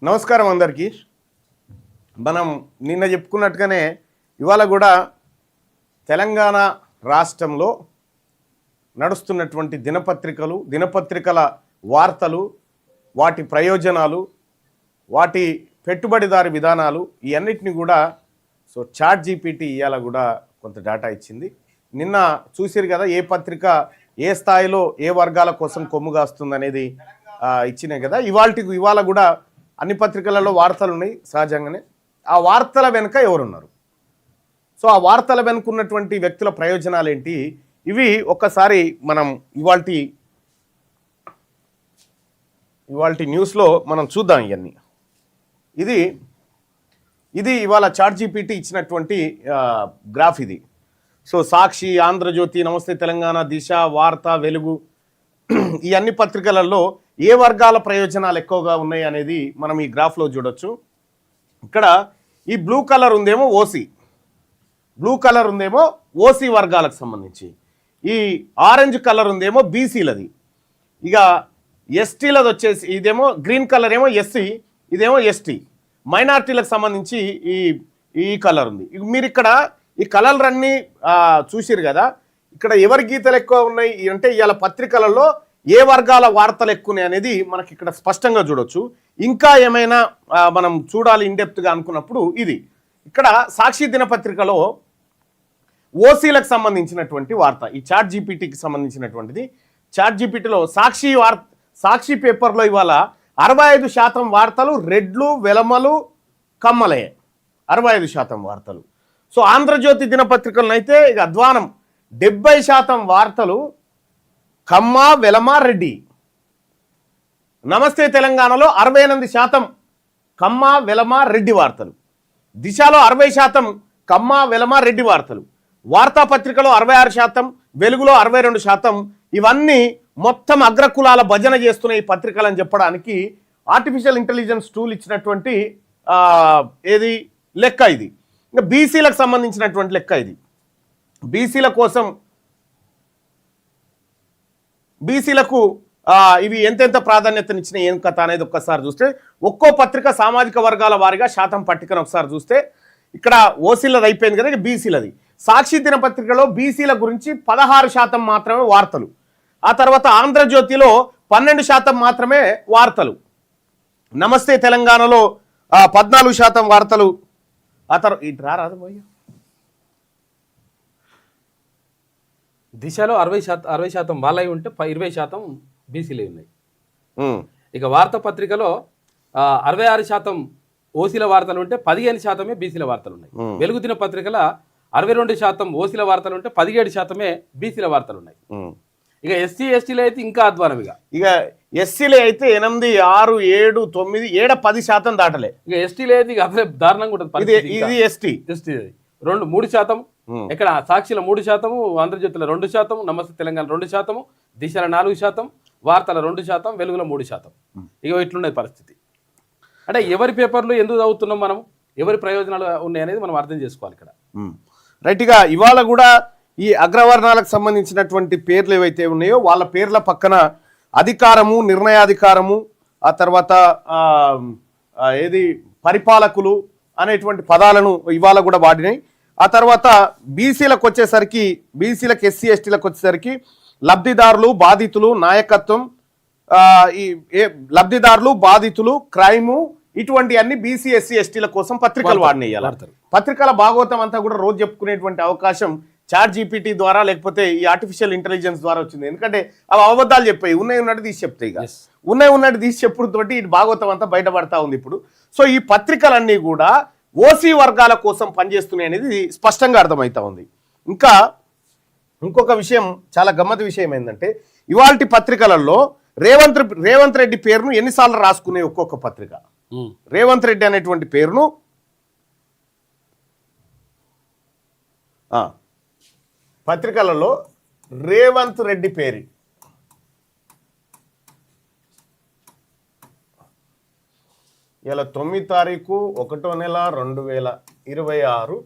నమస్కారం అందరికీ. మనం నిన్న చెప్పుకున్నట్టుగానే ఇవాళ కూడా తెలంగాణ రాష్ట్రంలో నడుస్తున్నటువంటి దినపత్రికల వార్తలు, వాటి ప్రయోజనాలు, వాటి పెట్టుబడిదారి విధానాలు ఇవన్నిటిని కూడా చాట్ జీపీటీ ఇవాళ కూడా కొంత డేటా ఇచ్చింది. నిన్న చూసిరు కదా ఏ పత్రిక ఏ స్థాయిలో ఏ వర్గాల కోసం కొమ్ముగాస్తుందనేది ఇచ్చినాయి కదా. ఇవాళ కూడా అన్ని పత్రికలలో వార్తలు ఉన్నాయి సహజంగానే. ఆ వార్తల వెనుక ఎవరున్నారు, సో ఆ వార్తల వెనుక ఉన్నటువంటి వ్యక్తుల ప్రయోజనాలు ఏంటి, ఇవి ఒక్కసారి మనం ఇవాల్టి న్యూస్లో మనం చూద్దాం. ఇవన్నీ ఇది ఇవాళ చాట్ జీపీటీ ఇచ్చినటువంటి గ్రాఫ్ ఇది. సో సాక్షి, ఆంధ్రజ్యోతి, నమస్తే తెలంగాణ, దిశ, వార్త, వెలుగు ఈ అన్ని పత్రికలలో ఏ వర్గాల ప్రయోజనాలు ఎక్కువగా ఉన్నాయి అనేది మనం ఈ గ్రాఫ్లో చూడొచ్చు. ఇక్కడ ఈ బ్లూ కలర్ ఉందేమో ఓసీ వర్గాలకు సంబంధించి, ఈ ఆరెంజ్ కలర్ ఉందేమో బీసీలది, ఇక ఎస్టీలది వచ్చేసి ఇదేమో గ్రీన్ కలర్ ఏమో ఎస్సీ, ఇదేమో ఎస్టీ. మైనార్టీలకు సంబంధించి ఈ కలర్ ఉంది. మీరు ఇక్కడ ఈ కలర్లన్నీ చూసిరు కదా. ఇక్కడ ఎవరి గీతలు ఎక్కువ ఉన్నాయి అంటే ఇవాళ పత్రికలలో ఏ వర్గాల వార్తలు ఎక్కువ అనేది మనకి ఇక్కడ స్పష్టంగా చూడొచ్చు. ఇంకా ఏమైనా మనం చూడాలి ఇన్డెప్త్గా అనుకున్నప్పుడు ఇది ఇక్కడ సాక్షి దినపత్రికలో ఓసీలకు సంబంధించినటువంటి వార్త, ఈ చాట్ జీపీటీకి సంబంధించినటువంటిది. చాట్ జీపీటీలో సాక్షి పేపర్లో ఇవాళ 65% వార్తలు రెడ్లు, వెలమలు, కమ్మలే, 65% వార్తలు. సో ఆంధ్రజ్యోతి దినపత్రికలను అయితే ఇక అధ్వానం 70% వార్తలు కమ్మ, వెలమ, రెడ్డి. నమస్తే తెలంగాణలో 68% కమ్మ, వెలమ, రెడ్డి వార్తలు. దిశలో 60% కమ్మ, వెలమ, రెడ్డి వార్తలు. వార్తాపత్రికలో 66%, వెలుగులో 62%. ఇవన్నీ మొత్తం అగ్రకులాల భజన చేస్తున్న ఈ పత్రికలు అని చెప్పడానికి ఆర్టిఫిషియల్ ఇంటెలిజెన్స్ టూల్ ఇచ్చినటువంటి ఏది లెక్క ఇది. ఇంకా బీసీలకు సంబంధించినటువంటి లెక్క ఇది. బీసీలకు ఇవి ఎంతెంత ప్రాధాన్యతనిచ్చిన ఏం కథ అనేది ఒక్కసారి చూస్తే, ఒక్కో పత్రిక సామాజిక వర్గాల వారిగా శాతం పట్టికను ఒకసారి చూస్తే ఇక్కడ ఓసీలది అయిపోయింది కదా, బీసీలది. సాక్షి దినపత్రికలో బీసీల గురించి 16% మాత్రమే వార్తలు. ఆ తర్వాత ఆంధ్రజ్యోతిలో 12% మాత్రమే వార్తలు. నమస్తే తెలంగాణలో 14% వార్తలు. ఆ తర్వాత ఇటు రాదు పోయా. దిశలో 60% వాళ్ళవి ఉంటే 20% బీసీలే ఉన్నాయి. ఇక వార్తాపత్రికలో 66% ఓసీల వార్తలు ఉంటే 15% బీసీల వార్తలు ఉన్నాయి. వెలుగు దిన పత్రికల 62% ఓసీల వార్తలు ఉంటే 17% బీసీల వార్తలు ఉన్నాయి. ఇక ఎస్సీ ఎస్టీలు అయితే ఇంకా అధ్వానం. ఇక ఎస్సీలే అయితే 8, 6, 7, 9, 10% దాటలే. ఇక ఎస్టీలు అయితే ఇక అసలే దారుణంగా ఉంటుంది. ఇది ఎస్టీ 3%. ఇక్కడ సాక్షిలో 3%, ఆంధ్రజ్యోతిలో 2%, నమస్తే తెలంగాణ 2%, దిశల 4%, వార్తల 2%, వెలుగులో 3%. ఇక ఇట్లున్నది పరిస్థితి. అంటే ఎవరి పేపర్లు ఎందుకు చదువుతున్నాం మనం, ఎవరి ప్రయోజనాలు ఉన్నాయనేది మనం అర్థం చేసుకోవాలి ఇక్కడ. రైట్గా ఇవాళ కూడా ఈ అగ్రవర్ణాలకు సంబంధించినటువంటి పేర్లు ఏవైతే ఉన్నాయో వాళ్ళ పేర్ల పక్కన అధికారము, నిర్ణయాధికారము, ఆ తర్వాత పరిపాలకులు అనేటువంటి పదాలను ఇవాళ కూడా వాడినాయి. ఆ తర్వాత బీసీలకు ఎస్సీ ఎస్టీలకు వచ్చేసరికి లబ్ధిదారులు, బాధితులు, నాయకత్వం, లబ్ధిదారులు, బాధితులు, క్రైము, ఇటువంటి అన్ని బీసీ ఎస్సీ ఎస్టీల కోసం పత్రికలు వాడినాయి. పత్రికల భాగవతం అంతా కూడా రోజు చెప్పుకునేటువంటి అవకాశం చాట్ జీపీటీ ద్వారా లేకపోతే ఈ ఆర్టిఫిషియల్ ఇంటెలిజెన్స్ ద్వారా వచ్చింది. ఎందుకంటే అవి అబద్ధాలు చెప్పాయి, ఉన్నట్టు తీసి చెప్తాయి. ఇక ఉన్నట్టు తీసి చెప్పుడుతోటి ఈ భాగవతం అంతా బయటపడతా ఉంది ఇప్పుడు. సో ఈ పత్రికలన్నీ కూడా ఓసీ వర్గాల కోసం పనిచేస్తున్నాయి అనేది స్పష్టంగా అర్థమవుతా ఉంది. ఇంకొక విషయం, చాలా గమ్మత్ విషయం ఏంటంటే ఇవాల్టి పత్రికలలో రేవంత్ రెడ్డి పేరును ఎన్నిసార్లు రాసుకునే ఒక్కొక్క పత్రిక. రేవంత్ రెడ్డి అనేటువంటి పేరును పత్రికలలో రేవంత్ రెడ్డి పేరు ఇలా 9 తారీఖు 1వ నెల 2026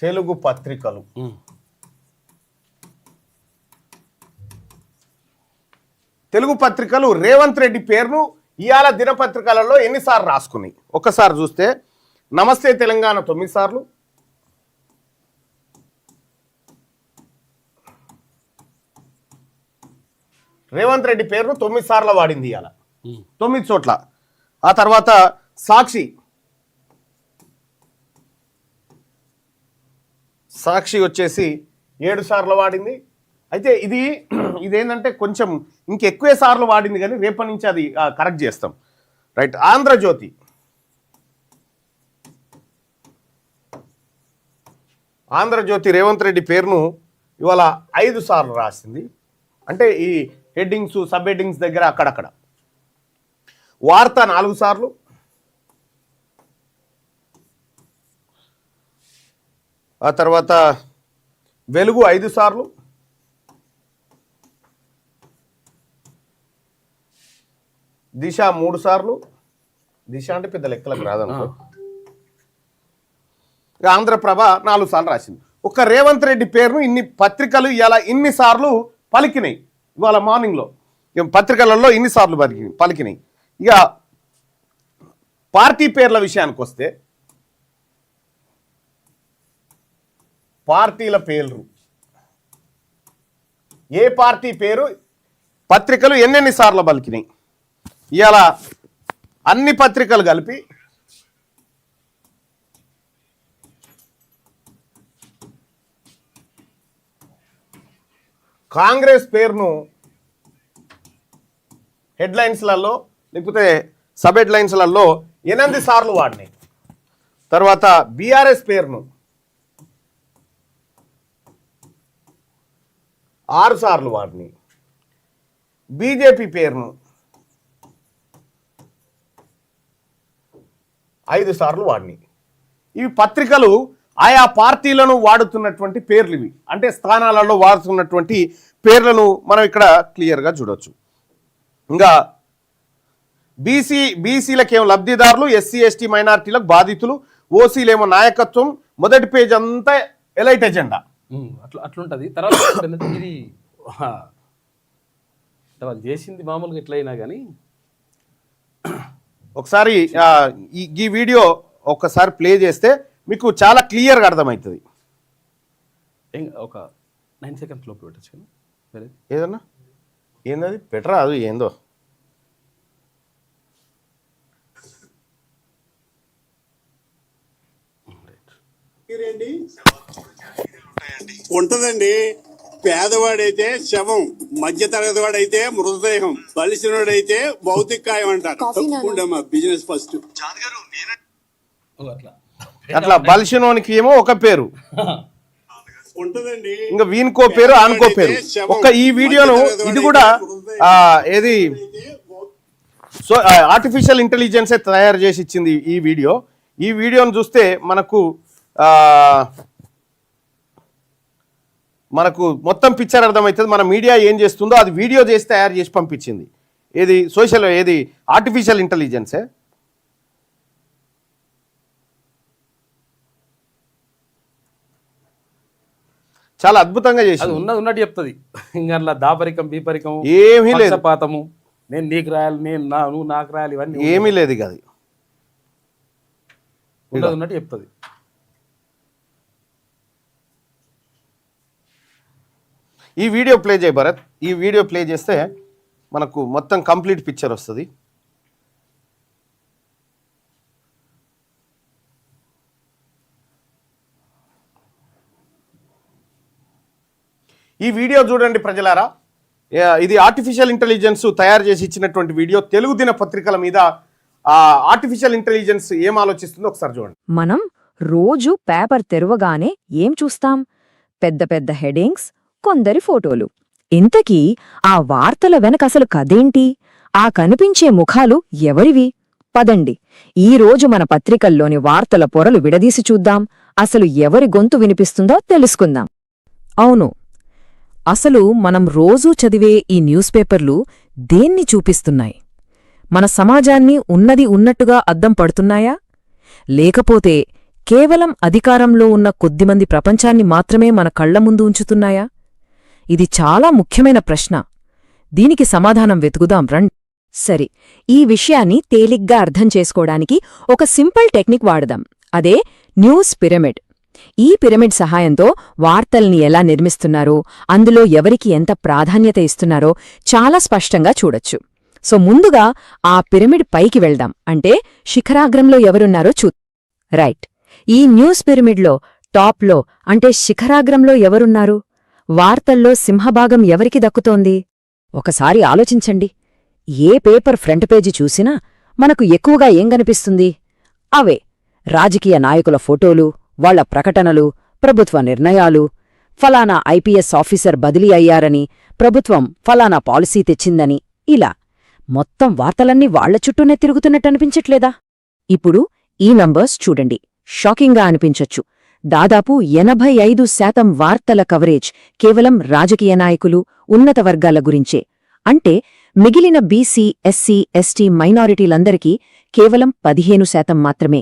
తెలుగు పత్రికలు. తెలుగు పత్రికలు రేవంత్ రెడ్డి పేరును ఇవాళ దినపత్రికలలో ఎన్నిసార్లు రాసుకున్నాయి ఒక్కసారి చూస్తే నమస్తే తెలంగాణ 9 సార్లు, రేవంత్ రెడ్డి పేరును 9 సార్లు వాడింది ఇవాళ 9 చోట్ల. ఆ తర్వాత సాక్షి వచ్చేసి 7 సార్లు వాడింది. అయితే ఇదేంటంటే కొంచెం ఇంకెక్కువే సార్లు వాడింది, కానీ రేపటి నుంచి అది కరెక్ట్ చేస్తాం. రైట్. ఆంధ్రజ్యోతి రేవంత్ రెడ్డి పేరును ఇవాళ 5 సార్లు రాసింది. అంటే ఈ హెడ్డింగ్స్ సబ్ హెడ్డింగ్స్ దగ్గర అక్కడక్కడ. వార్త 4 సార్లు, ఆ తర్వాత వెలుగు 5 సార్లు, దిశ 3 సార్లు, దిశ అంటే పెద్ద లెక్కలకు రాదనుకో, ఆంధ్రప్రభ 4 సార్లు రాసింది. ఒక రేవంత్ రెడ్డి పేరును ఇన్ని పత్రికలు ఇలా ఇన్నిసార్లు పలికినాయి. ఇవాళ మార్నింగ్లో పత్రికలలో ఇన్నిసార్లు పలికినాయి. ఇక పార్టీ పేర్ల విషయానికి వస్తే పార్టీల పేర్లు, ఏ పార్టీ పేరు పత్రికలు ఎన్నెన్ని సార్లు పలికినాయి ఇవాళ అన్ని పత్రికలు కలిపి కాంగ్రెస్ పేరును హెడ్లైన్స్లలో లేకపోతే సబ్ హెడ్లైన్స్లలో 8 సార్లు వాడినాయి. తర్వాత బీఆర్ఎస్ పేరును 6 సార్లు వాడినాయి. బీజేపీ పేరును 5 సార్లు వాడినాయి. ఇవి పత్రికలు ఆయా పార్టీలను వాడుతున్నటువంటి పేర్లు. ఇవి అంటే స్థానాలలో వాడుతున్నటువంటి పేర్లను మనం ఇక్కడ క్లియర్గా చూడొచ్చు. ఇంకా బీసీలకేమో లబ్ధిదారులు, ఎస్సీ ఎస్టీ మైనారిటీలకు బాధితులు, ఓసీలేమో నాయకత్వం. మొదటి పేజ్ అంతా ఎలైట్ ఎజెండా అట్లుంటుంది. తర్వాత ఇది వాళ్ళు చేసింది మామూలుగా ఎట్లయినా కానీ ఒకసారి ఈ వీడియో ఒక్కసారి ప్లే చేస్తే మీకు చాలా క్లియర్గా అర్థమవుతుంది. ఒక 9 సెకండ్స్ లోపు పెట్టచ్చు కదా ఏదన్నా. ఏందది పెట్టరా, అది ఏందో. ఉంటదండి. పేదవాడైతే శవం, మధ్య తరగతి వాడైతే మృతదేహం, బలిసినోడైతే భౌతిక కాయం అంటారు. ఉండమ్మా బిజినెస్ ఫస్ట్. అట్లా బలిసినోనికి ఏమో ఒక పేరు ఉంటదండి, ఇంకా వీనికో పేరు ఆనుకో పేరు. ఒక ఈ వీడియోను ఇది కూడా ఏది ఆర్టిఫిషియల్ ఇంటెలిజెన్సే తయారు చేసి ఇచ్చింది ఈ వీడియో. ఈ వీడియోను చూస్తే మనకు మొత్తం పిక్చర్ అర్థమవుతుంది. మన మీడియా ఏం చేస్తుందో అది వీడియో చేసి తయారు చేసి పంపించింది. ఏది ఆర్టిఫిషియల్ ఇంటెలిజెన్సే. చాలా అద్భుతంగా చేసి ఉన్నట్టు చెప్తుంది. ఇంకా అట్లా దాపరికం బీపరికం ఏమీ లేదు, పాతము నేను నీకు రాయాలి, నువ్వు నాకు రాయాలి, ఇవన్నీ ఏమీ లేదు. అది ఉన్నట్టు చెప్తుంది. ఈ వీడియో ప్లే చేయి భరత్. ఈ వీడియో ప్లే చేస్తే మనకు మొత్తం కంప్లీట్ పిక్చర్ వస్తుంది. ఈ వీడియో చూడండి ప్రజలారా. ఇది ఆర్టిఫిషియల్ ఇంటెలిజెన్స్ తయారు చేసి ఇచ్చినటువంటి వీడియో. తెలుగు దినపత్రికల మీద ఆర్టిఫిషియల్ ఇంటెలిజెన్స్ ఏం ఆలోచిస్తుందో ఒకసారి చూడండి. మనం రోజు పేపర్ తెరవగానే ఏం చూస్తాం? పెద్ద పెద్ద హెడింగ్స్, కొందరి ఫోటోలు. ఇంతకీ ఆ వార్తల వెనకసలు కదేంటి? ఆ కనిపించే ముఖాలు ఎవరివి? పదండి, ఈరోజు మన పత్రికల్లోని వార్తల పొరలు విడదీసి చూద్దాం. అసలు ఎవరి గొంతు వినిపిస్తుందో తెలుసుకుందాం. అవును, అసలు మనం రోజూ చదివే ఈ న్యూస్ పేపర్లు దేన్ని చూపిస్తున్నాయి? మన సమాజాన్ని ఉన్నది ఉన్నట్టుగా అద్దం పడుతున్నాయా? లేకపోతే కేవలం అధికారంలో ఉన్న కొద్దిమంది ప్రపంచాన్ని మాత్రమే మన కళ్ల ముందు ఉంచుతున్నాయా? ఇది చాలా ముఖ్యమైన ప్రశ్న. దీనికి సమాధానం వెతుకుదాం రండి. సరే, ఈ విషయాన్ని తేలిగ్గా అర్థం చేసుకోవడానికి ఒక సింపుల్ టెక్నిక్ వాడదాం. అదే న్యూస్ పిరమిడ్. ఈ పిరమిడ్ సహాయంతో వార్తల్ని ఎలా నిర్మిస్తున్నారో, అందులో ఎవరికి ఎంత ప్రాధాన్యత ఇస్తున్నారో చాలా స్పష్టంగా చూడొచ్చు. సో ముందుగా ఆ పిరమిడ్ పైకి వెళ్దాం. అంటే శిఖరాగ్రంలో ఎవరున్నారో రైట్. ఈ న్యూస్ పిరమిడ్లో టాప్లో అంటే శిఖరాగ్రంలో ఎవరున్నారు? వార్తల్లో సింహభాగం ఎవరికి దక్కుతోంది? ఒకసారి ఆలోచించండి. ఏ పేపర్ ఫ్రంట్ పేజీ చూసినా మనకు ఎక్కువగా ఏం కనిపిస్తుంది? అవే రాజకీయ నాయకుల ఫోటోలు, వాళ్ల ప్రకటనలు, ప్రభుత్వ నిర్ణయాలు. ఫలానా ఐపీఎస్ ఆఫీసర్ బదిలీ అయ్యారని, ప్రభుత్వం ఫలానా పాలసీ తెచ్చిందని. ఇలా మొత్తం వార్తలన్నీ వాళ్ల చుట్టూనే తిరుగుతున్నట్టనిపించట్లేదా? ఇప్పుడు ఈ నంబర్స్ చూడండి. షాకింగ్గా అనిపించొచ్చు. దాదాపు 85% వార్తల కవరేజ్ కేవలం రాజకీయ నాయకులు, ఉన్నత వర్గాల గురించే. అంటే మిగిలిన బీసీ, ఎస్సీ, ఎస్టీ మైనారిటీలందరికీ కేవలం 15% మాత్రమే.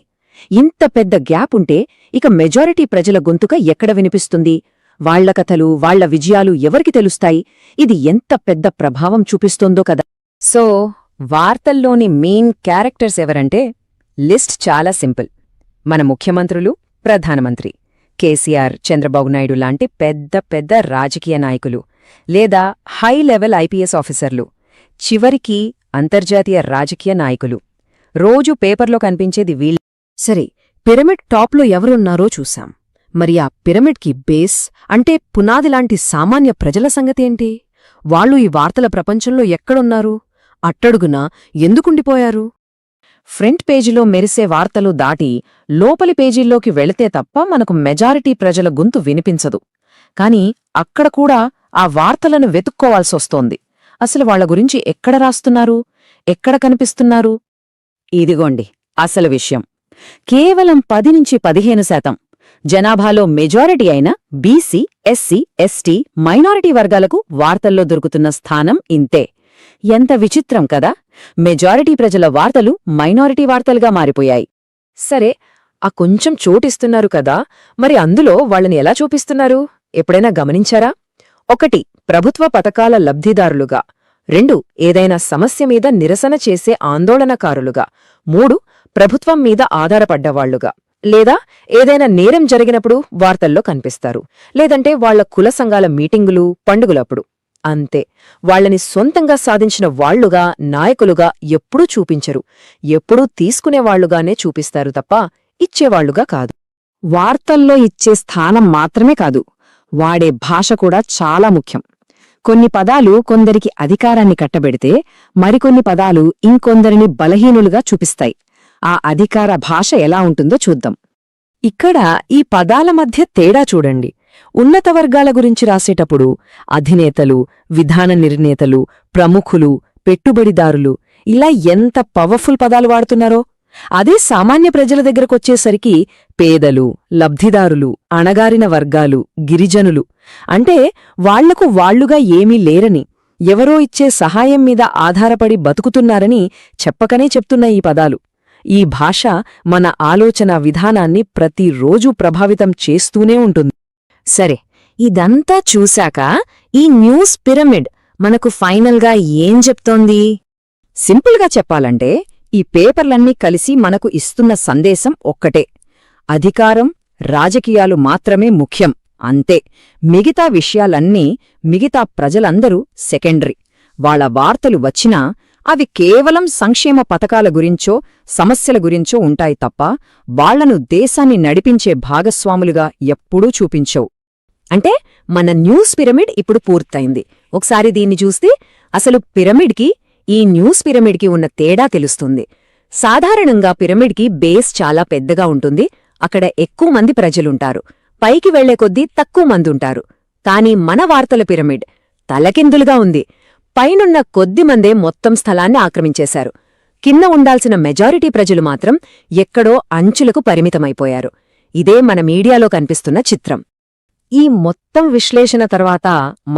ఇంత పెద్ద గ్యాప్ ఉంటే ఇక మెజారిటీ ప్రజల గొంతుక ఎక్కడ వినిపిస్తుంది? వాళ్ల కథలు, వాళ్ల విజయాలు ఎవరికి తెలుస్తాయి? ఇది ఎంత పెద్ద ప్రభావం చూపిస్తోందో కదా. సో వార్తల్లోని మెయిన్ క్యారెక్టర్స్ ఎవరంటే లిస్ట్ చాలా సింపుల్. మన ముఖ్యమంత్రులు, ప్రధానమంత్రి, కేసీఆర్, చంద్రబాబు నాయుడు లాంటి పెద్ద పెద్ద రాజకీయ నాయకులు, లేదా హై లెవెల్ ఐపీఎస్ ఆఫీసర్లు, చివరికి అంతర్జాతీయ రాజకీయ నాయకులు. రోజూ పేపర్లో కనిపించేది వీళ్ళు. సరే, పిరమిడ్ టాప్లో ఎవరున్నారో చూశాం. మరి ఆ పిరమిడ్కి బేస్ అంటే పునాదిలాంటి సామాన్య ప్రజల సంగతేంటి? వాళ్ళు ఈ వార్తల ప్రపంచంలో ఎక్కడున్నారు? అట్టడుగున ఎందుకుండిపోయారు? ఫ్రంట్ పేజీలో మెరిసే వార్తలు దాటి లోపలి పేజీల్లోకి వెళితే తప్ప మనకు మెజారిటీ ప్రజల గొంతు వినిపించదు. కాని అక్కడ కూడా ఆ వార్తలను వెతుక్కోవాల్సొస్తోంది. అసలు వాళ్ల గురించి ఎక్కడ రాస్తున్నారు, ఎక్కడ కనిపిస్తున్నారు? ఇదిగోండి అసలు విషయం. కేవలం 10-15% జనాభాలో మెజారిటీ అయిన బీసీ, ఎస్సీ, ఎస్టీ, మైనారిటీ వర్గాలకు వార్తల్లో దొరుకుతున్న స్థానం ఇంతే. ఎంత విచిత్రం కదా! మెజారిటీ ప్రజల వార్తలు మైనారిటీ వార్తలుగా మారిపోయాయి. సరే, ఆ కొంచెం చోటిస్తున్నారు కదా, మరి అందులో వాళ్ళని ఎలా చూపిస్తున్నారు? ఎప్పుడైనా గమనించారా? 1 ప్రభుత్వ పథకాల లబ్ధిదారులుగా, 2 ఏదైనా సమస్య మీద నిరసన చేసే ఆందోళనకారులుగా, 3 ప్రభుత్వం మీద ఆధారపడ్డవాళ్లుగా, లేదా ఏదైనా నేరం జరిగినప్పుడు వార్తల్లో కనిపిస్తారు, లేదంటే వాళ్ల కుల సంఘాల మీటింగులు, పండుగలప్పుడు. అంతే. వాళ్లని సొంతంగా సాధించిన వాళ్లుగా, నాయకులుగా ఎప్పుడూ చూపించరు. ఎప్పుడూ తీసుకునేవాళ్లుగానే చూపిస్తారు తప్ప ఇచ్చేవాళ్లుగా కాదు. వార్తల్లో ఇచ్చే స్థానం మాత్రమే కాదు, వాడే భాష కూడా చాలా ముఖ్యం. కొన్ని పదాలు కొందరికి అధికారాన్ని కట్టబెడితే, మరికొన్ని పదాలు ఇంకొందరిని బలహీనులుగా చూపిస్తాయి. ఆ అధికార భాష ఎలా ఉంటుందో చూద్దాం. ఇక్కడ ఈ పదాల మధ్య తేడా చూడండి. ఉన్నత వర్గాల గురించి రాసేటప్పుడు అధినేతలు, విధాన నిర్ణేతలు, ప్రముఖులు, పెట్టుబడిదారులు ఇలా ఎంత పవర్ఫుల్ పదాలు వాడుతున్నారో, అదే సామాన్య ప్రజల దగ్గరకొచ్చేసరికి పేదలు, లబ్ధిదారులు, అణగారిన వర్గాలు, గిరిజనులు అంటే వాళ్లకు వాళ్లుగా ఏమీ లేరని, ఎవరో ఇచ్చే సహాయం మీద ఆధారపడి బతుకుతున్నారని చెప్పకనే చెప్తున్న ఈ పదాలు. ఈ భాష మన ఆలోచన విధానాన్ని ప్రతిరోజూ ప్రభావితం చేస్తూనే ఉంటుంది. సరే, ఇదంతా చూశాక ఈ న్యూస్ పిరమిడ్ మనకు ఫైనల్గా ఏం చెప్తోంది? సింపుల్గా చెప్పాలంటే ఈ పేపర్లన్నీ కలిసి మనకు ఇస్తున్న సందేశం ఒక్కటే: అధికారం, రాజకీయాలు మాత్రమే ముఖ్యం, అంతే. మిగతా విషయాలన్నీ, మిగతా ప్రజలందరూ సెకండరీ. వాళ్ల వార్తలు వచ్చినా అవి కేవలం సంక్షేమ పథకాల గురించో, సమస్యల గురించో ఉంటాయి తప్ప వాళ్లను దేశాన్ని నడిపించే భాగస్వాములుగా ఎప్పుడూ చూపించవు. అంటే మన న్యూస్ పిరమిడ్ ఇప్పుడు పూర్తయింది. ఒకసారి దీన్ని చూస్తే అసలు పిరమిడ్కి, ఈ న్యూస్ పిరమిడ్కి ఉన్న తేడా తెలుస్తుంది. సాధారణంగా పిరమిడ్కి బేస్ చాలా పెద్దగా ఉంటుంది. అక్కడ ఎక్కువ మంది ప్రజలుంటారు. పైకి వెళ్లే కొద్దీ తక్కువ మందుంటారు. కాని మన వార్తల పిరమిడ్ తలకిందులుగా ఉంది. పైనున్న కొద్దిమందే మొత్తం స్థలాన్ని ఆక్రమించేశారు. కింద ఉండాల్సిన మెజారిటీ ప్రజలు మాత్రం ఎక్కడో అంచులకు పరిమితమైపోయారు. ఇదే మన మీడియాలో కనిపిస్తున్న చిత్రం. ఈ మొత్తం విశ్లేషణ తర్వాత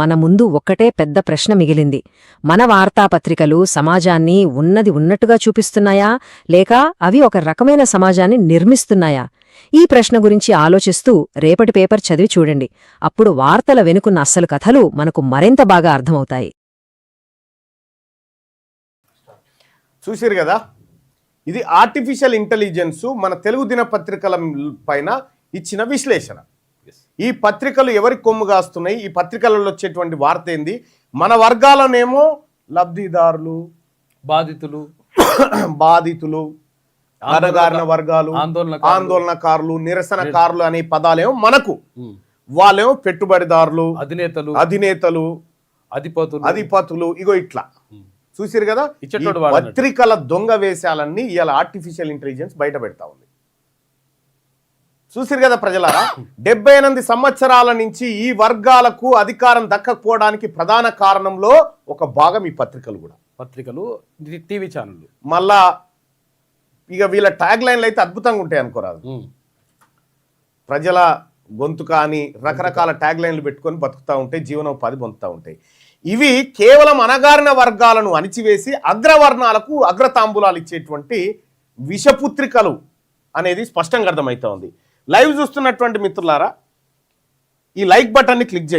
మన ముందు ఒక్కటే పెద్ద ప్రశ్న మిగిలింది. మన వార్తాపత్రికలు సమాజాన్ని ఉన్నది ఉన్నట్టుగా చూపిస్తున్నాయా, లేక అవి ఒక రకమైన సమాజాన్ని నిర్మిస్తున్నాయా? ఈ ప్రశ్న గురించి ఆలోచిస్తూ రేపటి పేపర్ చదివి చూడండి. అప్పుడు వార్తల వెనుకున్న అస్సలు కథలు మనకు మరింత బాగా అర్థమవుతాయి. చూసిరు కదా, ఇది ఆర్టిఫిషియల్ ఇంటెలిజెన్స్ మన తెలుగు దినపత్రికల పైన ఇచ్చిన విశ్లేషణ. ఈ పత్రికలు ఎవరికి కొమ్ము కాస్తున్నాయి, ఈ పత్రికలలో వచ్చేటువంటి వార్త ఏంది, మన వర్గాలనేమో లబ్ధిదారులు, బాధితులు, అణగారిన వర్గాలు, ఆందోళనకారులు, నిరసనకారులు అనే పదాలేమో మనకు, వాళ్ళేమో పెట్టుబడిదారులు, అధినేతలు, అధిపతులు, ఇగో ఇట్లా చూసిరు కదా. పత్రికల దొంగ వేషాలన్నీ ఇవాళ ఆర్టిఫిషియల్ ఇంటెలిజెన్స్ బయట పెడతా ఉంది. చూసిరు కదా ప్రజలారా, 78 సంవత్సరాల నుంచి ఈ వర్గాలకు అధికారం దక్కకపోవడానికి ప్రధాన కారణంలో ఒక భాగం ఈ పత్రికలు, టీవీ ఛానళ్ళు. మళ్ళా ఇక వీళ్ళ ట్యాగ్ లైన్లు అయితే అద్భుతంగా ఉంటాయి అనుకోరాదు. ప్రజల గొంతు కానీ రకరకాల ట్యాగ్ లైన్లు పెట్టుకొని బతుకుతూ ఉంటాయి, జీవనోపాధి పొందుతూ ఉంటాయి. ఇవి కేవలం అణగారిన వర్గాలను అణిచివేసి అగ్రవర్ణాలకు అగ్రతాంబూలాలు ఇచ్చేటువంటి విషపుత్రికలు అనేది స్పష్టంగా అర్థమవుతా ఉంది. లైవ్ చూస్తున్నటువంటి మిత్రులారా, ఈ లైక్ బటన్ని క్లిక్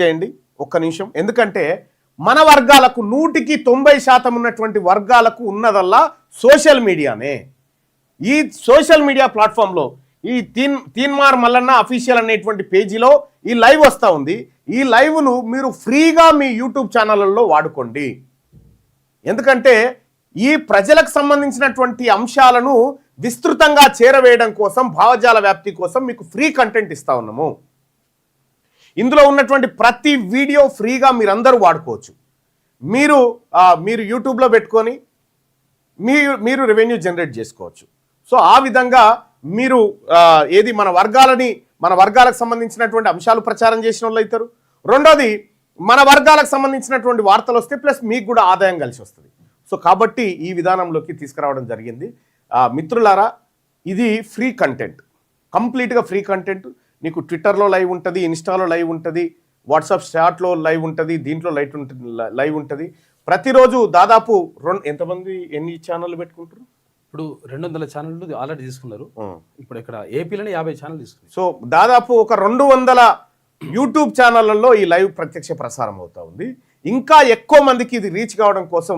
చేయండి, ఒక్క నిమిషం. ఎందుకంటే మన వర్గాలకు 100% ఉన్నటువంటి వర్గాలకు ఉన్నదల్లా సోషల్ మీడియానే. ఈ సోషల్ మీడియా ప్లాట్ఫామ్లో ఈ తీన్మార్ మల్లన్న అఫీషియల్ అనేటువంటి పేజీలో ఈ లైవ్ వస్తూ ఉంది. ఈ లైవ్ను మీరు ఫ్రీగా మీ యూట్యూబ్ ఛానళ్ళలో వాడుకోండి. ఎందుకంటే ఈ ప్రజలకు సంబంధించినటువంటి అంశాలను విస్తృతంగా చేరవేయడం కోసం, భావజాల వ్యాప్తి కోసం మీకు ఫ్రీ కంటెంట్ ఇస్తా ఉన్నాము. ఇందులో ఉన్నటువంటి ప్రతి వీడియో ఫ్రీగా మీరందరూ వాడుకోవచ్చు. మీరు యూట్యూబ్లో పెట్టుకొని మీరు రెవెన్యూ జనరేట్ చేసుకోవచ్చు. సో ఆ విధంగా మీరు ఏది మన వర్గాలకు సంబంధించినటువంటి అంశాలు ప్రచారం చేసిన వాళ్ళు అవుతారు. రెండోది, మన వర్గాలకు సంబంధించినటువంటి వార్తలు వస్తే ప్లస్ మీకు కూడా ఆదాయం కలిసి వస్తుంది. సో కాబట్టి ఈ విధానంలోకి తీసుకురావడం జరిగింది. మిత్రులారా, ఇది ఫ్రీ కంటెంట్, కంప్లీట్గా ఫ్రీ కంటెంట్. నీకు ట్విట్టర్లో లైవ్ ఉంటుంది, ఇన్స్టాలో లైవ్ ఉంటుంది, వాట్సాప్ చాట్లో లైవ్ ఉంటుంది, దీంట్లో లైవ్ ఉంటుంది. ప్రతిరోజు దాదాపు ఎంతమంది ఎన్ని ఛానళ్ళు పెట్టుకుంటారు? ఇప్పుడు 200 ఛానళ్ళు ఆల్రెడీ తీసుకున్నారు. ఇప్పుడు ఇక్కడ ఏపీలోనే 50 ఛానల్ తీసుకున్నారు. సో దాదాపు ఒక 200 యూట్యూబ్ ఛానళ్లలో ఈ లైవ్ ప్రత్యక్ష ప్రసారం అవుతా ఉంది. ఇంకా ఎక్కువ మందికి ఇది రీచ్ కావడం కోసం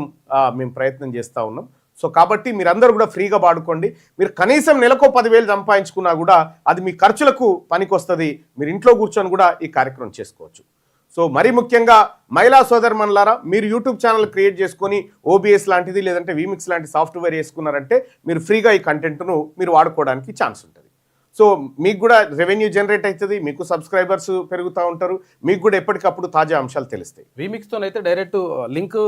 మేము ప్రయత్నం చేస్తూ ఉన్నాం. సో కాబట్టి మీరందరూ కూడా ఫ్రీగా వాడుకోండి. మీరు కనీసం నెలకు 10,000 సంపాదించుకున్నా కూడా అది మీ ఖర్చులకు పనికొస్తుంది. మీరు ఇంట్లో కూర్చొని కూడా ఈ కార్యక్రమం చేసుకోవచ్చు. సో మరీ ముఖ్యంగా మహిళా సోదరుమణులారా, మీరు యూట్యూబ్ ఛానల్ క్రియేట్ చేసుకొని OBS లాంటిది లేదంటే వీమిక్స్ లాంటి సాఫ్ట్వేర్ వేసుకున్నారంటే మీరు ఫ్రీగా ఈ కంటెంట్ను మీరు వాడుకోవడానికి ఛాన్స్ ఉంటుంది. సో మీకు కూడా రెవెన్యూ జనరేట్ అవుతుంది, మీకు సబ్స్క్రైబర్స్ పెరుగుతూ ఉంటారు, మీకు కూడా ఎప్పటికప్పుడు తాజా అంశాలు తెలుస్తాయి. వీమిక్స్తో అయితే డైరెక్ట్ లింక్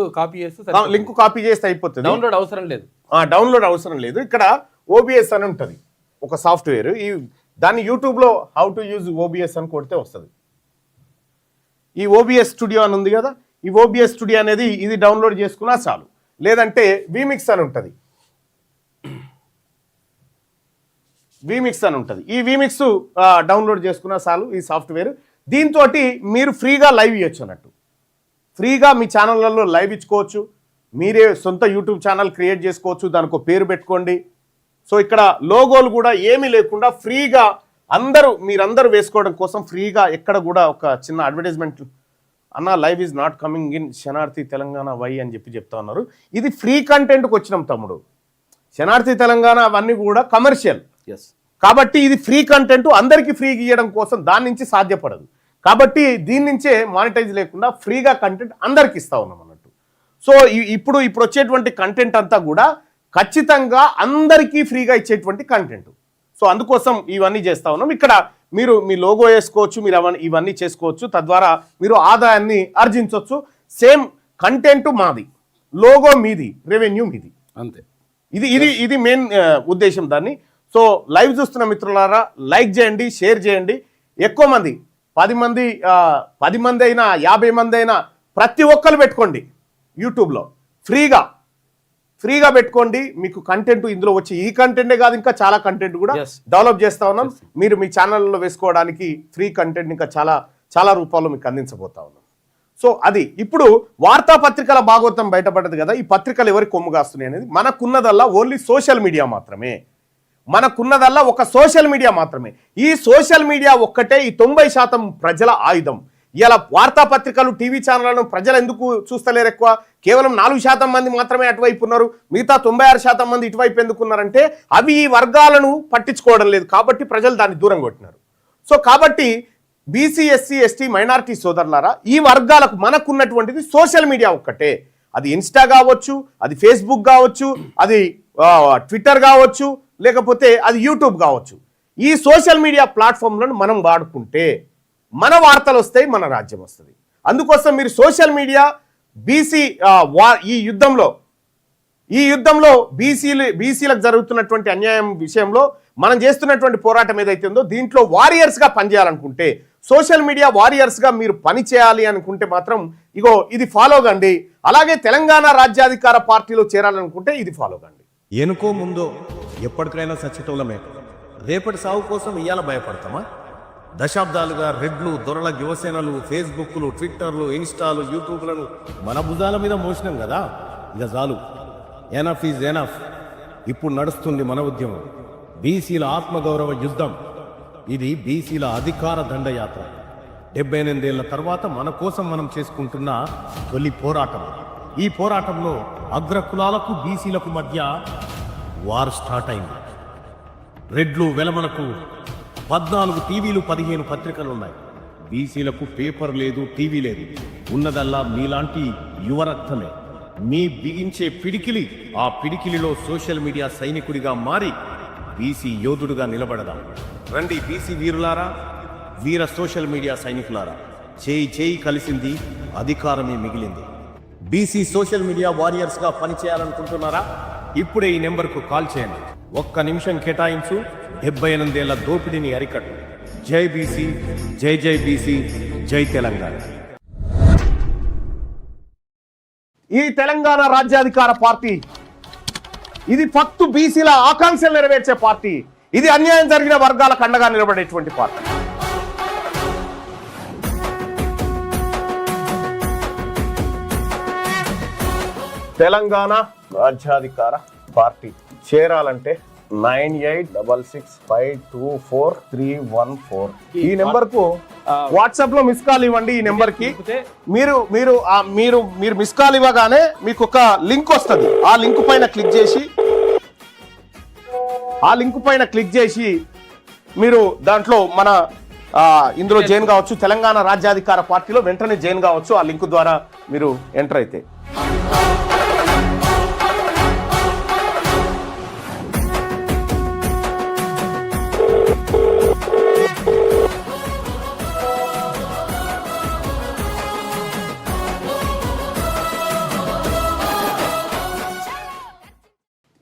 కాపీ చేస్తే అయిపోతుంది, డౌన్లోడ్ అవసరం లేదు. ఇక్కడ OBS అని ఉంటుంది ఒక సాఫ్ట్వేర్, దాన్ని యూట్యూబ్లో హౌ టు యూజ్ OBS అని కొడితే వస్తుంది. ఈ OBS స్టూడియో అని ఉంది కదా, ఈ OBS స్టూడియో అనేది ఇది డౌన్లోడ్ చేసుకున్నా చాలు. లేదంటే వీమిక్స్ అని ఉంటుంది, ఈ వీమిక్స్ డౌన్లోడ్ చేసుకున్నా చాలు ఈ సాఫ్ట్వేర్. దీంతో మీరు ఫ్రీగా లైవ్ ఇవ్వచ్చు అన్నట్టు, ఫ్రీగా మీ ఛానళ్ళల్లో లైవ్ ఇచ్చుకోవచ్చు. మీరే సొంత యూట్యూబ్ ఛానల్ క్రియేట్ చేసుకోవచ్చు, దానికి ఒక పేరు పెట్టుకోండి. సో ఇక్కడ లోగోలు కూడా ఏమీ లేకుండా ఫ్రీగా మీరందరూ వేసుకోవడం కోసం ఫ్రీగా ఎక్కడ కూడా ఒక చిన్న అడ్వర్టైజ్మెంట్ అన్న live is not coming in శనార్థి తెలంగాణ వై అని చెప్తా ఉన్నారు. ఇది ఫ్రీ కంటెంట్కి వచ్చినాం తమ్ముడు. శనార్థి తెలంగాణ అవన్నీ కూడా కమర్షియల్, కాబట్టి ఇది ఫ్రీ కంటెంట్ అందరికీ ఫ్రీగా ఇవ్వడం కోసం దాని నుంచి సాధ్యపడదు. కాబట్టి దీని నుంచే మానిటైజ్ లేకుండా ఫ్రీగా కంటెంట్ అందరికి ఇస్తా ఉన్నాం అన్నట్టు. సో ఇప్పుడు వచ్చేటువంటి కంటెంట్ అంతా కూడా ఖచ్చితంగా అందరికీ ఫ్రీగా ఇచ్చేటువంటి కంటెంట్. సో అందుకోసం ఇవన్నీ చేస్తా ఉన్నాం. ఇక్కడ మీరు మీ లోగో వేసుకోవచ్చు, మీరు ఇవన్నీ చేసుకోవచ్చు, తద్వారా మీరు ఆదాయాన్ని ఆర్జించవచ్చు. సేమ్ కంటెంట్ మాది, లోగో మీది, రెవెన్యూ మీది, అంతే. ఇది మెయిన్ ఉద్దేశం దాన్ని. సో లైవ్ చూస్తున్న మిత్రులారా, లైక్ చేయండి, షేర్ చేయండి. ఎక్కువ మంది 10 మంది అయినా 50 మంది అయినా ప్రతి ఒక్కరు పెట్టుకోండి యూట్యూబ్లో ఫ్రీగా పెట్టుకోండి. మీకు కంటెంట్ ఇందులో వచ్చి ఈ కంటెంటే కాదు, ఇంకా చాలా కంటెంట్ కూడా డెవలప్ చేస్తా ఉన్నాం. మీరు మీ ఛానల్లో వేసుకోవడానికి ఫ్రీ కంటెంట్ ఇంకా చాలా చాలా రూపాల్లో మీకు అందించబోతా ఉన్నాం. సో అది ఇప్పుడు వార్తాపత్రికల భాగవతం బయటపడ్డది కదా, ఈ పత్రికలు ఎవరికి కొమ్ము కాస్తున్నాయి అనేది. మనకున్నదల్లా ఓన్లీ సోషల్ మీడియా మాత్రమే, ఒక సోషల్ మీడియా మాత్రమే. ఈ సోషల్ మీడియా ఒక్కటే ఈ 90% ప్రజల ఆయుధం. ఇలా వార్తాపత్రికలు టీవీ ఛానళ్లను ప్రజలు ఎందుకు చూస్తలేరు ఎక్కువ? కేవలం 4% మంది మాత్రమే అటువైపు ఉన్నారు, మిగతా 96% మంది ఇటువైపు ఎందుకున్నారంటే అవి ఈ వర్గాలను పట్టించుకోవడం లేదు కాబట్టి ప్రజలు దాన్ని దూరం కొట్టినారు. సో కాబట్టి బీసీ, ఎస్సీ, ఎస్టీ, మైనారిటీ సోదరులారా, ఈ వర్గాలకు మనకున్నటువంటిది సోషల్ మీడియా ఒక్కటే. అది ఇన్స్టా కావచ్చు, అది ఫేస్బుక్ కావచ్చు, అది ట్విట్టర్ కావచ్చు, లేకపోతే అది యూట్యూబ్ కావచ్చు. ఈ సోషల్ మీడియా ప్లాట్ఫామ్లను మనం వాడుకుంటే మన వార్తలు వస్తాయి, మన రాజ్యం వస్తుంది. అందుకోసం మీరు సోషల్ మీడియా బీసీ ఈ యుద్ధంలో బీసీలకు జరుగుతున్నటువంటి అన్యాయం విషయంలో మనం చేస్తున్నటువంటి పోరాటం ఏదైతే ఉందో దీంట్లో వారియర్స్గా పనిచేయాలనుకుంటే, సోషల్ మీడియా వారియర్స్గా మీరు పని చేయాలి అనుకుంటే మాత్రం ఇగో ఇది ఫాలో కండి. అలాగే తెలంగాణ రాజ్యాధికార పార్టీలో చేరాలనుకుంటే ఇది ఫాలో కండి. ఎనుకో ముందో ఎప్పటికైనా సచ్చితోలమే. రేపటి సాగు కోసం ఇయ్యాల భయపడతామా? దశాబ్దాలుగా రెడ్లు, దొరల యువసేనలు, ఫేస్బుక్లు, ట్విట్టర్లు, ఇన్స్టాలు, యూట్యూబ్లను మన భుజాల మీద మోసినాం కదా. ఇక చాలు, ఎనఫ్ ఈజ్ ఎనఫ్. ఇప్పుడు నడుస్తుంది మన ఉద్యమం, బీసీల ఆత్మగౌరవ యుద్ధం. ఇది బీసీల అధికార దండయాత్ర. 78 ఏళ్ల తర్వాత మన కోసం మనం చేసుకుంటున్న తొలి పోరాటం. ఈ పోరాటంలో అగ్రకులాలకు, బీసీలకు మధ్య వార్ స్టార్ట్ అయింది. రెడ్లు, వెలమలకు 14 టీవీలు, 15 పత్రికలు ఉన్నాయి. బీసీలకు పేపర్ లేదు, టీవీ లేదు. ఉన్నదల్లా మీలాంటి యువరక్తమే. మీ బిగించే పిడికిలి, ఆ పిడికిలిలో సోషల్ మీడియా సైనికుడిగా మారి బీసీ యోధుడుగా నిలబడదాం. రండి బీసీ వీరులారా, వీర సోషల్ మీడియా సైనికులారా, చేయి కలిసింది, అధికారమే మిగిలింది. బీసీ సోషల్ మీడియా వారియర్స్గా పనిచేయాలనుకుంటున్నారా? ఇప్పుడే ఈ నెంబర్కు కాల్ చేయండి. 1 నిమిషం కేటాయించు, 78 ఏళ్ల దోపిడీని అరికట్టు. జై బీసీ, జై జై బీసీ, జై తెలంగాణ. ఈ తెలంగాణ రాజ్యాధికార పార్టీ ఇది ఫక్తు బీసీల ఆకాంక్షలు నెరవేర్చే పార్టీ. ఇది అన్యాయం జరిగిన వర్గాలకు అండగా నిలబడేటువంటి పార్టీ. తెలంగాణ రాజ్యాధికార పార్టీ చేరాలంటే 9866524314 ఈ నెంబర్ కు వాట్సాప్ లో మిస్ కాల్ ఇవ్వండి. ఈ నెంబర్ కి మీరు మిస్ కాల్ ఇవ్వగానే మీకు ఒక లింక్ వస్తుంది. ఆ లింక్ పైన క్లిక్ చేసి మీరు దాంట్లో మన ఇందులో జాయిన్ కావచ్చు. తెలంగాణ రాజ్యాధికార పార్టీలో వెంటనే జాయిన్ కావచ్చు. ఆ లింక్ ద్వారా మీరు ఎంటర్ అయితే.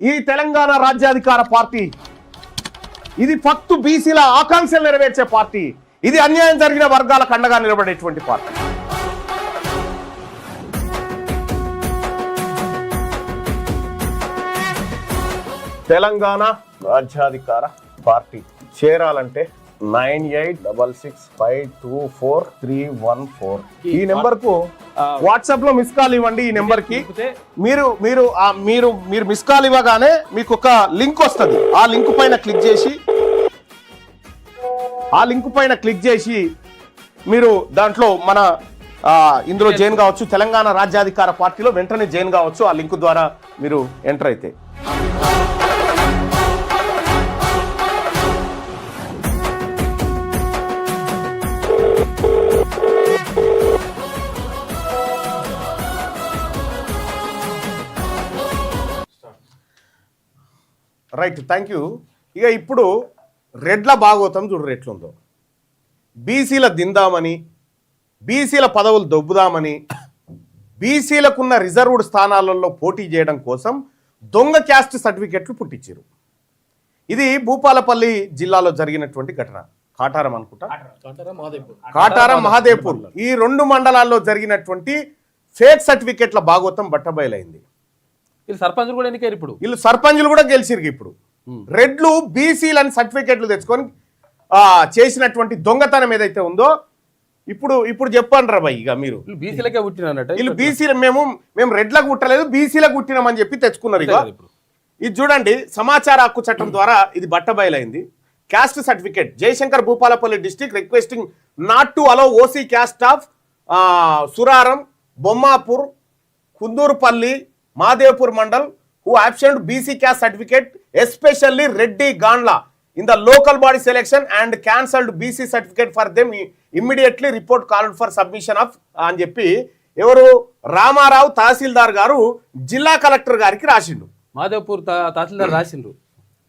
ఈ తెలంగాణ రాజ్యాధికార పార్టీ ఇది ఫక్తు బీసీల ఆకాంక్షలు నెరవేర్చే పార్టీ. ఇది అన్యాయం జరిగిన వర్గాలకు అండగా నిలబడేటువంటి పార్టీ. తెలంగాణ రాజ్యాధికార పార్టీ చేరాలంటే 9866524314 ఈ నెంబర్ కు వాట్సాప్ లో మిస్ కాల్ ఇవ్వండి. ఈ నెంబర్ కి మీరు మిస్ కాల్ ఇవ్వగానే మీకు ఒక లింక్ వస్తుంది. ఆ లింక్ పైన క్లిక్ చేసి మీరు దాంట్లో మన ఇందులో జాయిన్ కావచ్చు. తెలంగాణ రాజ్యాధికార పార్టీలో వెంటనే జాయిన్ కావచ్చు. ఆ లింక్ ద్వారా మీరు ఎంటర్ అయితే. Right, thank you. ఇక ఇప్పుడు రెడ్ల భాగవతం చూడరు ఎట్లుందో. బీసీల దిందామని, బీసీల పదవులు దొబ్బుదామని, బీసీలకున్న రిజర్వ్డ్ స్థానాలలో పోటీ చేయడం కోసం దొంగ క్యాస్ట్ సర్టిఫికెట్లు పుట్టించారు. ఇది భూపాలపల్లి జిల్లాలో జరిగినటువంటి ఘటన. కాటారం అనుకుంటా, కాటారం, మహాదేవ్పూర్ ఈ 2 మండలాల్లో జరిగినటువంటి ఫేక్ సర్టిఫికెట్ల భాగవతం బట్టబయలైంది. వీళ్ళు సర్పంచులు కూడా ఎన్నికారు. ఇప్పుడు వీళ్ళు సర్పంచులు కూడా గెలిచిరు. ఇప్పుడు రెడ్లు బీసీలని సర్టిఫికెట్లు తెచ్చుకొని చేసినటువంటి దొంగతనం ఏదైతే ఉందో ఇప్పుడు చెప్పండి రా భయ్. ఇక మీరు బీసీలకే పుట్టినట్టు వీళ్ళు బీసీలు మేము రెడ్లకు పుట్టలేదు బీసీలకు పుట్టినామని చెప్పి తెచ్చుకున్నారు. ఇక ఇది చూడండి, సమాచార హక్కు చట్టం ద్వారా ఇది బట్టబయలైంది. Caste certificate Jayashankar Bhupalpally district requesting not to allow OC caste of Suraram, Bommapur, Kundurupalli, Madevpur mandal who absent BC caste certificate, especially Reddy Gandla, in the local body selection and cancelled BC certificate for them. Immediately report called for submission of అని చెప్పి ఎవరు రామారావు తహసీల్దార్ గారు జిల్లా collector గారికి రాసిండు. మాధవపూర్ తహసీల్దార్ రాసిండ్రు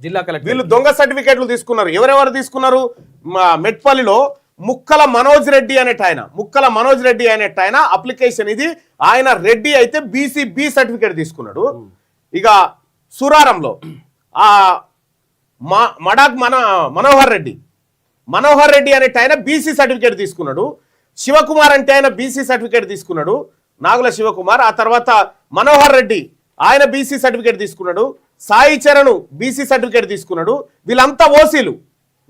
జిల్లా collector. వీళ్ళు దొంగ సర్టిఫికేట్లు తీసుకున్నారు. ఎవరెవరు తీసుకున్నారు? మెట్పల్లిలో ముక్కల మనోజ్ రెడ్డి అనేట ఆయన అప్లికేషన్ ఇది. ఆయన రెడ్డి అయితే బీసీ బి సర్టిఫికేట్ తీసుకున్నాడు. ఇక సురారంలో మడాక్ మనోహర్ రెడ్డి అనేట ఆయన బీసీ సర్టిఫికేట్ తీసుకున్నాడు. శివకుమార్ అంటే ఆయన బీసీ సర్టిఫికేట్ తీసుకున్నాడు, నాగుల శివకుమార్. ఆ తర్వాత మనోహర్ రెడ్డి ఆయన బీసీ సర్టిఫికేట్ తీసుకున్నాడు. సాయి చరణ్ బీసీ సర్టిఫికేట్ తీసుకున్నాడు.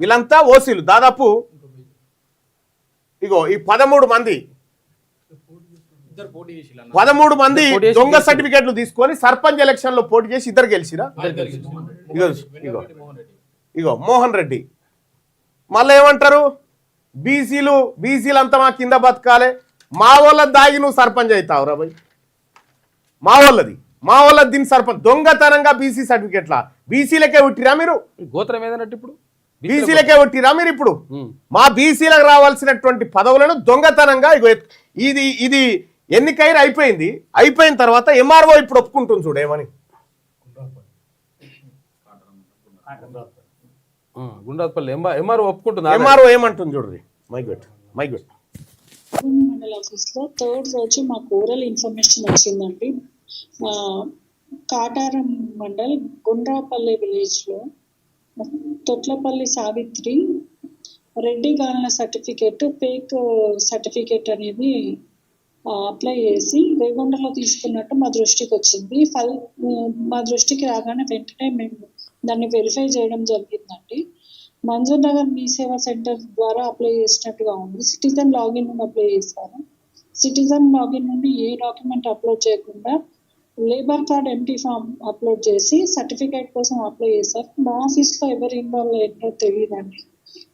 వీళ్ళంతా ఓసీలు దాదాపు ఇగో ఈ 13 మంది దొంగ సర్టిఫికేట్లు తీసుకొని సర్పంచ్ ఎలక్షన్ లో పోటీ చేసి ఇద్దరు గెలిచిరా. ఇగో మోహన్ రెడ్డి. మళ్ళీ ఏమంటారు? బీసీలు అంతా మా కింద బతకాలే, మా వాళ్ళ దాగి నువ్వు సర్పంచ్ అవుతావు రా భయ్. మా వాళ్ళది దీని సర్పంచ్. దొంగతనంగా బీసీ సర్టిఫికేట్లా బీసీలకే ఉట్టిరా మీరు? గోత్రం ఏదన్నట్టు ఇప్పుడు బీసీలకే ఉట్టిరా మీరు? ఇప్పుడు మా బీసీలకు రావాల్సినటువంటి పదవులను దొంగతనంగా ఇది ఎన్నికైనా అయిపోయిన తర్వాత ఎంఆర్ఓ ఇప్పుడు ఒప్పుకుంటుంది చూడు ఏమని. గుండ్రాపల్లి ఎంఆర్ఓ ఒప్పుకుంటుంది. ఎంఆర్ఓ ఏమంటుంది చూడండి. మైగట్ మండల ఆఫీస్ లో 3rd రోజు మాకు ఓరల్ ఇన్ఫర్మేషన్ వచ్చిందండి. కాటారం మండల్ గుండ్రాపల్లి విలేజ్ లో తొట్లపల్లి సావిత్రి రెడ్డి గాలిన సర్టిఫికేట్ ఫేక్ సర్టిఫికేట్ అనేది అప్లై చేసి రేగొండలో తీసుకున్నట్టు మా దృష్టికి వచ్చింది. మా దృష్టికి రాగానే వెంటనే మేము దాన్ని వెరిఫై చేయడం జరిగిందండి. మంజూర్ నగర్ మీ సేవా సెంటర్ ద్వారా అప్లై చేసినట్టుగా ఉంది. సిటిజన్ లాగిన్ నుండి అప్లై చేశారు. సిటిజన్ లాగిన్ నుండి ఏ డాక్యుమెంట్ అప్లోడ్ చేయకుండా labour card empty form upload చేసి సర్టిఫికేట్ కోసం అప్లై చేశారు. మా ఆఫీస్లో ఎవరు ఇన్వాల్వ్ అయ్యారో తెలియదండి.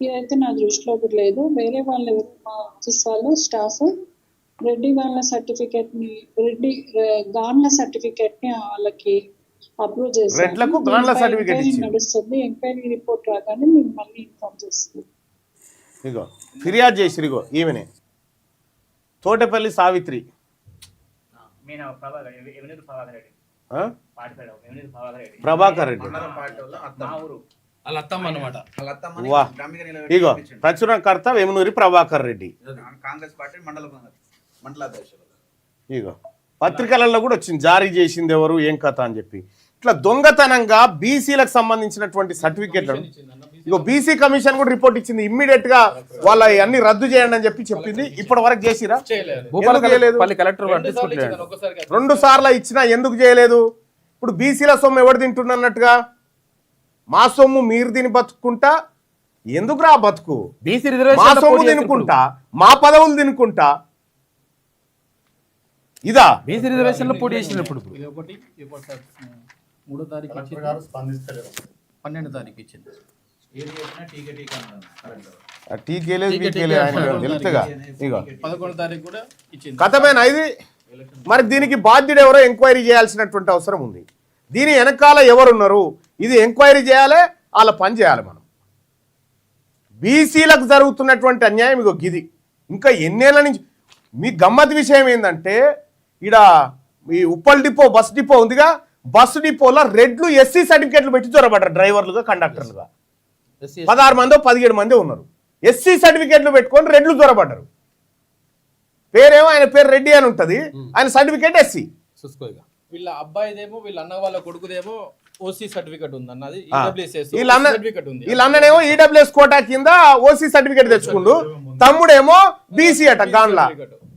ఇదైతే నా దృష్టిలో కూడా లేదు. వేరే వాళ్ళు ఎవరు మా ఆఫీస్ వాళ్ళు స్టాఫ్ రెడ్డి గాన్ల సర్టిఫికేట్ ని వాళ్ళకి అప్రూవ్ చేశారు. నడుస్తుంది. ఎంక్వైరీ రిపోర్ట్ రాగానే మేము మళ్ళీ ఇన్ఫార్మ్ చేస్తాం. ఇగో ఫిర్యాదు చేసిరిగో ఈమెనే తోటపల్లి సావిత్రి. ప్రభాకర్ రెడ్డి ఇగో ప్రచురణకర్త వేమునూరి ప్రభాకర్ రెడ్డి. ఇగో పత్రికలలో కూడా వచ్చింది జారీ చేసింది ఎవరు ఏం కథ అని చెప్పి. ఇట్లా దొంగతనంగా బీసీలకు సంబంధించినటువంటి సర్టిఫికేట్లను ఇగో బీసీ కమిషన్ కూడా రిపోర్ట్ ఇచ్చింది. ఇమ్మీడియట్ గా వాళ్ళ అన్ని రద్దు చేయండి అని చెప్పింది. ఇప్పటి వరకు చేసిరా? చేయలేదు. 2 సార్లు ఇచ్చినా ఎందుకు చేయలేదు? ఇప్పుడు బీసీల సొమ్ము ఎవరు తింటున్నట్టుగా మా సొమ్ము మీరు తిని బతుకుంటా ఎందుకు రా బతుకు? మా సొమ్ము తినుకుంటా, మా పదవులు తినుకుంటా ఇదా బీసీ రిజర్వేషన్ లో పోటీ చేసినప్పుడు 3వ తారీఖు 12వ తారీఖు ఇచ్చింది. కథమేనా ఇది? మరి దీనికి బాధ్యుడు ఎవరో ఎంక్వైరీ చేయాల్సినటువంటి అవసరం ఉంది. దీని వెనకాల ఎవరున్నారు ఇది ఎంక్వైరీ చేయాలి, వాళ్ళ పని చేయాలి. మనం బీసీలకు జరుగుతున్నటువంటి అన్యాయం ఇగో గిది. ఇంకా ఎన్నేళ్ల నుంచి మీ గమ్మత్ విషయం ఏంటంటే ఈడ ఈ ఉప్పల్ డిపో బస్ డిపో ఉందిగా, బస్సు డిపోలో రెడ్లు ఎస్సీ సర్టిఫికేట్లు పెట్టి చొరబడ్డారు. డ్రైవర్లుగా కండక్టర్లుగా 16 మందో 17 మంది ఉన్నారు. ఎస్సీ సర్టిఫికేట్లు పెట్టుకొని రెడ్లు చొరబడ్డారు. పేరేమో ఆయన పేరు రెడ్డి అని ఉంటది, ఆయన సర్టిఫికేట్ ఎస్సీ. వీళ్ళ అబ్బాయిదేమో వీళ్ళ అన్న వాళ్ళ కొడుకుదేమో ఓసీ సర్టిఫికేట్ ఉంది అన్నది. వీళ్ళన్ననేమో ఈడబ్ల్యూఎస్ కోటా కింద ఓసీ సర్టిఫికేట్ తెచ్చుకుండు, తమ్ముడేమో బీసీ అట గాన్లా.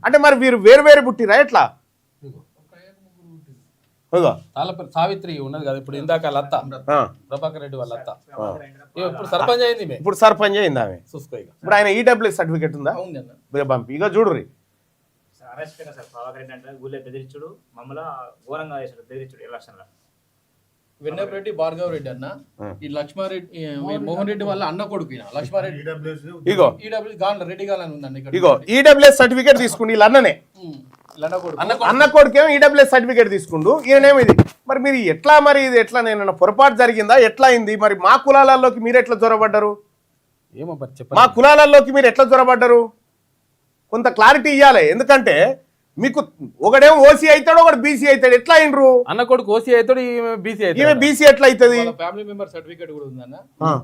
అంటే మరి వీరు వేరు వేరు పుట్టిరా ఎట్లా? సావిత్రి ఉన్నది కదా ఇప్పుడు, ఇందాక లత్త ప్రభాకర్ రెడ్డి వాళ్ళ అత్త ఇప్పుడు సర్పంచ్ అయింది. ఆమె. ఇప్పుడు ఆయన ఈడబ్ల్యూఎస్ సర్టిఫికేట్ ఉందా? పంపి ఇక చూడుర్రి. ప్రభాకర్ రెడ్డి అంటే ఊళ్ళో బెదిరించుడు, మమ్మల్ని ఘోరంగా చేసాడు, బెదిరించుడు ఎలక్షన్లో. వెన్నెప రెడ్డి భార్గవ్ రెడ్డి అన్న ఈ లక్ష్మారెడ్డి ఈ మోహన్ రెడ్డి వాళ్ళ అన్న కొడుకు ఈయన. లక్ష్మారెడ్డి ఇగో ఈడబ్ల్యూ గాన్ రెడ్డి గాన్ అని ఉందండి ఇక్కడ. ఇగో ఈడబ్ల్యూఎస్ సర్టిఫికేట్ తీసుకుండి వీళ్ళ అన్ననే, వీళ్ళ అన్న కొడుకు. అన్న కొడుకేమో ఈడబ్ల్యూఎస్ సర్టిఫికేట్ తీసుకుండు, ఈయనేమో ఇది. మరి మీరు ఎట్లా, మరి ఇది ఎట్లా, నేను పొరపాటు జరిగిందా ఎట్లా అయింది? మరి మా కులాలలోకి మీరు ఎట్లా జొరబడ్డారు? ఏమో మరి మా చెప్పండి. కులాలలోకి మీరు ఎట్లా జొరబడ్డారు? కొంత క్లారిటీ ఇవ్వాలి. ఎందుకంటే మీకు ఒకడేమో ఓసీ అవుతాడు, ఒకడు బీసీ అవుతాడు, ఎట్లా అయినరు? అన్న కొడుకు ఓసీ అవుతాడు, బీసీ ఈమె అవుతాడు. బీసీ ఎట్లా అవుతుంది? వాళ్ళ ఫ్యామిలీ మెంబర్ సర్టిఫికేట్ కూడా ఉందన్న.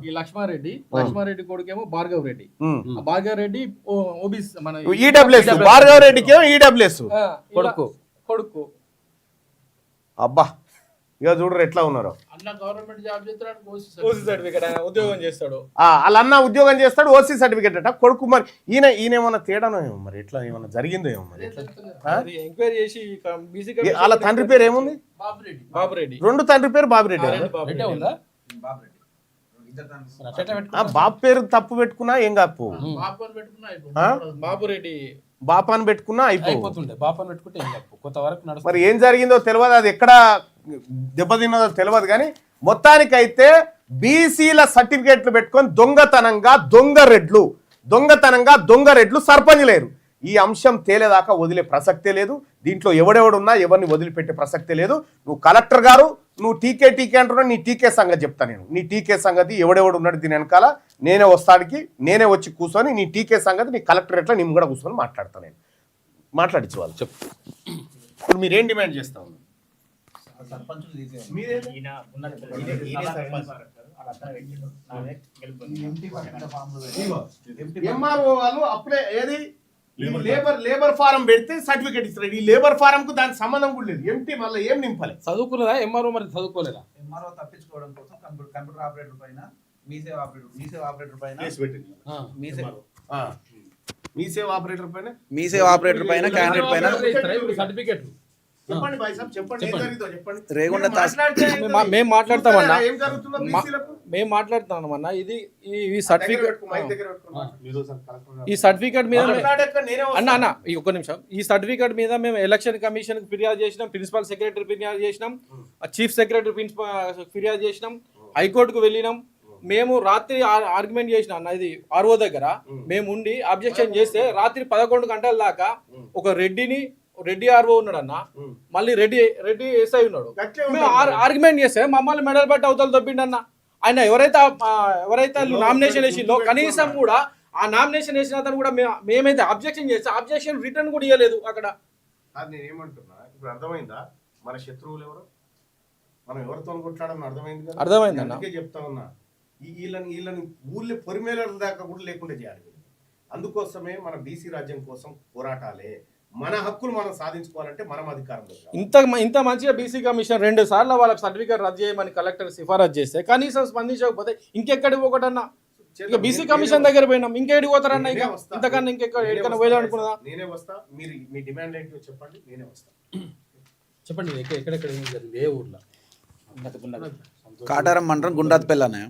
ఈ లక్ష్మారెడ్డి కొడుకేమో భార్గవ్ రెడ్డి. ఆ భార్గవ్ రెడ్డి ఓబీసీ మన ఈడబ్ల్యూఎస్, భార్గవ రెడ్డికి ఈడబ్ల్యూఎస్ కొడుకు. అబ్బా ఇక చూడరు ఎట్లా ఉన్నారో. అన్న గవర్నమెంట్ జాబ్ చేస్తాడు, ఓసీ సర్టిఫికేట్ ఉద్యోగం చేస్తాడు. వాళ్ళ అన్న ఉద్యోగం చేస్తాడు, ఓసీ సర్టిఫికేట్ అట. కొడుకు మరి ఈయనేమన్నా తేడానో ఏమో, మరి ఎట్లా ఏమన్నా జరిగిందో ఏమో మరి ఎట్లా? ఎంక్వైరీ చేసి బీసీ వాళ్ళ తండ్రి పేరు ఏముంది? బాబురెడ్డి. రెండు తండ్రి పేరు బాబిరెడ్డి. రెడ్డే ఉందా? బాబు పేరు తప్పు పెట్టుకున్నా ఏం కాపు, బాబురెడ్డి బాపాన్ని పెట్టుకున్నా అయిపోతుండే. బాపని పెట్టుకుంటే ఏం కాదు, కొంతవరకు నడుస్తుంది. మరి ఏం జరిగిందో తెలియదు, అది ఎక్కడ దెబ్బతిన్నదో తెలియదు. కానీ మొత్తానికైతే బీసీల సర్టిఫికేట్లు పెట్టుకొని దొంగతనంగా దొంగ రెడ్లు సర్పంచ్ లేరు. ఈ అంశం తేలేదాకా వదిలే ప్రసక్తే లేదు. దీంట్లో ఎవడెవడున్నా ఎవరిని వదిలిపెట్టే ప్రసక్తే లేదు. నువ్వు కలెక్టర్ గారు, నువ్వు టీకే అంటున్నావు, నీ టీకే సంగతి చెప్తా నేను. నీ టీకే సంగతి ఎవడెవడు ఉన్నాడు దీని వెనకాల, నేనే వస్తాడికి, నేనే వచ్చి కూర్చొని నీ టీకే సంగతి నీ కలెక్టర్ ఎట్లా నేను కూడా కూర్చొని మాట్లాడతాను. నేను మాట్లాడించు వాళ్ళు చెప్పు. ఇప్పుడు మీరేం డిమాండ్ చేస్తా ఉన్నారు? ఎంఆర్ఓ వాళ్ళు అప్పుడే ఏది లేబర్ ఫారం పెడితే సర్టిఫికేట్ ఇస్తారు. ఈ లేబర్ ఫారం కు దానికి సంబంధం కూడా లేదు. ఎంటీ మళ్ళీ ఏం నింపాలి? చదువుకున్నదా ఎంఆర్ఓ? మరి చదువుకోలేదా? ఎంఆర్ఓ తప్పించుకోవడం కోసం కంప్యూటర్ ఆపరేటర్ పైన మీసేవ ఆపరేటర్ పైన మీసేవ ఆపరేటర్ పైన క్యాండిడేట్ పైన సర్టిఫికేట్ చెప్పండి భాయ్ సాబ్, చెప్పండి ఏం జరిగిందో చెప్పండి. రేగొండ మేము మాట్లాడతామన్నా, ఏం జరుగుతుందో బీసీలకు? మేము మాట్లాడుతున్నామన్నా. ఇది ఈ దగ్గర సర్టిఫికేట్ పెట్టుకో, మైక్ దగ్గర పెట్టుకో. ఈ సర్టిఫికేట్ మీద మాట్లాడాక నేనే వస్తా. అన్న ఈ ఒక్క నిమిషం. ఈ సర్టిఫికేట్ మీద మేము ఎలక్షన్ కమిషన్ కి ఫిర్యాదు చేసినాం, ప్రిన్సిపల్ సెక్రటరీ ఫిర్యాదు చేసినాం, చీఫ్ సెక్రటరీ ఫిర్యాదు చేసినాం, హైకోర్టుకు వెళ్ళినాం. మేము రాత్రి ఆర్గ్యుమెంట్ చేసినాం అన్న, ఇది ఆర్ఓ దగ్గర మేము ఉండి అబ్జెక్షన్ చేస్తే రాత్రి 11 గంటల దాకా ఒక రెడ్డి ఆర్ఓ ఉన్నాడు అన్న, మళ్ళీ రెడ్డి ఎస్ఐ ఉన్నాడు. మేము ఆర్గ్యుమెంట్ చేస్తే మమ్మల్ని మెడల్ పట్టి అవతల తప్పిండన్న. ఆయన ఎవరైతే నామినేషన్ వేసిందో కనీసం కూడా ఆ నామినేషన్ వేసిన అతను కూడా మేమైతే అబ్జెక్షన్ చేస్తే అబ్జెక్షన్ రిటర్న్ కూడా ఇవ్వలేదు అక్కడ. నేను ఏమంటున్నా, ఇప్పుడు అర్థమైందా మన శత్రువులు ఎవరు, మనం ఎవరితో కొట్లాడని అర్థమైంది కదా? అర్థమైంది అన్న. అందుకే చెప్తా ఉన్నా, వీళ్ళని ఊళ్ళో పొరిమేల దాకా కూడా లేకుండా చేయాలి. అందుకోసమే మన బీసీ రాజ్యం కోసం పోరాటాలే. మన హక్కులు మనం సాధించుకోవాలంటే మనం అధికారం. ఇంత మంచిగా బీసీ కమిషన్ 2 సార్లు వాళ్ళకి సర్టిఫికేట్ రద్దు చేయమని కలెక్టర్ సిఫారసు చేస్తే కనీసం స్పందించకపోతే ఇంకెక్కడికి పోకటన్నా, ఇక బీసీ కమిషన్ దగ్గర పోయినాం, ఇంకెక్కడికి పోతారన్నా? ఇక ఇంతకన్నా ఎక్కడికన్నా పోయాలనుకున్నదా? నేనే వస్తా, మీరు మీ డిమాండ్ ఏంటో చెప్పండి, నేనే వస్తా. చెప్పండి. ఎక్కడెక్కడ ఏం జరిగింది, ఏ ఊర్లో? కాటారం మండలం గుండ్రాత్పల్లి అనే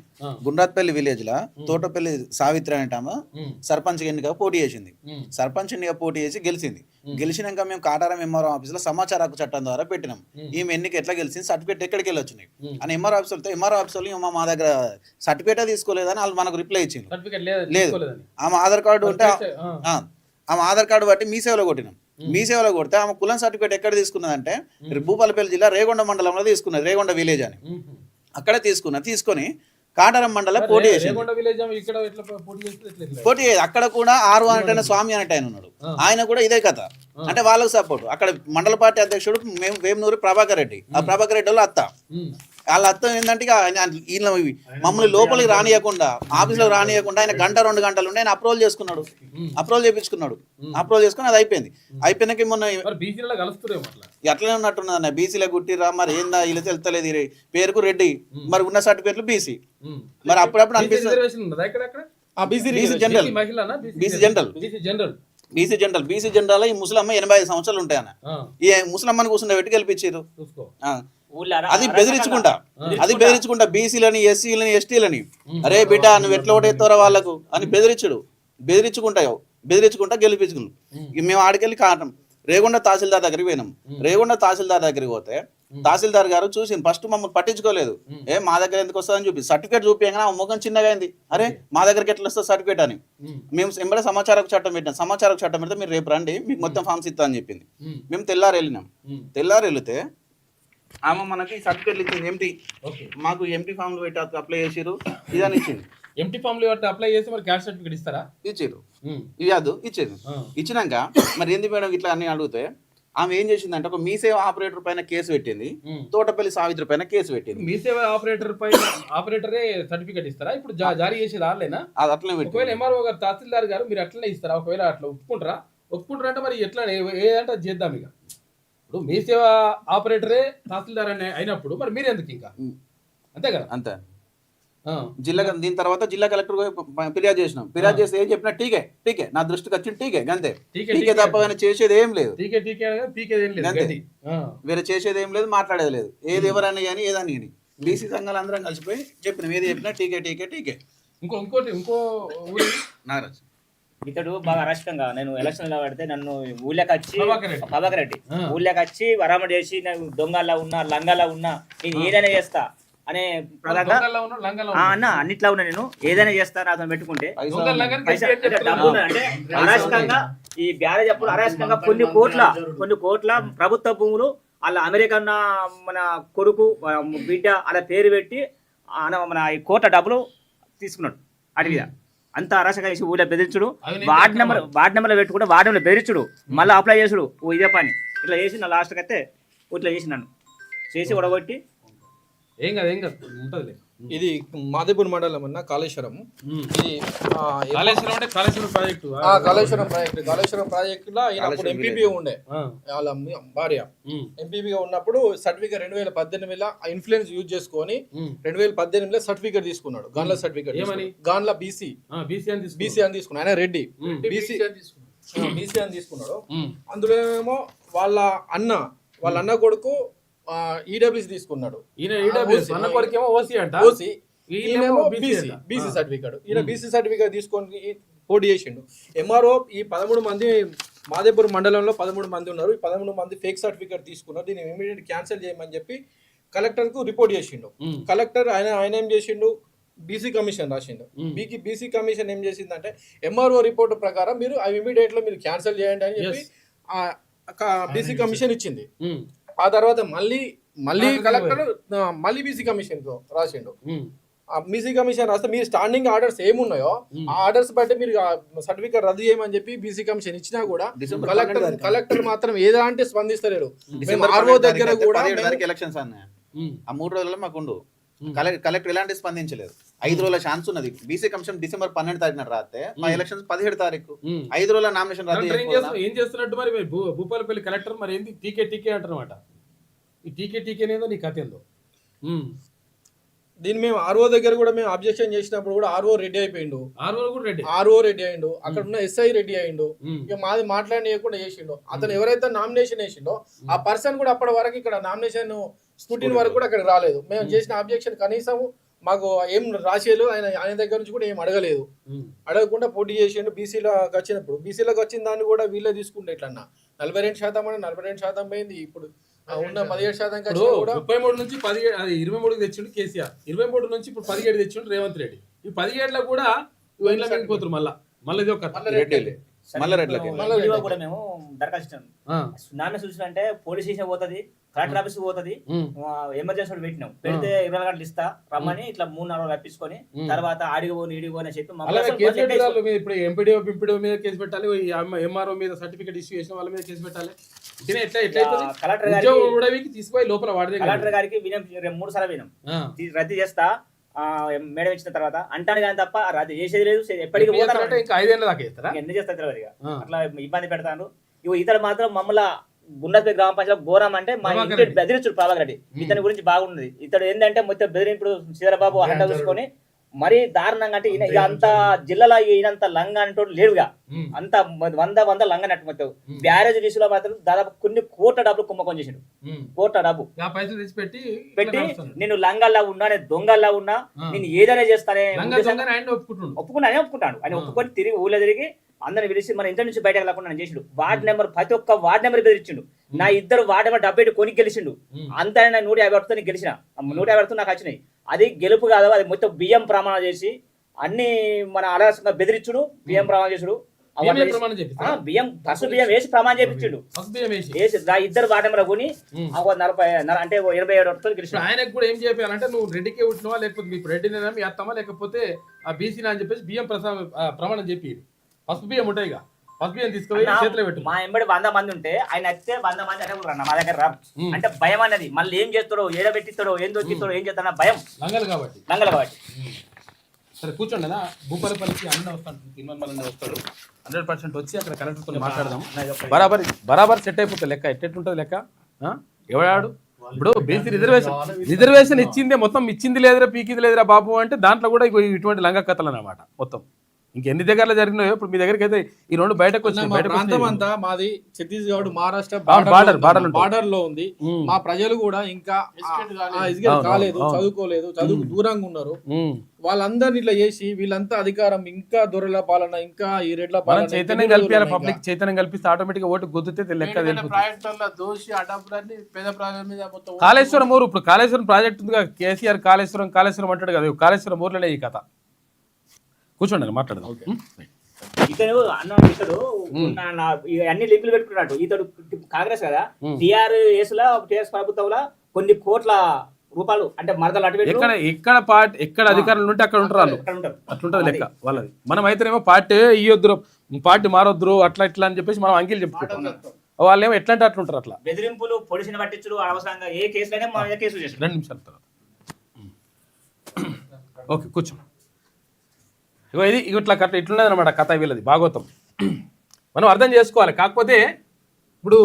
గుండ్రాత్పల్లి విలేజ్ లా తోటపల్లి సావిత్రి అనేట సర్పంచ్ ఎన్నిక పోటీ చేసింది. సర్పంచ్ ఎన్నిక పోటీ చేసి గెలిచింది. గెలిచినాక మేము కాటారం ఎంఆర్ఓ ఆఫీస్ లో సమాచార హక్కు చట్టం ద్వారా పెట్టినాం. ఈమె ఎన్నిక ఎట్లా గెలిచింది, సర్టిఫికేట్ ఎక్కడికి వెళ్ళి వచ్చినాయి అని ఎంఆర్ఓ ఆఫీస్ వెళ్తే ఎంఆర్ఓ ఆఫీస్ వాళ్ళు మా దగ్గర సర్టిఫికేట్ తీసుకోలేదని వాళ్ళు మనకు రిప్లై ఇచ్చింది. లేదు, ఆమె ఆధార్ కార్డు ఉంటే ఆమె ఆధార్ కార్డు బట్టి మీ సేవలో కొట్టినాం. మీ సేవలో కొడితే ఆమె కులం సర్టిఫికేట్ ఎక్కడ తీసుకున్నదంటే భూపాలపల్లి జిల్లా రేగొండ మండలంలో తీసుకున్నది, రేగొండ విలేజ్ అని అక్కడే తీసుకొని కాటారం మండలం పోటీ చేసింది. పోటీ అక్కడ కూడా ఆరు అంటే స్వామి అనేట ఆయన ఉన్నాడు, ఆయన కూడా ఇదే కథ. అంటే వాళ్ళకు సపోర్ట్. అక్కడ మండల పార్టీ అధ్యక్షుడు వేమనూరి ప్రభాకర్ రెడ్డి, ఆ ప్రభాకర్ రెడ్డి వాళ్ళ అత్త. వాళ్ళ అర్థం ఏంటంటే వీళ్ళ మమ్మల్ని లోపలికి రానియకుండా, ఆఫీస్లోకి రానియకుండా ఆయన 1-2 గంటలు ఉండి ఆయన అప్రూవల్ చేయించుకున్నాడు. అప్రూవల్ చేసుకుని అది అయిపోయినాక మొన్న ఎట్లనే ఉన్నట్టున్నది అన్న, బీసీలో గుట్టిరా మరి ఏందా వీళ్ళు తెలుస్తలేదు, పేరుకు రెడ్డి మరి ఉన్న సర్టిఫికేట్లు బీసీ. మరి అప్పుడప్పుడు అనిపిస్తుంది బీసీ జనరల్ ఈ ముసలమ్మ 85 సంవత్సరాలు ఉంటాయన్న. ఈ ముసలమ్మని కూర్చుంటే పెట్టి గెలిపించారు. అది బెదిరించుకుంటా బీసీలని, ఎస్సీలని, ఎస్టీలని, అరే బిడ్డ నువ్వు ఎట్లా ఓటేస్తారో వాళ్ళకు అని బెదిరించుకుంటా గెలిపించుకున్నాం. మేము ఆడికెళ్ళి కాటం రేగొండ తహసీల్దార్ దగ్గరికి పోయినాం. రేగొండ తహసీల్దార్ దగ్గరికి పోతే తహసీల్దార్ గారు చూసి ఫస్ట్ మమ్మల్ని పట్టించుకోలేదు. మా దగ్గర ఎందుకు వస్తుందని చూపి సర్టిఫికేట్ చూపించగానే ఆ ముఖం చిన్నగా అయింది. అరే మా దగ్గరికి ఎట్లా వస్తుంది సర్టిఫికేట్ అని. మేము ఎంబడే సమాచార హక్కు చట్టం పెట్టినాం. సమాచార హక్కు చట్టం పెడితే మీరు రేపు రండి మీకు మొత్తం ఫామ్స్ ఇస్తా అని చెప్పింది. మేము తెల్లారి వెళ్ళినాం. తెల్లారి వెళితే ఆమె మనకి సర్టిఫికేట్లు ఇచ్చింది ఎంటీ. మాకు ఎంటీ ఫామ్లు పెట్టి అప్లై చేసిరు ఇదని ఇచ్చింది. ఎంటీ ఫామ్లు అప్లై చేసి మరి క్యాస్ట్ సర్టిఫికేట్ ఇస్తారా? ఇచ్చారు. ఇవ్వద్దు ఇచ్చేది. ఇచ్చినాక మరి ఎందుకు మేడం ఇట్లా అని అడిగితే ఆమె ఏం చేసిందంటే ఒక మీ సేవ ఆపరేటర్ పైన కేసు పెట్టింది, తోటపల్లి సావిత్రి పైన కేసు పెట్టింది. మీ సేవ ఆపరేటరే సర్టిఫికేట్ ఇస్తారా? ఇప్పుడు జారీ చేసేది ఆన్లైనా? అది అట్లనే పెట్టి ఒకవేళ ఎంఆర్ఓ గారు తహసీల్దార్ గారు మీరు అట్లనే ఇస్తారా? ఒకవేళ అట్లా ఒప్పుకుంటారా అంటే మరి ఎట్లా ఏదంటే చేద్దాం. ఇక ఇప్పుడు మీ సేవ ఆపరేటరే తహసీల్దార్ అయినప్పుడు మరి మీరు ఎందుకు ఇంకా అంతే కదా? అంతే. జిల్లా దీని తర్వాత జిల్లా కలెక్టర్ ఫిర్యాదు చేసినాం. ఫిర్యాదు చేస్తే ఏం చెప్పినా టీకే నా దృష్టికి వచ్చింది టీకే అంతే. టీకే తప్ప చేసేది ఏం లేదు. వేరే చేసేది ఏం లేదు, మాట్లాడేది లేదు. ఏది ఎవరన్నా కానీ ఏదని కానీ బీసీ సంఘాలు అందరం కలిసిపోయి చెప్పినాం. ఏది చెప్పినా టీకే. ఇంకో నాగరాజ్ ఇతడు బాగా అరాచకంగా నేను ఎలక్షన్ లో పడితే నన్ను ఊళ్ళకి వచ్చి ప్రభాకర్ రెడ్డి ఊళ్ళకి వచ్చి వరామ చేసి నేను దొంగల్లా ఉన్నా లంగల్లా ఉన్నా నేను ఏదైనా చేస్తా అనే అన్న అన్నిట్లా ఉన్నా నేను ఏదైనా చేస్తా నాతో పెట్టుకుంటే డబ్బు అంటే అరాచకంగా ఈ బ్యారేజ్ అప్పుడు అరాచకంగా కొన్ని కోట్ల ప్రభుత్వ భూములు వాళ్ళ అమెరికన్ మన కొడుకు బిడ్డ అలా పేరు పెట్టి మన ఈ కోట్ల డబ్బులు తీసుకున్నాడు. అటు మీద అంత అరాచకంగా చేసి ఊళ్ళో బెదిరించుడు, వార్డు నెంబర్లో పెట్టుకుంటే వార్డు నెంబర్లో బెదిరించుడు, మళ్ళీ అప్లై చేసుడు. ఇదే పని ఇట్లా చేసి నా లాస్ట్కి అయితే ఇట్లా చేసి నన్ను చేసి ఉడగొట్టి ఏం కాదు ఉంటది. ఇది మాదేపూర్ మండలం అన్న కాళేశ్వరం. ఇది కాళేశ్వరం ప్రాజెక్ట్ లో అప్పుడు ఎంపీపీగా ఉండే వాళ్ళ భార్య ఎంపీపీగా ఉన్నప్పుడు సర్టిఫికేట్ 2018 ఇన్ఫ్లుయెన్స్ యూజ్ చేసుకొని 2018 సర్టిఫికేట్ తీసుకున్నాడు. గాన్ల సర్టిఫికేట్ గాన్ల బీసీ అని తీసుకున్నాడు. ఆయన రెడ్డి బీసీ అని తీసుకున్నాడు. అందులో ఏమో వాళ్ళ అన్న కొడుకు ఈడబ్ల్యూసీ తీసుకున్నాడు. బీసీ సర్టిఫికేట్ ఈయన బీసీ సర్టిఫికేట్ తీసుకొని పోటీ చేసిండు. ఎంఆర్ఓ ఈ 13 మంది మాదేపూర్ మండలంలో 13 మంది ఉన్నారు. ఈ 13 మంది ఫేక్ సర్టిఫికేట్ తీసుకున్నారు. దీన్ని ఇమీడియట్ క్యాన్సిల్ చేయమని చెప్పి కలెక్టర్ కు రిపోర్ట్ చేసిండు. కలెక్టర్ ఆయన ఏం చేసిండు, బీసీ కమిషన్ రాసిండు. బీసీ కమిషన్ ఏం చేసిందంటే ఎంఆర్ఓ రిపోర్ట్ ప్రకారం మీరు అవి ఇమీడియట్ లో మీరు క్యాన్సిల్ చేయండి అని చెప్పి బీసీ కమిషన్ ఇచ్చింది. ఆ తర్వాత మళ్ళీ కలెక్టర్ మళ్ళీ బీసీ కమిషన్ రాసిండు. బీసీ కమిషన్ రాస్తే మీరు స్టాండింగ్ ఆర్డర్స్ ఏమున్నాయో ఆ ఆర్డర్స్ బట్టి మీరు సర్టిఫికేట్ రద్దు చేయమని చెప్పి బీసీ కమిషన్ ఇచ్చినా కూడా కలెక్టర్ మాత్రం ఏదంటే స్పందిస్తలేడు. ఆర్ఓ దగ్గర కూడా ఎలక్షన్స్ అన్నాయి. ఆ 3 రోజుల్లో మాకు ఉండు కలెక్టర్ ఎలాంటి స్పందించలేదు. 5 రోజుల ఛాన్స్ ఉన్నది. బీసీ కమిషన్ డిసెంబర్ 12 తారీఖున రాస్తే మా ఎలక్షన్స్ 17 తారీఖు. 5 రోజుల నామినేషన్ ఏం చేస్తున్నట్టు మరి భూపాలపల్లి కలెక్టర్ మరి ఏంది టీకే అంటారన్నమాట. ఈ టీకే ఏదో నీ కథ ఏందో. దీన్ని మేము ఆర్ఓ దగ్గర కూడా మేము అబ్జెక్షన్ చేసినప్పుడు కూడా ఆర్ఓ రెడీ అయిపోయిండు. ఆర్ఓ రెడీ అయిండు. అక్కడ ఉన్న ఎస్ఐ రెడీ అయిండు. ఇక మాది మాట్లాడనీయకుండా చేసిండు. అతను ఎవరైతే నామినేషన్ వేసిండో ఆ పర్సన్ కూడా అప్పటి వరకు ఇక్కడ నామినేషన్ స్క్రూటినీ వరకు కూడా అక్కడ రాలేదు. మేము చేసిన అబ్జెక్షన్ కనీసం మాకు ఏం రాసేలు ఆయన దగ్గర నుంచి కూడా ఏం అడగలేదు. అడగకుండా పోటీ చేసిండు. బీసీలోకి వచ్చిన దాన్ని కూడా వీళ్ళే తీసుకుంటే ఎట్లన్నా 42% అంటే 42% పోయింది. ఇప్పుడు ఉన్న 17% 33 నుంచి 23 తెచ్చిండు కేసీఆర్. 23 నుంచి ఇప్పుడు 17 తెచ్చిండు రేవంత్ రెడ్డి. ఈ 17 కూడా వెళ్ళిపోతారు. మళ్ళీ ఇది ఒక కూడా మేము దరఖాస్తు నాన్న చూసిన అంటే పోలీస్ స్టేషన్ పోతుంది, కలెక్టర్ ఆఫీస్ పోతుంది. ఎమర్జెన్సీ పెట్టినాం. పెడితే 24 గంటలు ఇస్తా రమ్మని ఇట్లా 3-4 రప్పించుకొని తర్వాత ఆడిపోని ఈడిపోని అని చెప్పి ఇప్పుడు ఎంపీడీఓ మీద కేసు పెట్టాలి, ఎంఆర్ఓ మీద సర్టిఫికేట్ ఇష్యూ చేసిన వాళ్ళ మీద కేసు పెట్టాలి. కలెక్టర్ తీసుకుపోయి లోపల వాడి కలెక్టర్ గారికి 3 సార్లు వినాం రద్దు చేస్తా మేడం ఇచ్చిన తర్వాత అంటాను కానీ తప్ప రద్దు చేసేది లేదు. ఎప్పటికీ ఎన్ని చేస్తారు తెలియదు. అట్లా ఇబ్బంది పెడతాను. ఇతడు మాత్రం మమ్మల్ని గుండెపల్లి గ్రామ పంచాయతీ ఘోరం అంటే మా ఇంటి బెదిరించుడు ప్రభాకర్ రెడ్డి. ఇతని గురించి బాగున్నది. ఇతడు ఏంటంటే మొత్తం బెదిరింపుడు శ్రీధరబాబు హంట చూసుకొని మరీ దారుణంగా అంటే అంత జిల్లాలో ఈయనంత లంగ అంటూ లేడుగా. అంత 100 లంగ నట్టు మొత్తం బ్యారేజ్ దిశలో మాత్రం దాదాపు కొన్ని కోట్ల డబ్బులు కుంభకోణం చేసాడు. కోట్ల డబ్బు పెట్టి నేను లంగల్లా ఉన్నా, నేను దొంగల్లా ఉన్నా, నేను ఏదైనా చేస్తానే ఒప్పుకున్నానే ఒప్పుకుంటాను. ఆయన ఒప్పుకొని తిరిగి ఊళ్ళో తిరిగి అందరిని పిలిచి మన ఇంటి నుంచి బయటకు వెళ్ళకుండా నన్ను చేసిండు. వార్డ్ నెంబర్ ప్రతి ఒక్క వార్డ్ నెంబర్ బెదిరించిండు. నా ఇద్దరు వార్డ్ నెంబర్ 70 కొని గెలిచిండు. అంతా 150 గెలిచిన 150 నాకు వచ్చినాయి. అది గెలుపు కాదు, అది మొత్తం బియ్యం ప్రమాణం చేసి అన్ని మన అలసంగా బెదిరించుడు, బియ్యం ప్రమాణం చేసుడు, బియ్యం ఫస్ట్ బియ్యం వేసి ప్రమాణం చేయించిండు. వేసి ఇద్దరు వార్డ్ నెంబర్ కొని 40 అంటే 27 గెలిచిన. ఆయనకు కూడా ఏం చెప్పాలంటే నువ్వు రెడ్డికి ఉంటున్నావా లేకపోతే మీకు రెడ్డిని వేస్తామా లేకపోతే ఆ బీసీని అని చెప్పేసి బియ్యం ప్రమాణం చెప్పి పసుపు బియ్యం ఉంటాయిగా, పసుపు బియ్యం తీసుకుపోయి చేతిలో పెట్టు. మా ఎంబడి 100 మంది ఉంటే ఆయన వస్తే 100 మంది అంటే రన్న మా దగ్గర రారు. అంటే భయం అనేది మళ్ళీ ఏం చేస్తాడో, ఏడ పెట్టిస్తాడో, ఏం దొరికిస్తాడో, ఏం చేస్తాడో భయం. లంగలు కాబట్టి సరే కూర్చోండి అన్న. భూపాలపల్లికి అన్న వస్తాడు, తిరుమల వస్తాడు. 100% వచ్చి అక్కడ కలెక్టర్తో మాట్లాడదాం. బరాబర్ సెట్ అయిపోతుంది లెక్క. ఎట్టెట్టుంటుంది లెక్క ఎవడాడు ఇప్పుడు బీసీ రిజర్వేషన్ ఇచ్చిందే మొత్తం ఇచ్చింది లేదురా పీకింది లేదురా బాబు అంటే దాంట్లో కూడా ఇటువంటి లంగ కథలు అన్నమాట మొత్తం. ఇంకెన్ని దగ్గరలో జరిగినాయో ఇప్పుడు మీ దగ్గరికి అయితే ఈ రెండు బయటకు వచ్చినాయి. ప్రాంతం అంతా మాది ఛత్తీస్గఢ్ మహారాష్ట్ర బార్డర్ లో ఉంది. మా ప్రజలు కూడా ఇంకా కాలేదు, చదువుకోలేదు, చదువు దూరంగా ఉన్నారు. వాళ్ళందరినీ ఇట్లా చేసి వీళ్ళంతా అధికారం ఇంకా దొరల పాలన ఇంకా ఈ రెడ్ల పాలన చైతన్యం కలిపి పబ్లిక్ చైతన్యం కల్పిస్తే ఆటోమేటిక్ ఓటు గుద్దుతే లెక్క. కాళేశ్వరం ఊరు ఇప్పుడు కాళేశ్వరం ప్రాజెక్ట్ ఉంది కదా, కేసీఆర్ కాళేశ్వరం అంటాడు కదా, కాళేశ్వరం ఊర్లోనే ఈ కథ. కూర్చోండి మాట్లాడదాం. ఇతడు అన్న ఇతడు అన్ని లింకులు పెట్టుకున్నాడు. ఇతడు కాంగ్రెస్ కదా, టీఆర్ఎస్ ప్రభుత్వంలో కొన్ని కోట్ల రూపాయలు అంటే మరదలు అటు ఎక్కడ అధికారులు ఉంటే అక్కడ ఉంటారు వాళ్ళు, అట్లుంటది లెక్క వాళ్ళది. మనం అయితేనేమో పార్టీ ఇయ్యొద్దురు, పార్టీ మారొద్దురు, అట్లా ఇట్లా అని చెప్పేసి మనం అంగీలు చెప్పుకుంటాం. వాళ్ళు ఏమో ఎట్లా అంటే అట్లుంటారు. అట్లా బెదిరింపులు, పోలీసుని పట్టించుడు, అవసరంగా ఏ కేసులైనా మా కేసులు చేస్తారు. 2 నిమిషాల తర్వాత ఓకే కూర్చో. ఇది ఇట్లా ఇట్లున్నది అనమాట కథ వీళ్ళది భాగవతం. మనం అర్థం చేసుకోవాలి. కాకపోతే ఇప్పుడు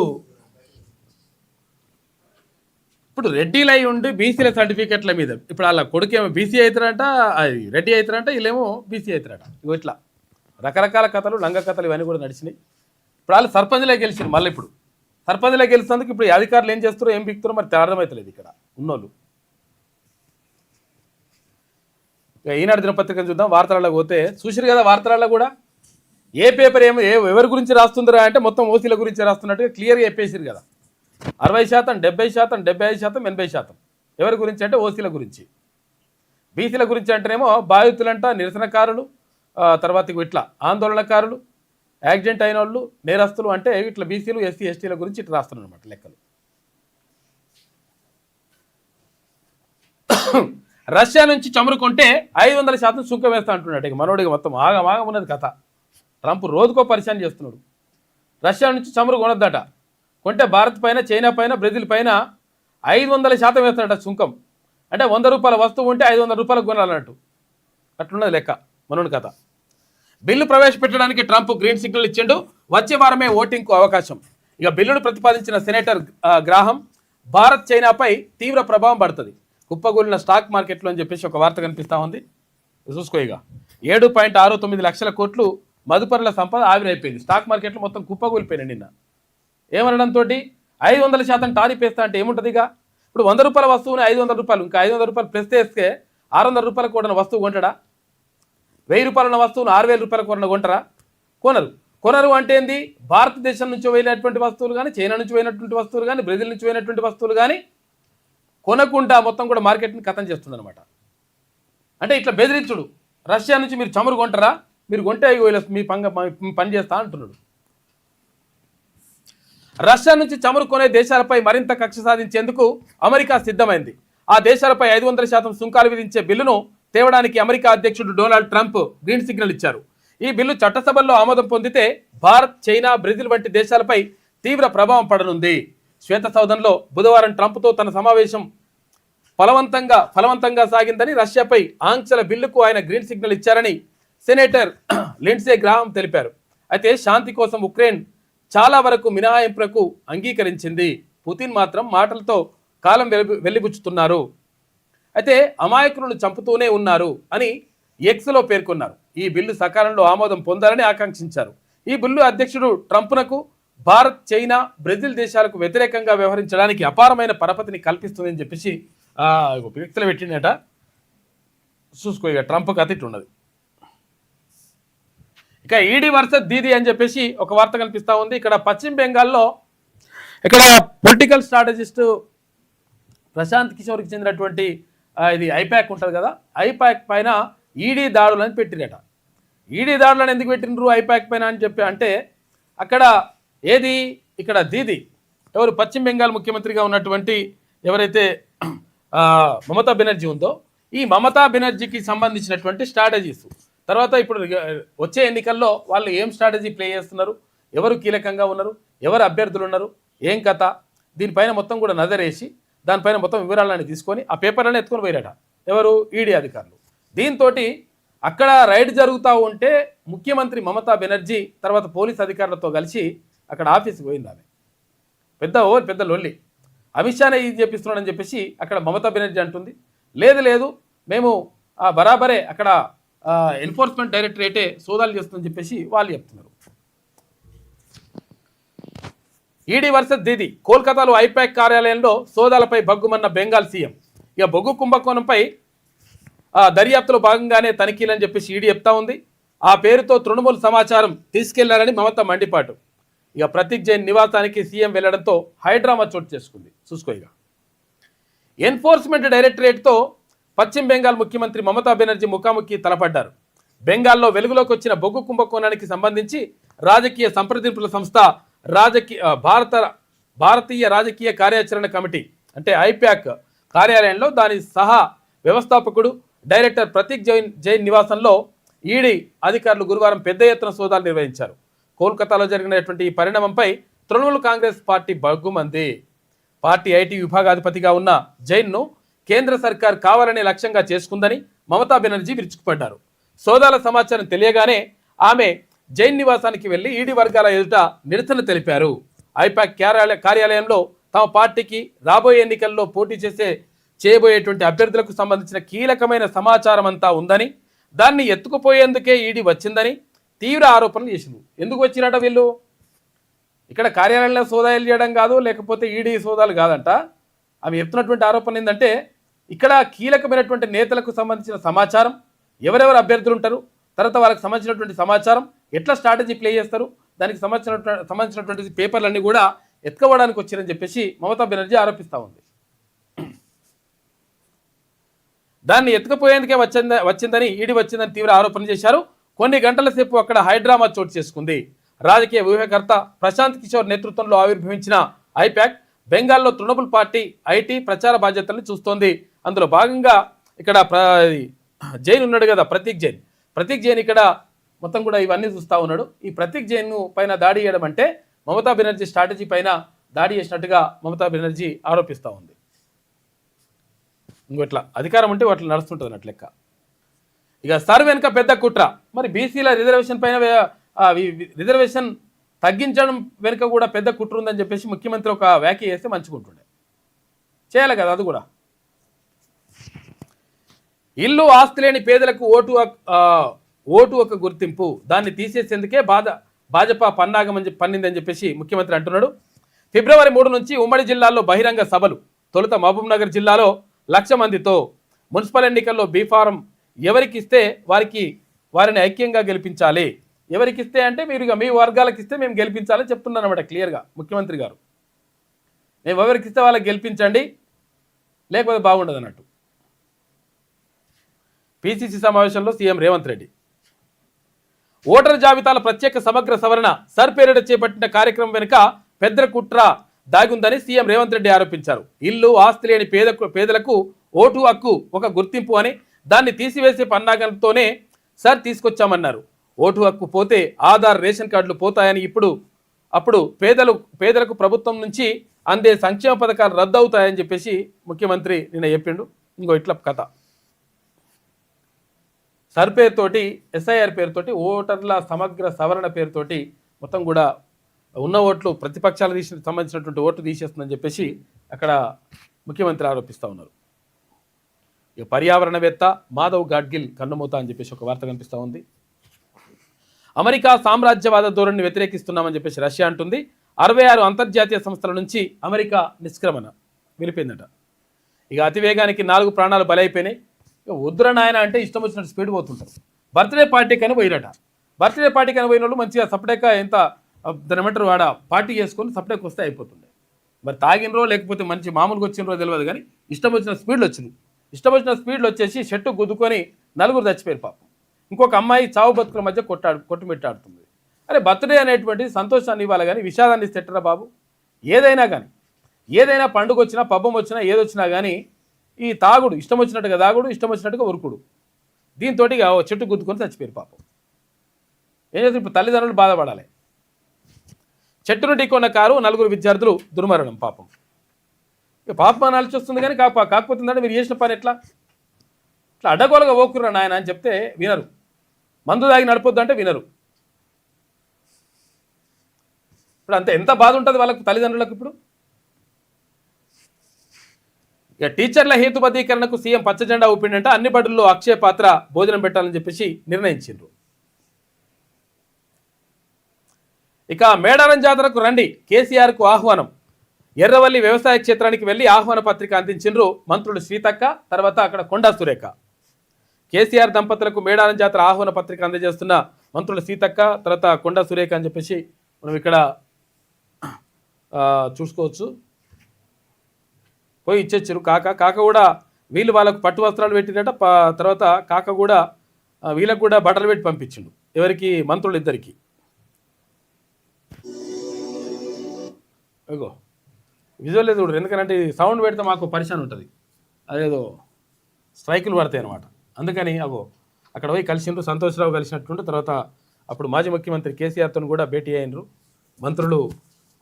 రెడ్డిలు అయి ఉండి బీసీల సర్టిఫికెట్ల మీద ఇప్పుడు వాళ్ళ కొడుకేమో బీసీ అవుతారంట, రెడ్డి అవుతారంట, వీళ్ళేమో బీసీ అవుతారట. ఇట్లా రకరకాల కథలు, లంగ కథలు ఇవన్నీ కూడా నడిచినాయి. ఇప్పుడు వాళ్ళు సర్పంచ్లో గెలిచారు. మళ్ళీ ఇప్పుడు సర్పంచ్లో గెలిచినందుకు ఇప్పుడు అధికారులు ఏం చేస్తారో ఏం పీకుతారో మరి అర్థమవుతలేదు ఇక్కడ ఉన్నోళ్ళు. ఈనాడు దినపత్రికను చూద్దాం. వార్తలలో పోతే చూసిరు కదా, వార్తలలో కూడా ఏ పేపర్ ఎవరి గురించి రాస్తుందిరా అంటే మొత్తం ఓసీల గురించి రాస్తున్నట్టుగా క్లియర్గా చెప్పేసిరు కదా. 60%, 70%, 75%, 80%. ఎవరి గురించి అంటే ఓసీల గురించి. బీసీల గురించి అంటేనేమో బాధితులంట, నిరసనకారులు, తర్వాత ఇట్లా ఆందోళనకారులు, యాక్సిడెంట్ అయిన వాళ్ళు, నేరస్తులు అంటే ఇట్లా బీసీలు, ఎస్సీ, ఎస్టీల గురించి ఇట్లా రాస్తున్నారు అనమాట లెక్కలు. రష్యా నుంచి చమురు కొంటే 500% సుంకం వేస్తా అంటున్నాడు. ఇక మనోడిగా మొత్తం ఆగమాగం ఉన్నది కథ. ట్రంప్ రోజుకో పరిచయం చేస్తున్నాడు. రష్యా నుంచి చమురు కొనొద్దట, కొంటే భారత్ పైన, చైనా పైన, బ్రెజిల్ పైన 500% వేస్తాడట సుంకం. అంటే 100 రూపాయల వస్తువు ఉంటే 500 రూపాయలకు కొనాలన్నట్టు. అట్లున్నది లెక్క మనోడి కథ. బిల్లు ప్రవేశపెట్టడానికి ట్రంప్ గ్రీన్ సిగ్నల్ ఇచ్చిండు. వచ్చే వారమే ఓటింగ్కు అవకాశం. ఇక బిల్లును ప్రతిపాదించిన సెనేటర్ గ్రాహం భారత్ చైనాపై తీవ్ర ప్రభావం పడుతుంది. కుప్పగూలిన స్టాక్ మార్కెట్లో అని చెప్పేసి ఒక వార్త కనిపిస్తూ ఉంది. చూసుకో. ఇక 7.69 లక్షల కోట్లు మదుపరుల సంపద ఆవిరైపోయింది. స్టాక్ మార్కెట్లో మొత్తం కుప్పగూలిపోయినాయి నిన్న. ఏమనడంతో 500% టారిఫ్ వేస్తా అంటే ఏముంటుంది? ఇక ఇప్పుడు 100 రూపాయల వస్తువుని 500 రూపాయలు, ఇంకా 500 రూపాయలు ప్లస్ వేస్తే 600 రూపాయలకు కూడా వస్తువు కొంటాడా? 1000 రూపాయల వస్తువును 6000 రూపాయలకు కూడా కొంటారా? కొనరు అంటే ఏంది? భారతదేశం నుంచి పోయినటువంటి వస్తువులు కానీ, చైనా నుంచి పోయినటువంటి వస్తువులు కానీ, బ్రెజిల్ నుంచి పోయినటువంటి వస్తువులు కానీ కొనకుండా మొత్తం కూడా మార్కెట్ని కథం చేస్తుంది అనమాట. అంటే ఇట్లా బెదిరించుడు. రష్యా నుంచి మీరు చమురు కొంటారా? మీరు కొంటే మీ పని చేస్తా అంటున్నాడు. రష్యా నుంచి చమురు కొనే దేశాలపై మరింత కక్ష సాధించేందుకు అమెరికా సిద్ధమైంది. ఆ దేశాలపై 500% సుంకాలు విధించే బిల్లును తేవడానికి అమెరికా అధ్యక్షుడు డొనాల్డ్ ట్రంప్ గ్రీన్ సిగ్నల్ ఇచ్చారు. ఈ బిల్లు చట్టసభల్లో ఆమోదం పొందితే భారత్, చైనా, బ్రెజిల్ వంటి దేశాలపై తీవ్ర ప్రభావం పడనుంది. శ్వేత సౌధంలో బుధవారం ట్రంప్తో తన సమావేశం ఫలవంతంగా సాగిందని, రష్యాపై ఆంక్షల బిల్లుకు ఆయన గ్రీన్ సిగ్నల్ ఇచ్చారని సెనేటర్ లిండ్సే గ్రాహం తెలిపారు. అయితే శాంతి కోసం ఉక్రెయిన్ చాలా వరకు మినహాయింపులకు అంగీకరించింది. పుతిన్ మాత్రం మాటలతో కాలం వెల్లిబుచ్చుతున్నారు. అయితే అమాయకులను చంపుతూనే ఉన్నారు అని ఎక్స్లో పేర్కొన్నారు. ఈ బిల్లు సకాలంలో ఆమోదం పొందాలని ఆకాంక్షించారు. ఈ బిల్లు అధ్యక్షుడు ట్రంప్నకు భారత్, చైనా, బ్రెజిల్ దేశాలకు వ్యతిరేకంగా వ్యవహరించడానికి అపారమైన పరపతిని కల్పిస్తుందని చెప్పేసి ఎక్స్లో పెట్టిండట. చూసుకో. ఇక ట్రంప్ కథ ఇట్లున్నది. ఇక ఈడీ వర్సెస్ దీది అని చెప్పేసి ఒక వార్త కనిపిస్తూ ఉంది. ఇక్కడ పశ్చిమ బెంగాల్లో ఇక్కడ పొలిటికల్ స్ట్రాటజిస్ట్ ప్రశాంత్ కిషోర్కి చెందినటువంటి ఇది ఐపాక్ ఉంటుంది కదా, ఐపాక్ పైన ఈడీ దాడులని పెట్టిరట. ఈడీ దాడులను ఎందుకు పెట్టినరు ఐపాక్ పైన అని చెప్పి అంటే అక్కడ ఏది ఇక్కడ దీది ఎవరు పశ్చిమ బెంగాల్ ముఖ్యమంత్రిగా ఉన్నటువంటి ఎవరైతే మమతా బెనర్జీ ఉందో ఈ మమతా బెనర్జీకి సంబంధించినటువంటి స్ట్రాటజీస్ తర్వాత ఇప్పుడు వచ్చే ఎన్నికల్లో వాళ్ళు ఏం స్ట్రాటజీ ప్లే చేస్తున్నారు, ఎవరు కీలకంగా ఉన్నారు, ఎవరు అభ్యర్థులు ఉన్నారు, ఏం కథ, దీనిపైన మొత్తం కూడా నజరేసి దానిపైన మొత్తం వివరాలని తీసుకొని ఆ పేపర్లను ఎత్తుకొని పోయారట ఎవరు ఈడీ అధికారులు. దీంతో అక్కడ రైడ్ జరుగుతూ ఉంటే ముఖ్యమంత్రి మమతా బెనర్జీ తర్వాత పోలీస్ అధికారులతో కలిసి అక్కడ ఆఫీస్కి పోయింది. ఆమె పెద్ద లొల్లి, అమిత్ షానే ఇది చేపిస్తున్నాడని చెప్పేసి అక్కడ మమతా బెనర్జీ అంటుంది. లేదు మేము బరాబరే అక్కడ ఎన్ఫోర్స్మెంట్ డైరెక్టరేటే సోదాలు చేస్తుందని చెప్పేసి వాళ్ళు చెప్తున్నారు. ఈడీ వర్సెస్ దీది కోల్కతాలో ఐపాక్ కార్యాలయంలో సోదాలపై భగ్గుమన్న బెంగాల్ సీఎం. ఇక బొగ్గు కుంభకోణంపై దర్యాప్తులో భాగంగానే తనిఖీలని చెప్పేసి ఈడీ చెప్తా ఉంది. ఆ పేరుతో తృణమూల్ సమాచారం తీసుకెళ్లారని మమత మండిపాటు. ఇక ప్రతీక్ జైన్ నివాసానికి సీఎం వెళ్లడంతో హైడ్రామా చోటు చేసుకుంది. చూసుకో ఇక ఎన్ఫోర్స్మెంట్ డైరెక్టరేట్తో పశ్చిమ బెంగాల్ ముఖ్యమంత్రి మమతా బెనర్జీ ముఖాముఖి తలపడ్డారు. బెంగాల్లో వెలుగులోకి వచ్చిన బొగ్గు కుంభకోణానికి సంబంధించి రాజకీయ సంప్రదింపుల సంస్థ భారతీయ రాజకీయ కార్యాచరణ కమిటీ అంటే ఐపాక్ కార్యాలయంలో దాని సహా వ్యవస్థాపకుడు డైరెక్టర్ ప్రతీక్ జైన్ నివాసంలో ఈడీ అధికారులు గురువారం పెద్ద ఎత్తున సోదాలు నిర్వహించారు. కోల్కతాలో జరిగినటువంటి ఈ పరిణామంపై తృణమూల్ కాంగ్రెస్ పార్టీ భగ్గుమంది. పార్టీ ఐటీ విభాగాధిపతిగా ఉన్న జైన్ను కేంద్ర సర్కార్ కావాలనే లక్ష్యంగా చేసుకుందని మమతా బెనర్జీ విరుచుకుపడ్డారు. సోదాల సమాచారం తెలియగానే ఆమె జైన్ నివాసానికి వెళ్లి ఈడీ వర్గాల ఎదుట నిరసన తెలిపారు. ఐపాక్ కార్యాలయంలో తమ పార్టీకి రాబోయే ఎన్నికల్లో పోటీ చేయబోయేటువంటి అభ్యర్థులకు సంబంధించిన కీలకమైన సమాచారం అంతా ఉందని, దాన్ని ఎత్తుకుపోయేందుకే ఈడీ వచ్చిందని తీవ్ర ఆరోపణలు చేసింది. ఎందుకు వచ్చినట వీళ్ళు? ఇక్కడ కార్యాలయంలో సోదాలు చేయడం కాదు, లేకపోతే ఈడీ సోదాలు కాదంట. అవి చెప్తున్నటువంటి ఆరోపణ ఏంటంటే ఇక్కడ కీలకమైనటువంటి నేతలకు సంబంధించిన సమాచారం, ఎవరెవరు అభ్యర్థులు ఉంటారు, తర్వాత వాళ్ళకి సంబంధించినటువంటి సమాచారం, ఎట్లా స్ట్రాటజీ ప్లే చేస్తారు, దానికి సంబంధించినటువంటి పేపర్లన్నీ కూడా ఎత్తుకోవడానికి వచ్చారని చెప్పేసి మమతా బెనర్జీ ఆరోపిస్తూ ఉంది. దాన్ని ఎత్తుకుపోయేందుకే వచ్చిందని ఈడీ వచ్చిందని తీవ్ర ఆరోపణ చేశారు. కొన్ని గంటల సేపు అక్కడ హైడ్రామా చోటు చేసుకుంది. రాజకీయ వ్యూహకర్త ప్రశాంత్ కిషోర్ నేతృత్వంలో ఆవిర్భవించిన ఐపాక్ బెంగాల్లో తృణమూల్ పార్టీ ఐటీ ప్రచార బాధ్యతలను చూస్తోంది. అందులో భాగంగా ఇక్కడ జైన్ ఉన్నాడు కదా, ప్రతీక్ జైన్ ఇక్కడ మొత్తం కూడా ఇవన్నీ చూస్తూ ఉన్నాడు. ఈ ప్రతీక్ జైన్ పైన దాడి చేయడం అంటే మమతా బెనర్జీ స్ట్రాటజీ పైన దాడి చేసినట్టుగా మమతా బెనర్జీ ఆరోపిస్తూ ఉంది. ఇంకోట్లా అధికారం ఉంటే వాటిలో నడుస్తుంటుంది అన్నట్లు లెక్క. ఇక సార్ వెనుక పెద్ద కుట్ర. మరి బీసీల రిజర్వేషన్ పైన రిజర్వేషన్ తగ్గించడం వెనుక కూడా పెద్ద కుట్ర ఉందని చెప్పేసి ముఖ్యమంత్రి ఒక వ్యాఖ్య చేస్తే మంచిగుంటుండే. చేయాలి కదా అది కూడా. ఇల్లు ఆస్తి లేని పేదలకు ఓటు ఒక గుర్తింపు, దాన్ని తీసేసేందుకే భాజపా పన్నిందని చెప్పేసి ముఖ్యమంత్రి అంటున్నాడు. ఫిబ్రవరి 3 నుంచి ఉమ్మడి జిల్లాల్లో బహిరంగ సభలు. తొలుత మహబూబ్ నగర్ జిల్లాలో 1,00,000 మందితో. మున్సిపల్ ఎన్నికల్లో బీఫారం ఎవరికి ఇస్తే వారిని ఐక్యంగా గెలిపించాలి. ఎవరికి ఇస్తే అంటే మీరు ఇక మీ వర్గాలకు ఇస్తే మేము గెలిపించాలని చెప్తున్నాను అన్నమాట క్లియర్గా ముఖ్యమంత్రి గారు. మేము ఎవరికి ఇస్తే వాళ్ళకి గెలిపించండి, లేకపోతే బాగుండదు అన్నట్టు. పిసిసి సమావేశంలో సీఎం రేవంత్ రెడ్డి ఓటర్ జాబితాల ప్రత్యేక సమగ్ర సవరణ సర్ పేరిట చేపట్టిన కార్యక్రమం వెనుక పెద్ద కుట్ర దాగుందని సీఎం రేవంత్ రెడ్డి ఆరోపించారు. ఇల్లు ఆస్తి లేని పేదలకు ఓటు హక్కు ఒక గుర్తింపు అని, దాన్ని తీసివేసే పన్నాగంతోనే సర్ తీసుకొచ్చామన్నారు. ఓటు హక్కు పోతే ఆధార్, రేషన్ కార్డులు పోతాయని, అప్పుడు పేదలకు ప్రభుత్వం నుంచి అందే సంక్షేమ పథకాలు రద్దు అవుతాయని చెప్పేసి ముఖ్యమంత్రి నిన్న చెప్పిండు. ఇంకో ఇట్లా కథ. సర్ పేరుతోటి, ఎస్ఐఆర్ పేరుతోటి, ఓటర్ల సమగ్ర సవరణ పేరుతోటి మొత్తం కూడా ఉన్న ఓట్లు ప్రతిపక్షాలకు సంబంధించినటువంటి ఓట్లు తీసేస్తుందని చెప్పేసి అక్కడ ముఖ్యమంత్రి ఆరోపిస్తూ ఉన్నారు. ఇక పర్యావరణవేత్త మాధవ్ గాడ్గిల్ కన్నుమూత అని చెప్పేసి ఒక వార్త కనిపిస్తూ ఉంది. అమెరికా సామ్రాజ్యవాద ధోరణిని వ్యతిరేకిస్తున్నామని చెప్పేసి రష్యా అంటుంది. 66 అంతర్జాతీయ సంస్థల నుంచి అమెరికా నిష్క్రమణ వెళ్ళిపోయిందట. ఇక అతివేగానికి 4 ప్రాణాలు బలైపోయినాయి. ఇక వద్దుర నాయన అంటే ఇష్టం వచ్చినట్టు స్పీడ్ పోతుంటారు. బర్త్డే పార్టీకి అని పోయిరట. బర్త్డే పార్టీకి అని పోయిన వాళ్ళు మంచిగా సపరేట్గా ఎంత దాని ఏమంటారు వాడ పార్టీ చేసుకొని సపరేట్గా వస్తే అయిపోతుండే. మరి తాగినరో లేకపోతే మంచి మామూలుగా వచ్చినరో తెలియదు కానీ ఇష్టం వచ్చిన స్పీడ్లో వచ్చింది. ఇష్టం వచ్చిన స్పీడ్లో వచ్చేసి షర్టు గుద్దుకొని 4 చచ్చిపోయారు పాపం. ఇంకొక అమ్మాయి చావు బతుకుల మధ్య కొట్టుమిట్టాడుతుంది. అరే బర్త్డే అనేటువంటి సంతోషాన్ని ఇవ్వాలి కానీ విషాదాన్ని ఇస్తేటరా బాబు. ఏదైనా కానీ ఏదైనా పండుగ వచ్చినా పబ్బం వచ్చినా ఏదొచ్చినా కానీ ఈ తాగుడు ఇష్టం వచ్చినట్టుగా తాగుడు ఇష్టం వచ్చినట్టుగా ఉరుకుడు దీంతో చెట్టు గుద్దుకొని చచ్చిపోయారు పాపం. ఏం చేస్తారు ఇప్పుడు తల్లిదండ్రులు బాధపడాలి. చెట్టును ఢీకొన్న కారు 4 విద్యార్థులు దుర్మరణం పాపం. ఇక పాపం అనాల్సి వస్తుంది కానీ కాకపోతుందంటే మీరు చేసిన పని ఎట్లా ఇట్లా అడ్డగోలుగా ఓకుర్రా నాయన అని చెప్తే వినరు. మందు తాగి నడపొద్దు అంటే వినరు. ఇప్పుడు అంత ఎంత బాధ ఉంటుంది వాళ్ళకు తల్లిదండ్రులకు. ఇప్పుడు ఇక టీచర్ల హేతుబద్ధీకరణకు సీఎం పచ్చజెండా ఊపిండంట. అన్ని బడుల్లో అక్షయ పాత్ర భోజనం పెట్టాలని చెప్పేసి నిర్ణయించిండ్రు. ఇక మేడారం జాతరకు రండి, కేసీఆర్కు ఆహ్వానం. ఎర్రవల్లి వ్యవసాయ క్షేత్రానికి వెళ్లి ఆహ్వాన పత్రిక అందించిండ్రు మంత్రులు శ్రీతక్క, తర్వాత అక్కడ కొండా సురేఖ. కేసీఆర్ దంపతులకు మేడారం జాతర ఆహ్వాన పత్రిక అందజేస్తున్న మంత్రులు సీతక్క, తర్వాత కొండా సురేఖ అని చెప్పేసి మనం ఇక్కడ చూసుకోవచ్చు. పోయి ఇచ్చేచ్చారు కాక కూడా వీళ్ళు వాళ్ళకు పట్టు వస్త్రాలు పెట్టినట్ట. తర్వాత కాక కూడా వీళ్ళకు కూడా బట్టలు పెట్టి పంపించిండు. ఎవరికి? మంత్రులు ఇద్దరికి. అగో విజువల్ లేదు చూడరు, ఎందుకంటే సౌండ్ పెడితే మాకు పరిశాన్ ఉంటుంది, అదేదో స్ట్రైకులు పడతాయి అనమాట. అందుకని అగో అక్కడ పోయి కలిసిండ్రు, సంతోష్రావు కలిసినట్టుంటే. తర్వాత అప్పుడు మాజీ ముఖ్యమంత్రి కేసీఆర్తో కూడా భేటీ అయినరు మంత్రులు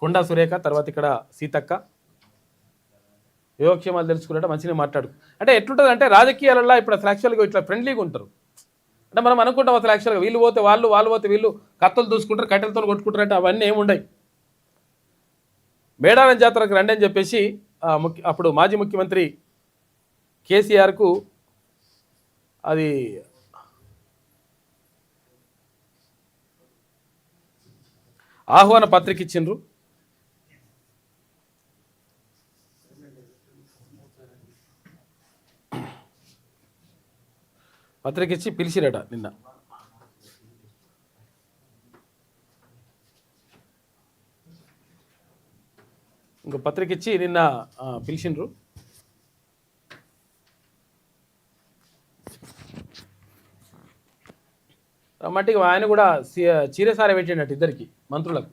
కొండా సురేఖ, తర్వాత ఇక్కడ సీతక్క. యోగక్షేమాలు తెలుసుకున్నట్టు మంచిగా మాట్లాడు. అంటే ఎట్లుంటుంది అంటే రాజకీయాలలో ఇప్పుడు అసలు యాక్చువల్గా ఇట్లా ఫ్రెండ్లీగా ఉంటారు. అంటే మనం అనుకుంటాం అసలు యాక్చువల్గా వీళ్ళు పోతే వాళ్ళు పోతే వీళ్ళు కత్తులు దూసుకుంటారు, కట్టెలతో కొట్టుకుంటారు అంటే అవన్నీ ఏముండయి. మేడారం జాతరకు రండి అని చెప్పేసి అప్పుడు మాజీ ముఖ్యమంత్రి కేసీఆర్కు అది ఆహ్వాన పత్రిక ఇచ్చిండ్రు. పత్రిక ఇచ్చి పిలిచిరట నిన్న. ఇంకో పత్రిక ఇచ్చి నిన్న పిలిచిండ్రు. రమ్మంటికి ఆయన కూడా చీరసార పెట్టినట్టు ఇద్దరికి మంత్రులకు.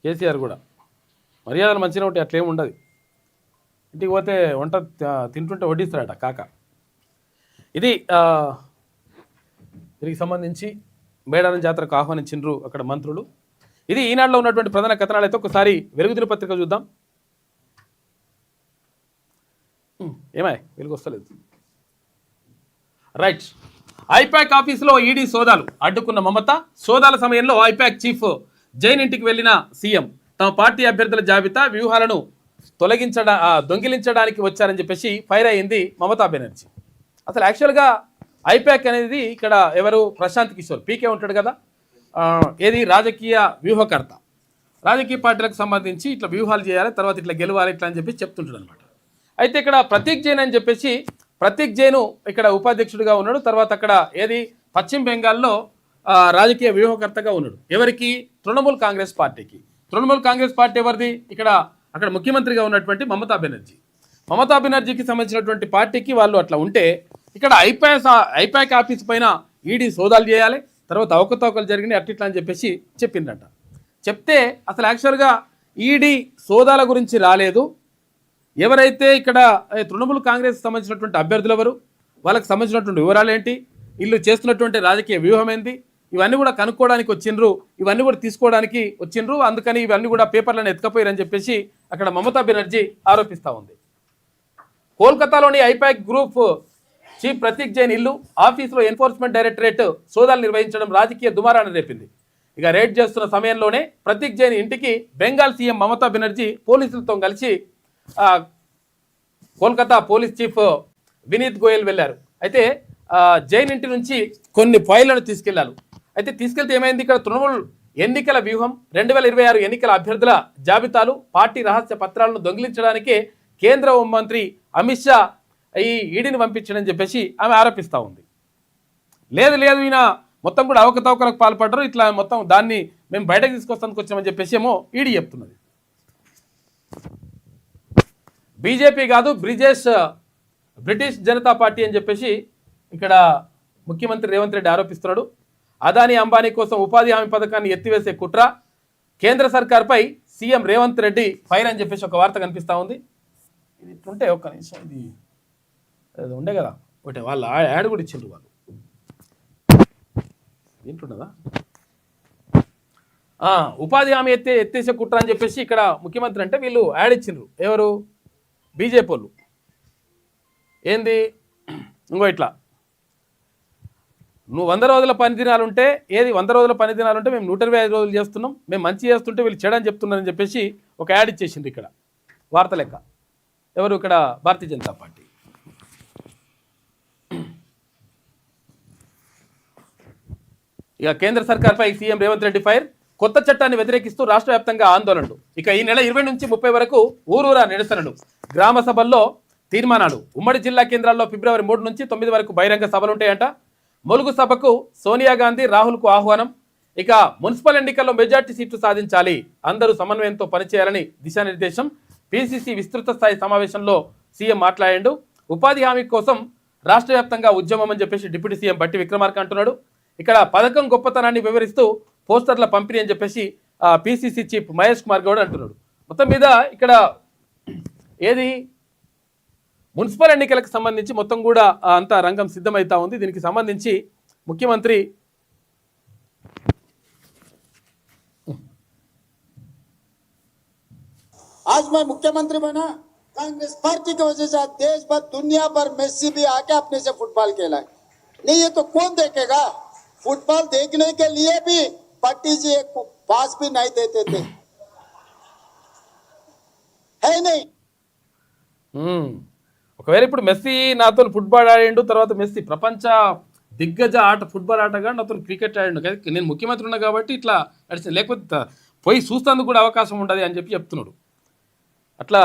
కేసీఆర్ కూడా మర్యాదలు మంచిగా ఉంటాయి, అట్లేమి ఉండదు. ఇంటికి పోతే వంట తింటుంటే వడ్డిస్తారట కాక. ఇది దీనికి సంబంధించి మేడారం జాతరకు ఆహ్వానించిండ్రు అక్కడ మంత్రులు. ఇది ఈనాడులో ఉన్నటువంటి ప్రధాన కథనాలు. అయితే ఒకసారి వెలుగుదిన పత్రిక చూద్దాం. ఏమాయ్ వెలుగు వస్తలేదు. రైట్. ఐపాక్ ఆఫీసులో ఈడీ సోదాలు, అడ్డుకున్న మమత. సోదాల సమయంలో ఐపాక్ చీఫ్ జైన్ ఇంటికి వెళ్లిన సీఎం తమ పార్టీ అభ్యర్థుల జాబితా వ్యూహాలను దొంగిలించడానికి వచ్చారని చెప్పేసి ఫైర్ అయింది మమతా బెనర్జీ. అసలు యాక్చువల్గా ఐపాక్ అనేది ఇక్కడ ఎవరు? ప్రశాంత్ కిషోర్, పీకే ఉంటాడు కదా, ఏది రాజకీయ వ్యూహకర్త. రాజకీయ పార్టీలకు సంబంధించి ఇట్లా వ్యూహాలు చేయాలి, తర్వాత ఇట్లా గెలవాలి ఇట్లా అని చెప్పి చెప్తుంటాడు అనమాట. అయితే ఇక్కడ ప్రతీక్ జైన్ అని చెప్పేసి ప్రతీక్ జైన్ ఇక్కడ ఉపాధ్యక్షుడిగా ఉన్నాడు. తర్వాత అక్కడ ఏది పశ్చిమ బెంగాల్లో రాజకీయ వ్యూహకర్తగా ఉన్నాడు. ఎవరికి? తృణమూల్ కాంగ్రెస్ పార్టీకి. తృణమూల్ కాంగ్రెస్ పార్టీ ఎవరిది? అక్కడ ముఖ్యమంత్రిగా ఉన్నటువంటి మమతా బెనర్జీ. మమతా బెనర్జీకి సంబంధించినటువంటి పార్టీకి వాళ్ళు అట్లా ఉంటే ఇక్కడ ఐపాక్ ఆఫీస్ పైన ఈడీ సోదాలు చేయాలి, తర్వాత అవకతవకలు జరిగినాయి అట్లా అని చెప్పేసి చెప్పిందట. చెప్తే అసలు యాక్చువల్గా ఈడీ సోదాల గురించి రాలేదు. ఎవరైతే ఇక్కడ తృణమూల్ కాంగ్రెస్ సంబంధించినటువంటి అభ్యర్థులు ఎవరు, వాళ్ళకి సంబంధించినటువంటి వివరాలు ఏంటి, వీళ్ళు చేస్తున్నటువంటి రాజకీయ వ్యూహం ఏంటి, ఇవన్నీ కూడా కనుక్కోవడానికి వచ్చిండ్రు, ఇవన్నీ కూడా తీసుకోవడానికి వచ్చిండ్రు. అందుకని ఇవన్నీ కూడా పేపర్లను ఎత్తుకపోయారని చెప్పేసి అక్కడ మమతా బెనర్జీ ఆరోపిస్తూ ఉంది. కోల్కతాలోని ఐపాక్ గ్రూప్ చీఫ్ ప్రతీక్ జైన్ ఇల్లు, ఆఫీసులో ఎన్ఫోర్స్మెంట్ డైరెక్టరేట్ సోదాలు నిర్వహించడం రాజకీయ దుమారాన్ని రేపింది. ఇక రేడ్ చేస్తున్న సమయంలోనే ప్రతీక్ జైన్ ఇంటికి బెంగాల్ సీఎం మమతా బెనర్జీ పోలీసులతో కలిసి కోల్కతా పోలీస్ చీఫ్ వినీత్ గోయల్ వెళ్లారు. అయితే జైన్ ఇంటి నుంచి కొన్ని ఫైళ్లను తీసుకెళ్లారు. అయితే తీసుకెళ్తే ఏమైంది, ఇక్కడ తృణమూల్ ఎన్నికల వ్యూహం, 2026 ఎన్నికల అభ్యర్థుల జాబితాలు, పార్టీ రహస్య పత్రాలను దొంగిలించడానికే కేంద్ర హోంమంత్రి అమిత్ షా ఈ ఈడీని పంపించడని చెప్పేసి ఆమె ఆరోపిస్తూ ఉంది. లేదు లేదు ఈయన మొత్తం కూడా అవకతవకలకు పాల్పడ్డారు, ఇట్లా మొత్తం దాన్ని మేము బయటకు తీసుకొస్తానికి వచ్చామని చెప్పేసి ఏమో ఈడీ చెప్తున్నది. బీజేపీ కాదు బ్రిటిష్ జనతా పార్టీ అని చెప్పేసి ఇక్కడ ముఖ్యమంత్రి రేవంత్ రెడ్డి ఆరోపిస్తున్నాడు. అదానీ అంబానీ కోసం ఉపాధి హామీ పథకాన్ని ఎత్తివేసే కుట్ర, కేంద్ర సర్కార్పై సీఎం రేవంత్ రెడ్డి ఫైర్ అని చెప్పేసి ఒక వార్త కనిపిస్తూ ఉంది. ఇది ఇట్లుంటే ఒక్క నిమిషం, ఇది ఉండే కదా ఒకటే వాళ్ళు యాడ్ కూడా ఇచ్చిండ్రు వాళ్ళు, ఏంటున్నదా ఉపాధి హామీ ఎత్తేసే కుట్ర అని చెప్పేసి ఇక్కడ ముఖ్యమంత్రి అంటే వీళ్ళు యాడ్ ఇచ్చిండ్రు. ఎవరు? బీజేపీ వాళ్ళు. ఏంది ఇంకో ఇట్లా నువ్వు 100 రోజుల పని దినాలుంటే ఏది 100 రోజుల పని దినాలుంటే మేము 125 రోజులు చేస్తున్నాం, మేము మంచి చేస్తుంటే వీళ్ళు చెడని చెప్తున్నారని చెప్పేసి ఒక యాడ్ ఇచ్చేసింది ఇక్కడ వార్త లెక్క. ఎవరు? ఇక్కడ భారతీయ జనతా పార్టీ. ఇక కేంద్ర సర్కార్పై సీఎం రేవంత్ రెడ్డి ఫైర్, కొత్త చట్టాన్ని వ్యతిరేకిస్తూ రాష్ట్ర వ్యాప్తంగా ఆందోళనలు. ఇక ఈ నెల 20 నుంచి 30 వరకు ఊరూరా నిరసనలు, గ్రామ సభల్లో తీర్మానాలు. ఉమ్మడి జిల్లా కేంద్రాల్లో ఫిబ్రవరి 3 నుంచి 9 వరకు బహిరంగ సభలుంటాయంట. ములుగు సభకు సోనియా గాంధీ, రాహుల్కు ఆహ్వానం. ఇక మున్సిపల్ ఎన్నికల్లో మెజార్టీ సీట్లు సాధించాలి, అందరూ సమన్వయంతో పనిచేయాలని దిశానిర్దేశం. పిసిసి విస్తృత స్థాయి సమావేశంలో సీఎం మాట్లాడాడు. ఉపాధి హామీ కోసం రాష్ట్ర వ్యాప్తంగా ఉద్యమం అని చెప్పేసి డిప్యూటీ సీఎం బట్టి విక్రమార్క అంటున్నాడు. ఇక్కడ పథకం గొప్పతనాన్ని వివరిస్తూ పోస్టర్ల పంపిణీ అని చెప్పేసి పిసిసి చీఫ్ మహేష్ కుమార్ గౌడ్ అంటున్నాడు. మొత్తం మీద ఇక్కడ ఏది మున్సిపల్ ఎన్నికలకు సంబంధించి మొత్తం కూడా అంతా రంగం సిద్ధమవుతా ఉంది. దీనికి సంబంధించి ముఖ్యమంత్రి आज मैं मुख्यमंत्री बना कांग्रेस पार्टी की वजह से देश भर दुनिया भर मेसी भी आके अपने से फुटबॉल खेला है। नहीं ये तो कौन देखेगा? फुटबॉल देखने के लिए भी पट्टी जी एक पास भी नहीं देते थे, है नहीं? ఒకవేళ ఇప్పుడు మెస్సీ నాతో ఫుట్బాల్ ఆడిండు, తర్వాత మెస్సీ ప్రపంచ దిగ్గజ ఫుట్బాల్ ఆటగా నాతో క్రికెట్ ఆడిండు, నేను ముఖ్యమంత్రి ఉన్నా కాబట్టి ఇట్లా నడిచింది, లేకపోతే పోయి చూస్తేందుకు కూడా అవకాశం ఉండదు అని చెప్పి చెప్తున్నాడు. అట్లా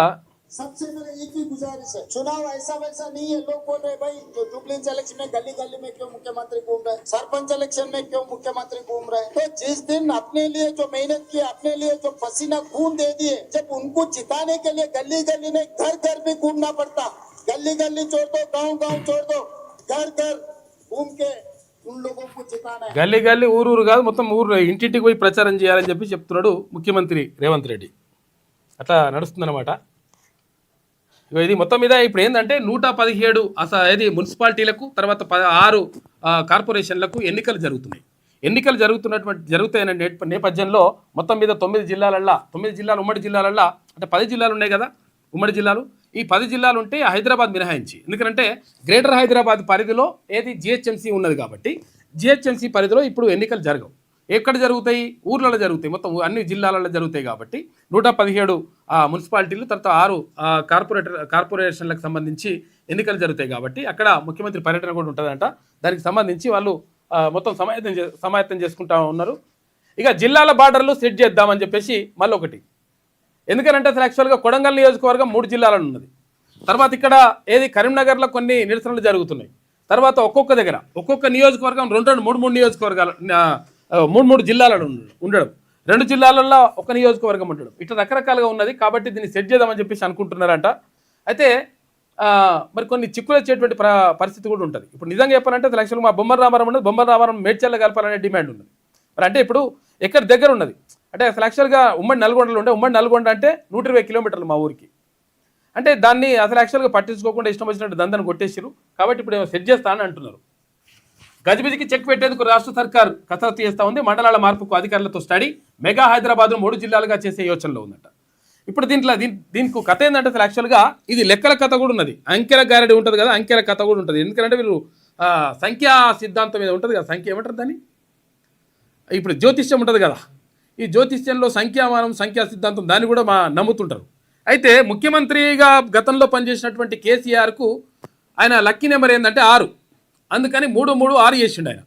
सबसे मेरा एक ही गुजारिश है, चुनाव ऐसा वैसा नहीं है। लोग बोल रहे भाई जो जुबलिंस इलेक्शन में गली गली में क्यों मुख्यमंत्री घूम रहे, सरपंच इलेक्शन में क्यों मुख्यमंत्री घूम रहे? तो जिस दिन अपने लिए जो मेहनत की, अपने लिए जो पसीना खून दे दिए, जब उनको जिताने के लिए गली गली में घर घर भी घूमना पड़ता, गली गली छोड़ दो, गाँव गाँव छोड़ दो, घर घर घूम के उन लोगों को जिताना है। గల్లీ గల్లీ ఊరూరు కాదు, మొత్తం ఊరు ఇంటింటికి పోయి ప్రచారం చేయాలని చెప్పి చెప్తున్నాడు ముఖ్యమంత్రి రేవంత్ రెడ్డి. అట్లా నడుస్తుందన్నమాట. ఇది మొత్తం మీద ఇప్పుడు ఏంటంటే 117 ఏది మున్సిపాలిటీలకు, తర్వాత 6 కార్పొరేషన్లకు ఎన్నికలు జరుగుతున్నాయి. ఎన్నికలు జరుగుతాయనే నేపథ్యంలో మొత్తం మీద 9 జిల్లాలల్లో 9 జిల్లాలు ఉమ్మడి జిల్లాలల్లో అంటే 10 జిల్లాలు ఉన్నాయి కదా ఉమ్మడి జిల్లాలు. ఈ 10 జిల్లాలు ఉంటే హైదరాబాద్ మినహాయించి, ఎందుకంటే గ్రేటర్ హైదరాబాద్ పరిధిలో ఏది జిహెచ్ఎంసీ ఉన్నది కాబట్టి జిహెచ్ఎంసీ పరిధిలో ఇప్పుడు ఎన్నికలు జరగవు. ఎక్కడ జరుగుతాయి? ఊర్లలో జరుగుతాయి, మొత్తం అన్ని జిల్లాలలో జరుగుతాయి. కాబట్టి 117 మున్సిపాలిటీలు, తర్వాత 6 కార్పొరేషన్లకు సంబంధించి ఎన్నికలు జరుగుతాయి. కాబట్టి అక్కడ ముఖ్యమంత్రి పర్యటన కూడా ఉంటుందంట. దానికి సంబంధించి వాళ్ళు మొత్తం సమాయత్తం చేసుకుంటా ఉన్నారు. ఇక జిల్లాల బార్డర్లు సెట్ చేద్దామని చెప్పేసి మళ్ళీ ఒకటి, ఎందుకంటే అసలు యాక్చువల్గా కొడంగల్ నియోజకవర్గం 3 జిల్లాలలో ఉన్నది. తర్వాత ఇక్కడ ఏది కరీంనగర్లో కొన్ని నిరసనలు జరుగుతున్నాయి. తర్వాత ఒక్కొక్క దగ్గర ఒక్కొక్క నియోజకవర్గం 2-3 నియోజకవర్గాలు 3 జిల్లాలలో ఉండడం, 2 జిల్లాలలో ఒక నియోజకవర్గం ఉండడం, ఇట్లా రకరకాలుగా ఉన్నది. కాబట్టి దీన్ని సెట్ చేద్దామని చెప్పేసి అనుకుంటున్నారంట. అయితే మరి కొన్ని చిక్కులు వచ్చేటువంటి పరిస్థితి కూడా ఉంటుంది. ఇప్పుడు నిజంగా చెప్పాలంటే అసలు యాక్చువల్గా మా బొమ్మల రామారం ఉన్నది, బొమ్మల రామారం మేడ్చల్ల కలపాలనే డిమాండ్ ఉన్నది. మరి అంటే ఇప్పుడు ఎక్కడ దగ్గర ఉన్నది అంటే అసలు యాక్చువల్గా ఉమ్మడి నల్గొండలో ఉండే, ఉమ్మడి నల్గొండ అంటే 120 కిలోమీటర్లు మా ఊరికి. అంటే దాన్ని అసలు యాక్చువల్గా పట్టించుకోకుండా ఇష్టం వచ్చినట్టు దందాన్ని కొట్టేసారు. కాబట్టి ఇప్పుడు ఏమో సెట్ చేస్తా అని అంటున్నారు. గజిబిజికి చెక్ పెట్టేందుకు రాష్ట్ర సర్కార్ కసరత్తు చేస్తూ ఉంది. మండలాల మార్పుకు అధికారులతో స్టడీ, మెగా హైదరాబాద్ను 3 జిల్లాలుగా చేసే యోచనలో ఉందట. ఇప్పుడు దీనికి కథ ఏంటంటే అసలు యాక్చువల్గా ఇది లెక్కల కథ కూడా ఉన్నది, అంకెల గారడి ఉంటుంది కదా, అంకెల కథ కూడా ఉంటుంది. ఎందుకంటే వీళ్ళు సంఖ్యా సిద్ధాంతం మీద ఉంటుంది కదా, సంఖ్య ఏమంటారు దాన్ని, ఇప్పుడు జ్యోతిష్యం ఉంటుంది కదా, ఈ జ్యోతిష్యంలో సంఖ్యామానం, సంఖ్యా సిద్ధాంతం దాన్ని కూడా నమ్ముతుంటారు. అయితే ముఖ్యమంత్రిగా గతంలో పనిచేసినటువంటి కేసీఆర్కు ఆయన లక్కీ నెంబర్ ఏంటంటే 6, అందుకని 3-3-6 చేసిండు ఆయన.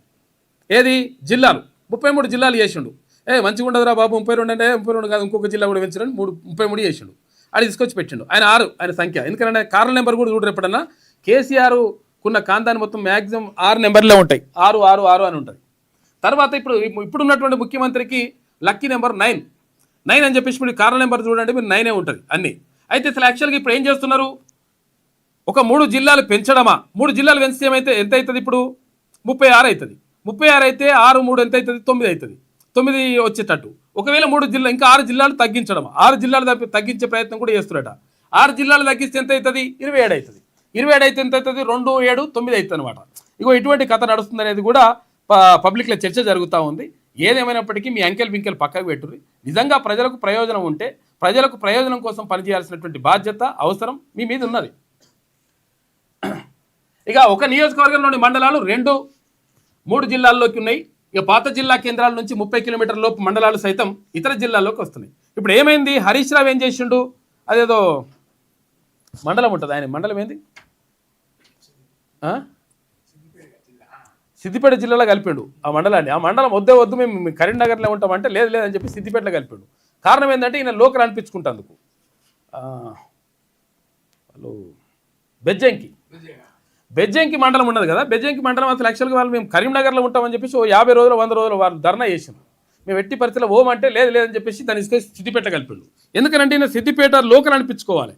ఏది జిల్లాలు 33 జిల్లాలు చేసిండు. మంచిగా ఉండదురా బాబు 32 అంటే 32 కాదు, ఇంకొక జిల్లా కూడా పెంచడం 33 చేసిండు. అది తీసుకొచ్చి పెట్టిండు. ఆయన 6 ఆయన సంఖ్య. ఎందుకంటే కారణం నెంబర్ కూడా చూడరు. ఎప్పుడన్నా కేసీఆర్ కున్న కాంతాన్ని మొత్తం మ్యాక్సిమం 6 నెంబర్లే ఉంటాయి, 6 6 6 అని ఉంటుంది. తర్వాత ఇప్పుడు ఉన్నటువంటి ముఖ్యమంత్రికి లక్కీ నెంబర్ 9 అని చెప్పేసి మీరు కారణం నెంబర్ చూడండి, మీరు 9 ఉంటుంది అన్నీ. అయితే అసలు యాక్చువల్గా ఇప్పుడు ఏం చేస్తున్నారు, ఒక 3 జిల్లాలు పెంచడమా? 3 జిల్లాలు పెంచితే ఏమైతే ఎంత అవుతుంది, ఇప్పుడు 36 అవుతుంది. 36 అయితే 6 3 ఎంత అవుతుంది, 9 అవుతుంది. 9 వచ్చేటట్టు. ఒకవేళ 3 జిల్లాలు ఇంకా 6 జిల్లాలు తగ్గించడం, 6 జిల్లాలు తగ్గించే ప్రయత్నం కూడా చేస్తున్నట. 6 జిల్లాలు తగ్గిస్తే ఎంత అవుతుంది, 27 అవుతుంది. 27 అయితే ఎంత అవుతుంది, 2 7 9 అవుతుంది అనమాట. ఇగో ఇటువంటి కథ నడుస్తుంది అనేది కూడా పబ్లిక్లో చర్చ జరుగుతూ ఉంది. ఏదేమైనప్పటికీ మీ అంకెల్ బింకెల్ పక్కకు పెట్టుర్రి. నిజంగా ప్రజలకు ప్రయోజనం ఉంటే ప్రజలకు ప్రయోజనం కోసం పనిచేయాల్సినటువంటి బాధ్యత అవసరం మీ మీద ఉన్నది. ఇక ఒక నియోజకవర్గంలోని మండలాలు 2-3 జిల్లాల్లోకి ఉన్నాయి. ఇక పాత జిల్లా కేంద్రాల నుంచి 30 కిలోమీటర్ల లోపు మండలాలు సైతం ఇతర జిల్లాల్లోకి వస్తున్నాయి. ఇప్పుడు ఏమైంది, హరీష్ రావు ఏం చేసిండు, అదేదో మండలం ఉంటుంది, ఆయన మండలం ఏంది, సిద్దిపేట జిల్లాలో కలిపిండు ఆ మండలాన్ని. ఆ మండలం వద్దు మేము కరీంనగర్లో ఉంటామంటే లేదని చెప్పి సిద్దిపేటలో కలిపిండు. కారణం ఏంటంటే ఈయన లోకల్ అనిపించుకుంటేందుకు. వాళ్ళు బెజ్జంకి మండలం ఉన్నది కదా, బెజ్జంకి మండలం అసలు యాక్చువల్గా వాళ్ళు మేము కరీంనగర్లో ఉంటామని చెప్పేసి 50 రోజులు 100 రోజులు వాళ్ళు ధర్నా చేసిండ్రు. మేము ఎట్టి పరిస్థితిలో ఓమంటే లేదని చెప్పేసి దాన్ని సిద్దిపేట కలిపిండు. ఎందుకంటే ఈయన సిద్దిపేట లోకల్ అనిపించుకోవాలి,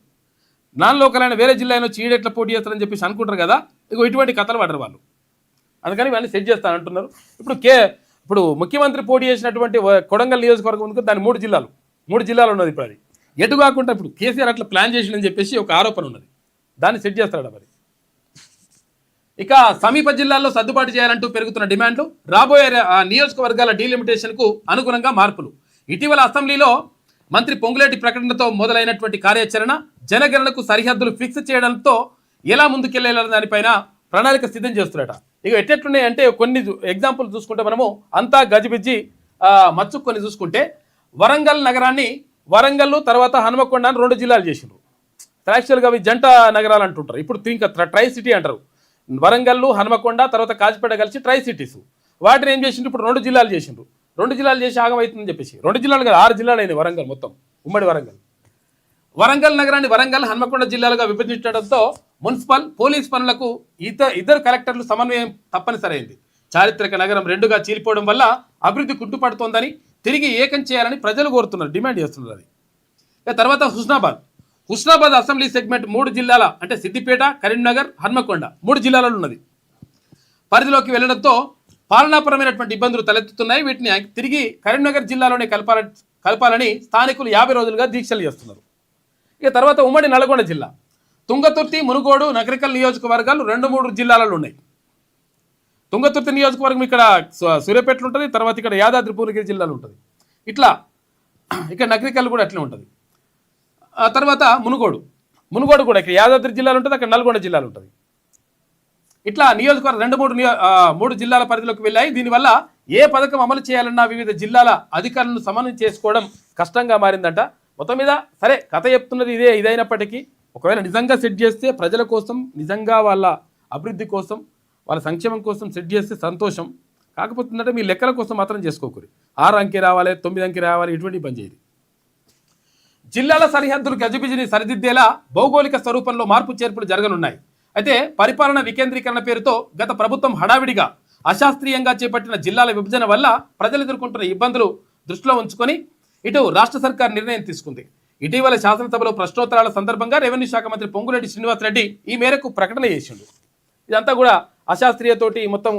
నాన్ లోకల్ అయిన వేరే జిల్లా అయినా చీడ ఎట్లా పోటీ చేస్తారని చెప్పేసి అనుకుంటారు కదా. ఇక ఇటువంటి కథలు పడరు వాళ్ళు, అందుకని ఇవన్నీ సెట్ చేస్తానంటున్నారు. ఇప్పుడు ముఖ్యమంత్రి పోటీ చేసినటువంటి కొడంగల్ నియోజకవర్గం ఉంది, దాని 3 జిల్లాలు ఉన్నది. ఇప్పుడు అది ఎటు కాకుండా ఇప్పుడు కేసీఆర్ అట్లా ప్లాన్ చేసిందని చెప్పేసి ఒక ఆరోపణ ఉన్నది, దాన్ని సెట్ చేస్తాడు మరి. ఇక సమీప జిల్లాల్లో సర్దుబాటు చేయాలంటూ పెరుగుతున్న డిమాండ్లు, రాబోయే నియోజకవర్గాల డీలిమిటేషన్కు అనుగుణంగా మార్పులు. ఇటీవల అసెంబ్లీలో మంత్రి పొంగులేటి ప్రకటనతో మొదలైనటువంటి కార్యాచరణ, జనగణనకు సరిహద్దులు ఫిక్స్ చేయడంతో ఎలా ముందుకెళ్లాలన్న దానిపైన ప్రణాళిక సిద్ధం చేస్తున్నట. ఇక ఎట్లున్నాయి అంటే కొన్ని ఎగ్జాంపుల్ చూసుకుంటే మనము అంతా గజిబిజ్జి మచ్చు కొన్ని చూసుకుంటే వరంగల్ నగరాన్ని వరంగల్ తర్వాత హనుమకొండ అని 2 జిల్లాలు చేసిండ్రు. యాక్చువల్గా అవి జంట నగరాలు అంటుంటారు. ఇప్పుడు ఇంకా ట్రై సిటీ అంటారు. వరంగల్ హనుమకొండ తర్వాత కాజిపేట కలిసి ట్రై సిటీస్. వాటిని ఏం చేసిండ్రు, ఇప్పుడు 2 జిల్లాలు చేసిండ్రు. 2 జిల్లాలు చేసి ఆగమవుతుందని చెప్పేసి 2 జిల్లాలు కాదు 6 జిల్లాలు అయినాయి వరంగల్ మొత్తం, ఉమ్మడి వరంగల్ నగరాన్ని వరంగల్ హన్మకొండ జిల్లాలుగా విభజించడంతో మున్సిపల్ పోలీస్ పనులకు ఇద్దరు కలెక్టర్లు సమన్వయం తప్పనిసరి అయింది. చారిత్రక నగరం 2గా చీలిపోవడం వల్ల అభివృద్ధి కుంటుపడుతోందని తిరిగి ఏకం చేయాలని ప్రజలు కోరుతున్నారు, డిమాండ్ చేస్తున్నారు. అది తర్వాత హుస్నాబాద్ అసెంబ్లీ సెగ్మెంట్ 3 జిల్లాల అంటే సిద్దిపేట, కరీంనగర్, హన్మకొండ 3 జిల్లాలలో ఉన్నది. పరిధిలోకి వెళ్లడంతో పాలనాపరమైనటువంటి ఇబ్బందులు తలెత్తుతున్నాయి. వీటిని తిరిగి కరీంనగర్ జిల్లాలోనే కలపాలని స్థానికులు 50 రోజులుగా దీక్షలు చేస్తున్నారు. ఇక తర్వాత ఉమ్మడి నల్గొండ జిల్లా తుంగతుర్తి, మునుగోడు, నగరికల్ నియోజకవర్గాలు 2-3 జిల్లాలలో ఉన్నాయి. తుంగతుర్తి నియోజకవర్గం ఇక్కడ సూర్యాపేటలో ఉంటుంది, తర్వాత ఇక్కడ యాదాద్రి భువనగిరి జిల్లాలో ఉంటుంది. ఇట్లా ఇక్కడ నగరికల్ కూడా అట్లే ఉంటుంది. తర్వాత మునుగోడు కూడా ఇక్కడ యాదాద్రి జిల్లాలో ఉంటుంది, అక్కడ నల్గొండ జిల్లాలో ఉంటుంది. ఇట్లా నియోజకవర్గం 2-3 జిల్లాల పరిధిలోకి వెళ్ళాయి. దీనివల్ల ఏ పథకం అమలు చేయాలన్నా వివిధ జిల్లాల అధికారులను సమన్వయం చేసుకోవడం కష్టంగా మారిందంట. మొత్తం మీద సరే కథ చెప్తున్నది ఇదైనప్పటికీ ఒకవేళ నిజంగా సెట్ చేస్తే ప్రజల కోసం, నిజంగా వాళ్ళ అభివృద్ధి కోసం, వాళ్ళ సంక్షేమం కోసం సెట్ చేస్తే సంతోషం. కాకపోతుందంటే మీ లెక్కల కోసం మాత్రం చేసుకోకూరి. 6 అంకె రావాలి, 9 అంకె రావాలి, ఇటువంటి పని చేయదు. జిల్లాల సరిహద్దులు గజిబిజిని సరిదిద్దేలా భౌగోళిక స్వరూపంలో మార్పు చేర్పులు జరగనున్నాయి. అయితే పరిపాలన వికేంద్రీకరణ పేరుతో గత ప్రభుత్వం హడావిడిగా అశాస్త్రీయంగా చేపట్టిన జిల్లాల విభజన వల్ల ప్రజలు ఎదుర్కొంటున్న ఇబ్బందులు దృష్టిలో ఉంచుకొని ఇటు రాష్ట్ర సర్కార్ నిర్ణయం తీసుకుంది. ఇటీవల శాసనసభలో ప్రశ్నోత్తరాల సందర్భంగా రెవెన్యూ శాఖ మంత్రి పొంగులేటి శ్రీనివాసరెడ్డి ఈ మేరకు ప్రకటన చేసిండు. ఇదంతా కూడా అశాస్త్రీయతోటి మొత్తం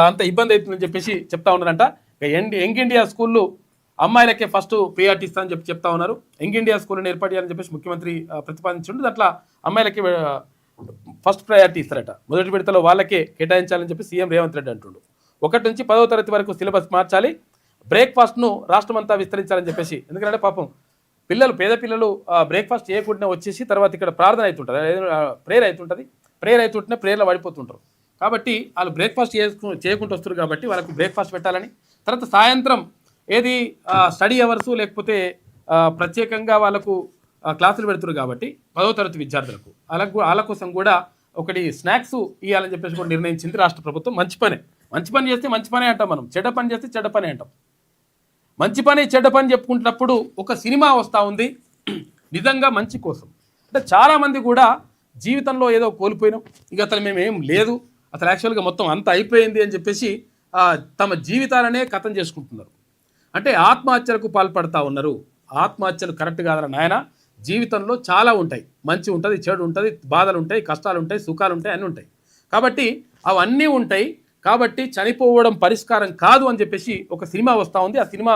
అంత ఇబ్బంది అవుతుందని చెప్పేసి చెప్తా ఉన్నారంట. యంగ్ ఇండియా స్కూళ్ళు అమ్మాయిలకే ఫస్ట్ ప్రియారిటీ ఇస్తానని చెప్పి చెప్తా ఉన్నారు. యంగ్ ఇండియా స్కూల్ని ఏర్పాటు చేయాలని చెప్పేసి ముఖ్యమంత్రి ప్రతిపాదించిండు. అట్లా అమ్మాయిలకి ఫస్ట్ ప్రయారిటీ ఇస్తారట. మొదటి విడతలో వాళ్ళకే కేటాయించాలని చెప్పి సీఎం రేవంత్ రెడ్డి అంటుండు. 1 నుంచి 10వ తరగతి వరకు సిలబస్ మార్చాలి, బ్రేక్ఫాస్ట్ను రాష్ట్రమంతా విస్తరించాలని చెప్పేసి. ఎందుకంటే పాపం పేద పిల్లలు బ్రేక్ఫాస్ట్ చేయకుండా వచ్చేసి తర్వాత ఇక్కడ ప్రార్థన అవుతుంటుంది, ప్రేయర్ అవుతుంటుంది, ప్రేయర్ అవుతుంటేనే ప్రేయర్లో పడిపోతుంటారు. కాబట్టి వాళ్ళు బ్రేక్ఫాస్ట్ చేయకుండా వస్తారు కాబట్టి వాళ్ళకు బ్రేక్ఫాస్ట్ పెట్టాలని. తర్వాత సాయంత్రం స్టడీ అవర్సు లేకపోతే ప్రత్యేకంగా వాళ్ళకు క్లాసులు పెడుతున్నారు కాబట్టి 10వ తరగతి విద్యార్థులకు వాళ్ళ కోసం కూడా ఒకటి స్నాక్స్ ఇవ్వాలని చెప్పేసి కూడా నిర్ణయించింది రాష్ట్ర ప్రభుత్వం. మంచి పని చేస్తే మంచి పనే అంటాం మనం, చెడ్డ పని చేస్తే చెడ్డ పని అంటాం. మంచి పని చెడ్డ పని చెప్పుకుంటున్నప్పుడు ఒక సినిమా వస్తూ ఉంది నిజంగా మంచి కోసం. అంటే చాలామంది కూడా జీవితంలో ఏదో కోల్పోయినాం, ఇక అసలు మేమేం లేదు, అసలు యాక్చువల్గా మొత్తం అంతా అయిపోయింది అని చెప్పేసి తమ జీవితాలనే కథం చేసుకుంటున్నారు. అంటే ఆత్మహత్యలకు పాల్పడతా ఉన్నారు. ఆత్మహత్యలు కరెక్ట్ కాదరా నాయన. జీవితంలో చాలా ఉంటాయి, మంచి ఉంటుంది, చెడు ఉంటుంది, బాధలు ఉంటాయి, కష్టాలు ఉంటాయి, సుఖాలు ఉంటాయి, అన్నీ ఉంటాయి. కాబట్టి అవన్నీ ఉంటాయి. కాబట్టి చనిపోవడం పరిష్కారం కాదు అని చెప్పేసి ఒక సినిమా వస్తూ ఉంది. ఆ సినిమా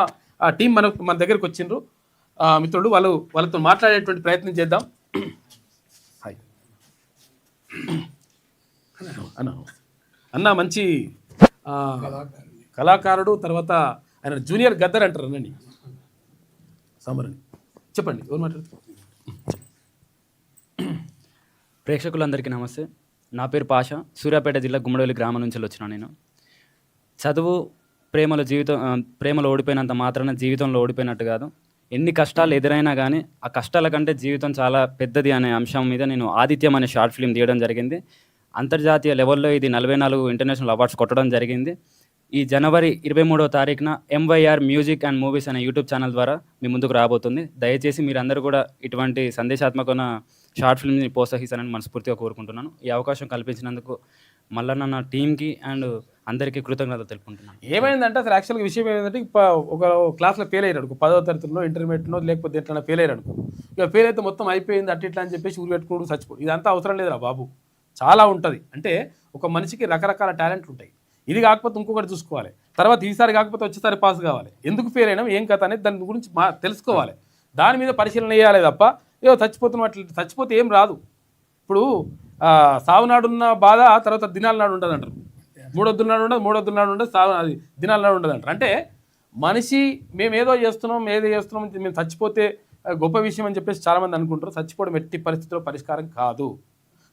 టీం మన దగ్గరికి వచ్చిండ్రు మిత్రుడు. వాళ్ళతో మాట్లాడేటువంటి ప్రయత్నం చేద్దాం. హాయ్ అన్న, మంచి కళాకారుడు, తర్వాత ఆయన జూనియర్ గద్దర్ అంటారు అన్నని సమరని. చెప్పండి, ఎవరు మాట్లాడుతున్నారు? ప్రేక్షకులందరికీ నమస్తే. నా పేరు పాష, సూర్యాపేట జిల్లా గుమ్మడివెల్లి గ్రామం నుంచి వచ్చిన నేను. చదువు ప్రేమలో ఓడిపోయినంత మాత్రాన జీవితంలో ఓడిపోయినట్టు కాదు. ఎన్ని కష్టాలు ఎదురైనా కానీ ఆ కష్టాల కంటే జీవితం చాలా పెద్దది అనే అంశం మీద నేను ఆదిత్యం అనే షార్ట్ ఫిల్మ్ తీయడం జరిగింది. అంతర్జాతీయ లెవెల్లో ఇది 44 ఇంటర్నేషనల్ అవార్డ్స్ కొట్టడం జరిగింది. ఈ జనవరి 23వ తారీఖున MYR మ్యూజిక్ అండ్ మూవీస్ అనే యూట్యూబ్ ఛానల్ ద్వారా మీ ముందుకు రాబోతుంది. దయచేసి మీరందరూ కూడా ఇటువంటి సందేశాత్మకమైన షార్ట్ ఫిల్మ్ని ప్రోత్సహిస్తానని మనస్ఫూర్తిగా కోరుకుంటున్నాను. ఈ అవకాశం కల్పించినందుకు మళ్ళీ నా టీంకి అండ్ అందరికీ కృతజ్ఞతలు తెలుపుకుంటున్నాను. ఏమైందంటే అసలు యాక్చువల్గా విషయం ఏమైందంటే, ఒక క్లాస్లో ఫెయిల్ అయ్యాడు, 10వ తరగతిలో ఇంటర్మీడియట్లో లేకపోతే ఎట్లా ఫెయిల్ అయ్యాడు. ఇక ఫెయిల్ అయితే మొత్తం అయిపోయింది అట్లా ఇట్లా అని చెప్పేసి ఊరు పెట్టుకోవడం, చచ్చిపోడు. ఇదంతా అవసరం లేదురా బాబు. చాలా ఉంటుంది. అంటే ఒక మనిషికి రకరకాల టాలెంట్లు ఉంటాయి. ఇది కాకపోతే ఇంకొకటి చూసుకోవాలి, తర్వాత ఈసారి కాకపోతే వచ్చేసారి పాస్ కావాలి. ఎందుకు ఫెయిల్ అయినాం, ఏం కథ అనేది దాని గురించి తెలుసుకోవాలి. దాని మీద పరిశీలన చేయాలి తప్ప ఏదో చచ్చిపోతున్నాం అట్లా చచ్చిపోతే ఏం రాదు. ఇప్పుడు సావునాడున్న బాధ తర్వాత దినాల నాడు ఉంటుంది అంటారు. మూడొద్దుల నాడు ఉండదు, అది దినాల నాడు ఉండదు అంటారు. అంటే మనిషి మేము ఏదో చేస్తున్నాం మేము చచ్చిపోతే గొప్ప విషయం అని చెప్పేసి చాలామంది అనుకుంటారు. చచ్చిపోవడం ఎట్టి పరిస్థితుల్లో పరిష్కారం కాదు.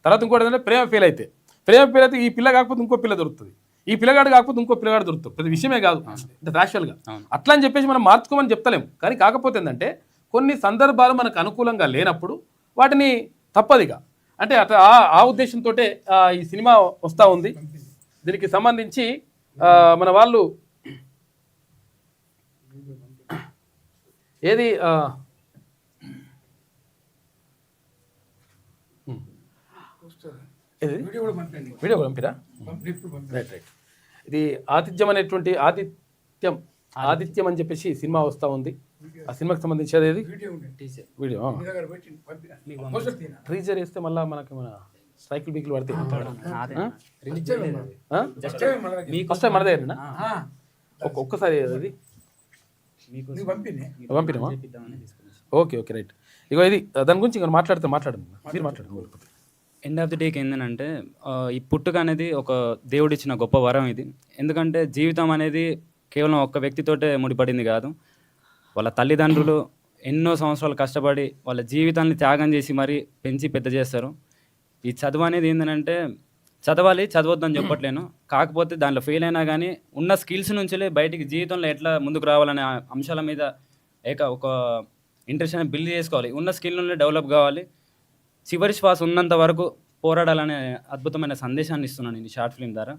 తర్వాత ఇంకోటి ఏంటంటే, ప్రేమ ఫెయిల్ అయితే ఈ పిల్ల కాకపోతే ఇంకో పిల్ల దొరుకుతుంది, ఈ పిల్లగాడు కాకపోతే ఇంకో పిల్లగాడు దొరుకుతుంది. పెద్ద విషయమే కాదు అంటే యాక్చువల్గా. అట్లా అని చెప్పేసి మనం మార్చుకోమని చెప్తలేము. కానీ కాకపోతే ఏంటంటే, కొన్ని సందర్భాలు మనకు అనుకూలంగా లేనప్పుడు వాటిని తప్పదిగా అంటే అట్లా ఆ ఉద్దేశంతో ఈ సినిమా వస్తూ ఉంది. దీనికి సంబంధించి మన వాళ్ళు ఏది వీడియో పంపిరా? రైట్. ఇది ఆదిత్యం అని చెప్పేసి సినిమా వస్తూ ఉంది. ఆ సినిమాకి సంబంధించి అదేది వీడియో ట్రీజర్ వేస్తే మళ్ళీ మనకి మన సైకిల్ బీకిల్ పడతాయి. ఫస్ట్ టైం మనదే ఒక్కసారి అది పంపినామా? Okay right. ఇగో ఇది దాని గురించి ఇంకా మాట్లాడండి. మీరు మాట్లాడండి. ఎండ్ ఆఫ్ ది డేకి ఏంటంటే, ఈ పుట్టుక అనేది ఒక దేవుడిచ్చిన గొప్ప వరం ఇది. ఎందుకంటే జీవితం అనేది కేవలం ఒక్క వ్యక్తితోటే ముడిపడింది కాదు. వాళ్ళ తల్లిదండ్రులు ఎన్నో సంవత్సరాలు కష్టపడి వాళ్ళ జీవితాన్ని త్యాగం చేసి మరీ పెంచి పెద్ద చేస్తారు. ఈ చదువు అనేది ఏంటంటే, చదవద్దని చెప్పట్లేను, కాకపోతే దాంట్లో ఫెయిల్ అయినా కానీ ఉన్న స్కిల్స్ నుంచే బయటికి జీవితంలో ఎట్లా ముందుకు రావాలనే అంశాల మీద ఒక ఇంట్రెస్ట్ అనేది బిల్డ్ చేసుకోవాలి. ఉన్న స్కిల్ నుండి డెవలప్ కావాలి. చివరి శ్వాస ఉన్నంత వరకు పోరాడాలనే అద్భుతమైన సందేశాన్ని ఇస్తున్నాను ఈ షార్ట్ ఫిల్మ్ ద్వారా.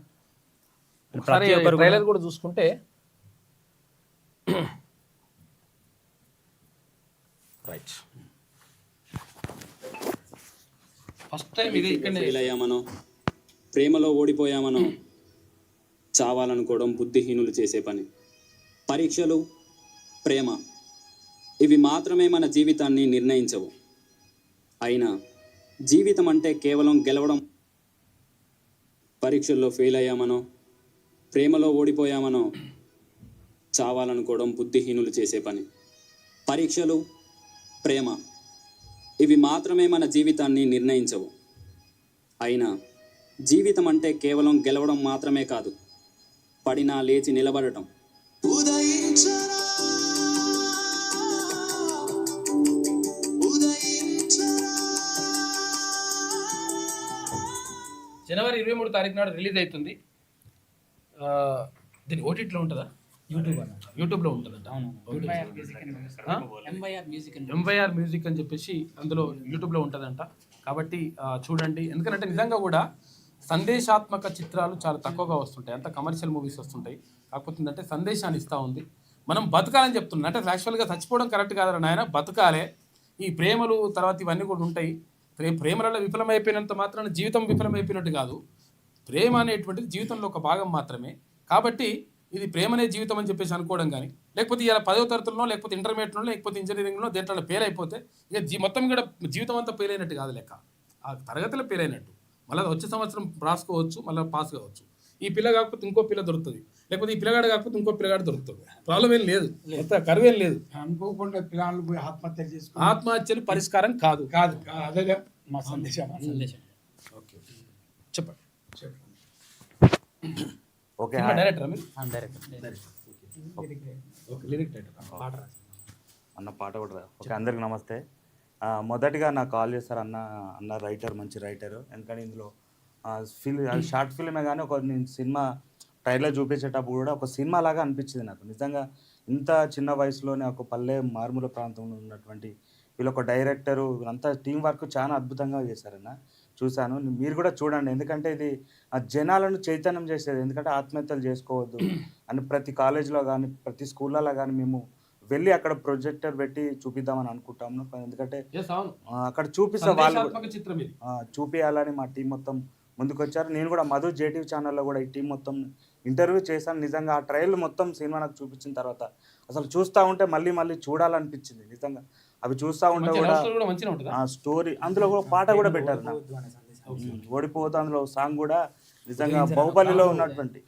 ప్రతి ఒక్కరు ట్రైలర్ కూడా చూసుకుంటే రైట్. ఫస్ట్ టైం ఇది ఫెయిల్ అయ్యామనో, ప్రేమలో ఓడిపోయామనో చావాలనుకోవడం బుద్ధిహీనులు చేసే పని. పరీక్షలు, ప్రేమ ఇవి మాత్రమే మన జీవితాన్ని నిర్ణయించవు. అయినా జీవితం అంటే కేవలం గెలవడం. పరీక్షల్లో ఫెయిల్ అయ్యామనో, ప్రేమలో ఓడిపోయామనో చావాలనుకోవడం బుద్ధిహీనులు చేసే పని. పరీక్షలు, ప్రేమ ఇవి మాత్రమే మన జీవితాన్ని నిర్ణయించవు. అయినా జీవితం అంటే కేవలం గెలవడం మాత్రమే కాదు, పడినా లేచి నిలబడటం. జనవరి 23 తారీఖు నాడు రిలీజ్ అవుతుంది. దీని ఓటీటీలో ఉంటుందా? యూట్యూబ్లో ఉంటుందంట. MYR మ్యూజిక్ అని చెప్పేసి అందులో యూట్యూబ్లో ఉంటుందంట. కాబట్టి చూడండి. ఎందుకంటే నిజంగా కూడా సందేశాత్మక చిత్రాలు చాలా తక్కువగా వస్తుంటాయి, అంత కమర్షియల్ మూవీస్ వస్తుంటాయి. కాకపోతే ఏంటంటే సందేశాన్ని ఇస్తూ ఉంది. మనం బతకాలని చెప్తున్నాం. అంటే యాక్చువల్గా చచ్చిపోవడం కరెక్ట్ కాదురా నాయన, బతకాలే. ఈ ప్రేమలు తర్వాత ఇవన్నీ కూడా ఉంటాయి. ప్రేమలలో విఫలమైపోయినంత మాత్రాన జీవితం విఫలమైపోయినట్టు కాదు. ప్రేమ అనేటువంటిది జీవితంలో ఒక భాగం మాత్రమే. కాబట్టి ఇది ప్రేమనే జీవితం అని చెప్పేసి అనుకోవడం కానీ, లేకపోతే ఇలా 10వ తరగతిలో, లేకపోతే ఇంటర్మీడియట్లో, లేకపోతే ఇంజనీరింగ్లో దేంట్లో ఫెయిల్ అయిపోతే ఇక మొత్తం కూడా జీవితం అంతా ఫెయిల్ అయినట్టు కాదు లెక్క. ఆ తరగతిలో ఫెయిల్ అయినట్టు. మళ్ళీ వచ్చే సంవత్సరం రాసుకోవచ్చు, మళ్ళీ పాస్ కావచ్చు. ఈ పిల్ల కాకపోతే ఇంకో పిల్ల దొరుకుతుంది, లేకపోతే ఈ పిల్లగాడు కాకపోతే ఇంకో పిల్లగాడు దొరుకుతుంది. ప్రాబ్లం ఏం లేదు, కరువేం లేదు. అనుకోకుండా పిల్లలు పోయి ఆత్మహత్యలు చేసుకుని ఆత్మహత్యలు పరిష్కారం కాదు. అదే మా సందేశం. ఓకే, చెప్పండి. ఓకే డైరెక్టర్ మీరు? అన్న పాట కూడా ఓకే. అందరికి నమస్తే. మొదటిగా నాకు కాల్ చేస్తారు అన్న రైటర్, మంచి రైటరు. ఎందుకంటే ఇందులో షార్ట్ ఫిల్మే కానీ ఒక నేను సినిమా ట్రైలర్ చూపించేటప్పుడు కూడా ఒక సినిమా లాగా అనిపించింది నాకు. నిజంగా ఇంత చిన్న వయసులోనే ఒక పల్లె మారుమూల ప్రాంతంలో ఉన్నటువంటి వీళ్ళు ఒక డైరెక్టరు అంతా టీం వర్క్ చాలా అద్భుతంగా చేశారన్న. చూశాను, మీరు కూడా చూడండి. ఎందుకంటే ఇది ఆ జనాలను చైతన్యం చేసేది. ఎందుకంటే ఆత్మహత్యలు చేసుకోవద్దు అని ప్రతి కాలేజీలో కానీ ప్రతి స్కూళ్ళలో కానీ మేము వెళ్ళి అక్కడ ప్రొజెక్టర్ పెట్టి చూపిద్దామని అనుకుంటాము. ఎందుకంటే అక్కడ చూపిస్తే వాళ్ళు చూపించాలని మా టీం మొత్తం ముందుకు వచ్చారు. నేను కూడా మధు జేటీవీ ఛానల్లో కూడా ఈ టీం మొత్తం ఇంటర్వ్యూ చేశాను. నిజంగా ఆ ట్రయల్ మొత్తం సినిమా నాకు చూపించిన తర్వాత అసలు చూస్తూ ఉంటే మళ్ళీ మళ్ళీ చూడాలనిపించింది. నిజంగా అవి చూస్తూ ఉంటే కూడా ఆ స్టోరీ అందులో కూడా పాట కూడా పెట్టారు నాకు, ఓడిపోతా. అందులో సాంగ్ కూడా నిజంగా బాహుబలిలో ఉన్నటువంటి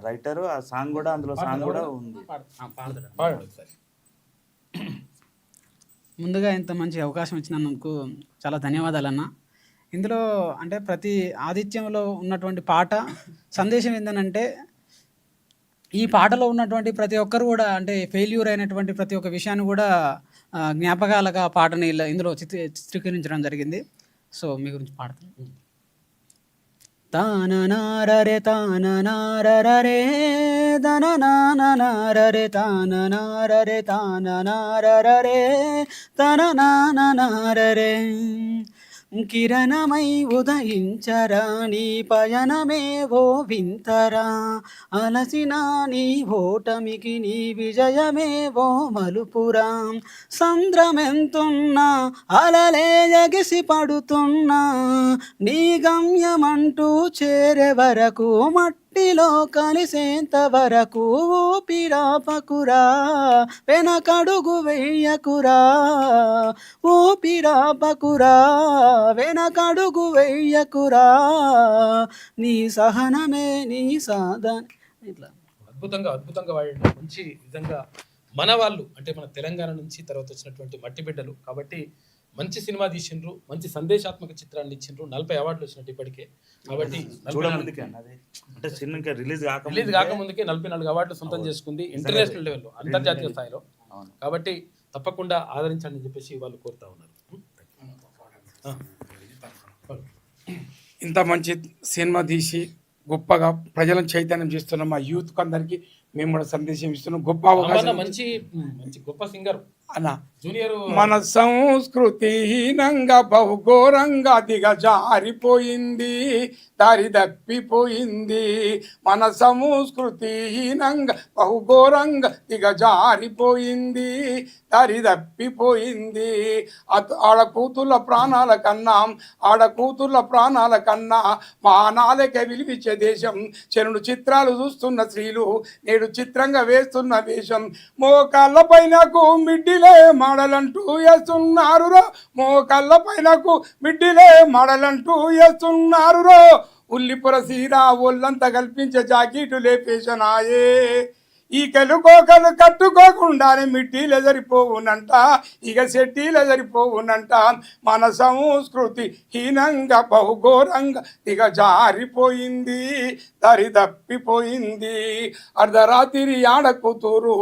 రైటరు. ఆ సాంగ్ కూడా అందులో సాంగ్ కూడా ఉంది. ముందుగా ఇంత మంచి అవకాశం ఇచ్చినందుకు చాలా ధన్యవాదాలు అన్న. ఇందులో అంటే ప్రతి ఆదిత్యంలో ఉన్నటువంటి పాట సందేశం ఏంటంటే, ఈ పాటలో ఉన్నటువంటి ప్రతి ఒక్కరు కూడా అంటే ఫెయిల్యూర్ అయినటువంటి ప్రతి ఒక్క విషయాన్ని కూడా జ్ఞాపకాలుగా పాటని ఇందులో చిత్రీకరించడం జరిగింది. సో మీ గురించి పాడతాను. తాననారరే తాననారరే దననాననారరే తాననారరే తాననారరే తననాననారరే కిరణమై ఉదయించరా నీ పయనమేవో వింతరా అలసిన నీ ఓటమికి నీ విజయమేవో మలుపురా సంద్రమెంతున్నా అలలే ఎగిసి పడుతున్నా నీ గమ్యమంటూ చేరే వరకు మట్టిలో కలిసేంత వరకు ఊపిరాపకురా వెనకడుగు వెయ్యకురా ఊపిరాపకురా వెనకడుగు వెయ్యకురా నీ సహనమే నీ సాధన. ఇట్లా అద్భుతంగా వాడిన మంచి విధంగా మన వాళ్ళు అంటే మన తెలంగాణ నుంచి తర్వాత వచ్చినటువంటి మట్టి బిడ్డలు కాబట్టి మంచి సినిమా తీసిండ్రు, మంచి సందేశాత్మక చిత్రాన్ని ఇచ్చిండ్రు. 40 అవార్డులు వచ్చినట్టు ఇప్పటికే. కాబట్టి రిలీజ్ కాకముందుకే 44 అవార్డులు సొంతం చేసుకుంది ఇంటర్నేషనల్ లెవెల్లో, అంతర్జాతీయ స్థాయిలో. కాబట్టి తప్పకుండా ఆదరించండి అని చెప్పేసి వాళ్ళు కోరుతా ఉన్నారు. ఇంత మంచి సినిమా తీసి గొప్పగా ప్రజలను చైతన్యం చేస్తున్న మా యూత్ అందరికి మేము కూడా సందేశం ఇస్తున్నాం. గొప్ప అవకాశం, మంచి గొప్ప సింగర్ అన్న. జూనియర్ మన సంస్కృతి హీనంగా బహుఘోరంగా దిగజారిపోయింది, దారి తప్పిపోయింది. మన సంస్కృతి హీనంగా బహుఘోరంగా దిగజారిపోయింది, దారి తప్పిపోయింది. ఆడకూతుర్ల ప్రాణాల కన్నా మానాలకే విలువిచ్చే దేశం. చెరుడు చిత్రాలు చూస్తున్న స్త్రీలు నేడు చిత్రంగా వేస్తున్న వేషం. మోకాళ్ళ పైనకు మిడ్డిలే మడలంటూ వేస్తున్నారు రో, మోకాళ్ళ పైనకు మిడ్డిలే మడలంటూ వేస్తున్నారు రో. ఉల్లిపుర సీరా ఒళ్ళంతా కల్పించే జాకెట్లు లేపేశనాయే. ఈ కెలుకోకలు కట్టుకోకుండానే మిట్టీలు ఎదరిపోవునంట, ఇక సెట్టీలు ఎదరిపోవునంట. మన సంస్కృతి హీనంగా బహుఘోరంగా దిగజారిపోయింది, దరి తప్పిపోయింది. అర్ధరాత్రి ఆడకూతురు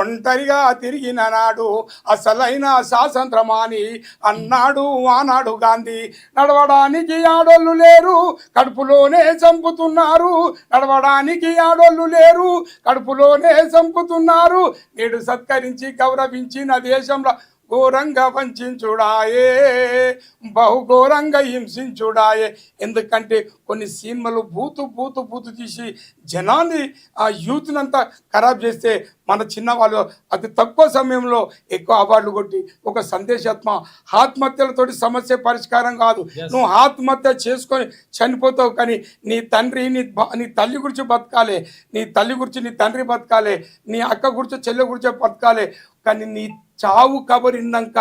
ఒంటరిగా తిరిగిన నాడు అసలైన స్వాతంత్రమాని అన్నాడు ఆనాడు గాంధీ. నడవడానికి ఆడోళ్ళు లేరు, కడుపులోనే చంపుతున్నారు. నడవడానికి ఆడోళ్ళు లేరు, కడుపులోనే చంపుతున్నారు. నేడు సత్కరించి గౌరవించిన దేశంలో ఘోరంగా వంచుడాయే, బహుఘోరంగా హింసించుడాయే. ఎందుకంటే కొన్ని సినిమాలు బూతు తీసి జనాన్ని ఆ యూత్ని అంతా ఖరాబ్ చేస్తే మన చిన్న వాళ్ళు అతి తక్కువ సమయంలో ఎక్కువ అవార్డులు కొట్టి ఒక సందేశాత్మ ఆత్మహత్యలతోటి సమస్య పరిష్కారం కాదు. నువ్వు ఆత్మహత్య చేసుకొని చనిపోతావు, కానీ నీ తండ్రి నీ తల్లి గురించి బతకాలి, నీ తల్లి గురించి నీ తండ్రి బతకాలి, నీ అక్క గురించి చెల్లె గురించి బతకాలి. కానీ నీ చావు కబరిన్నాక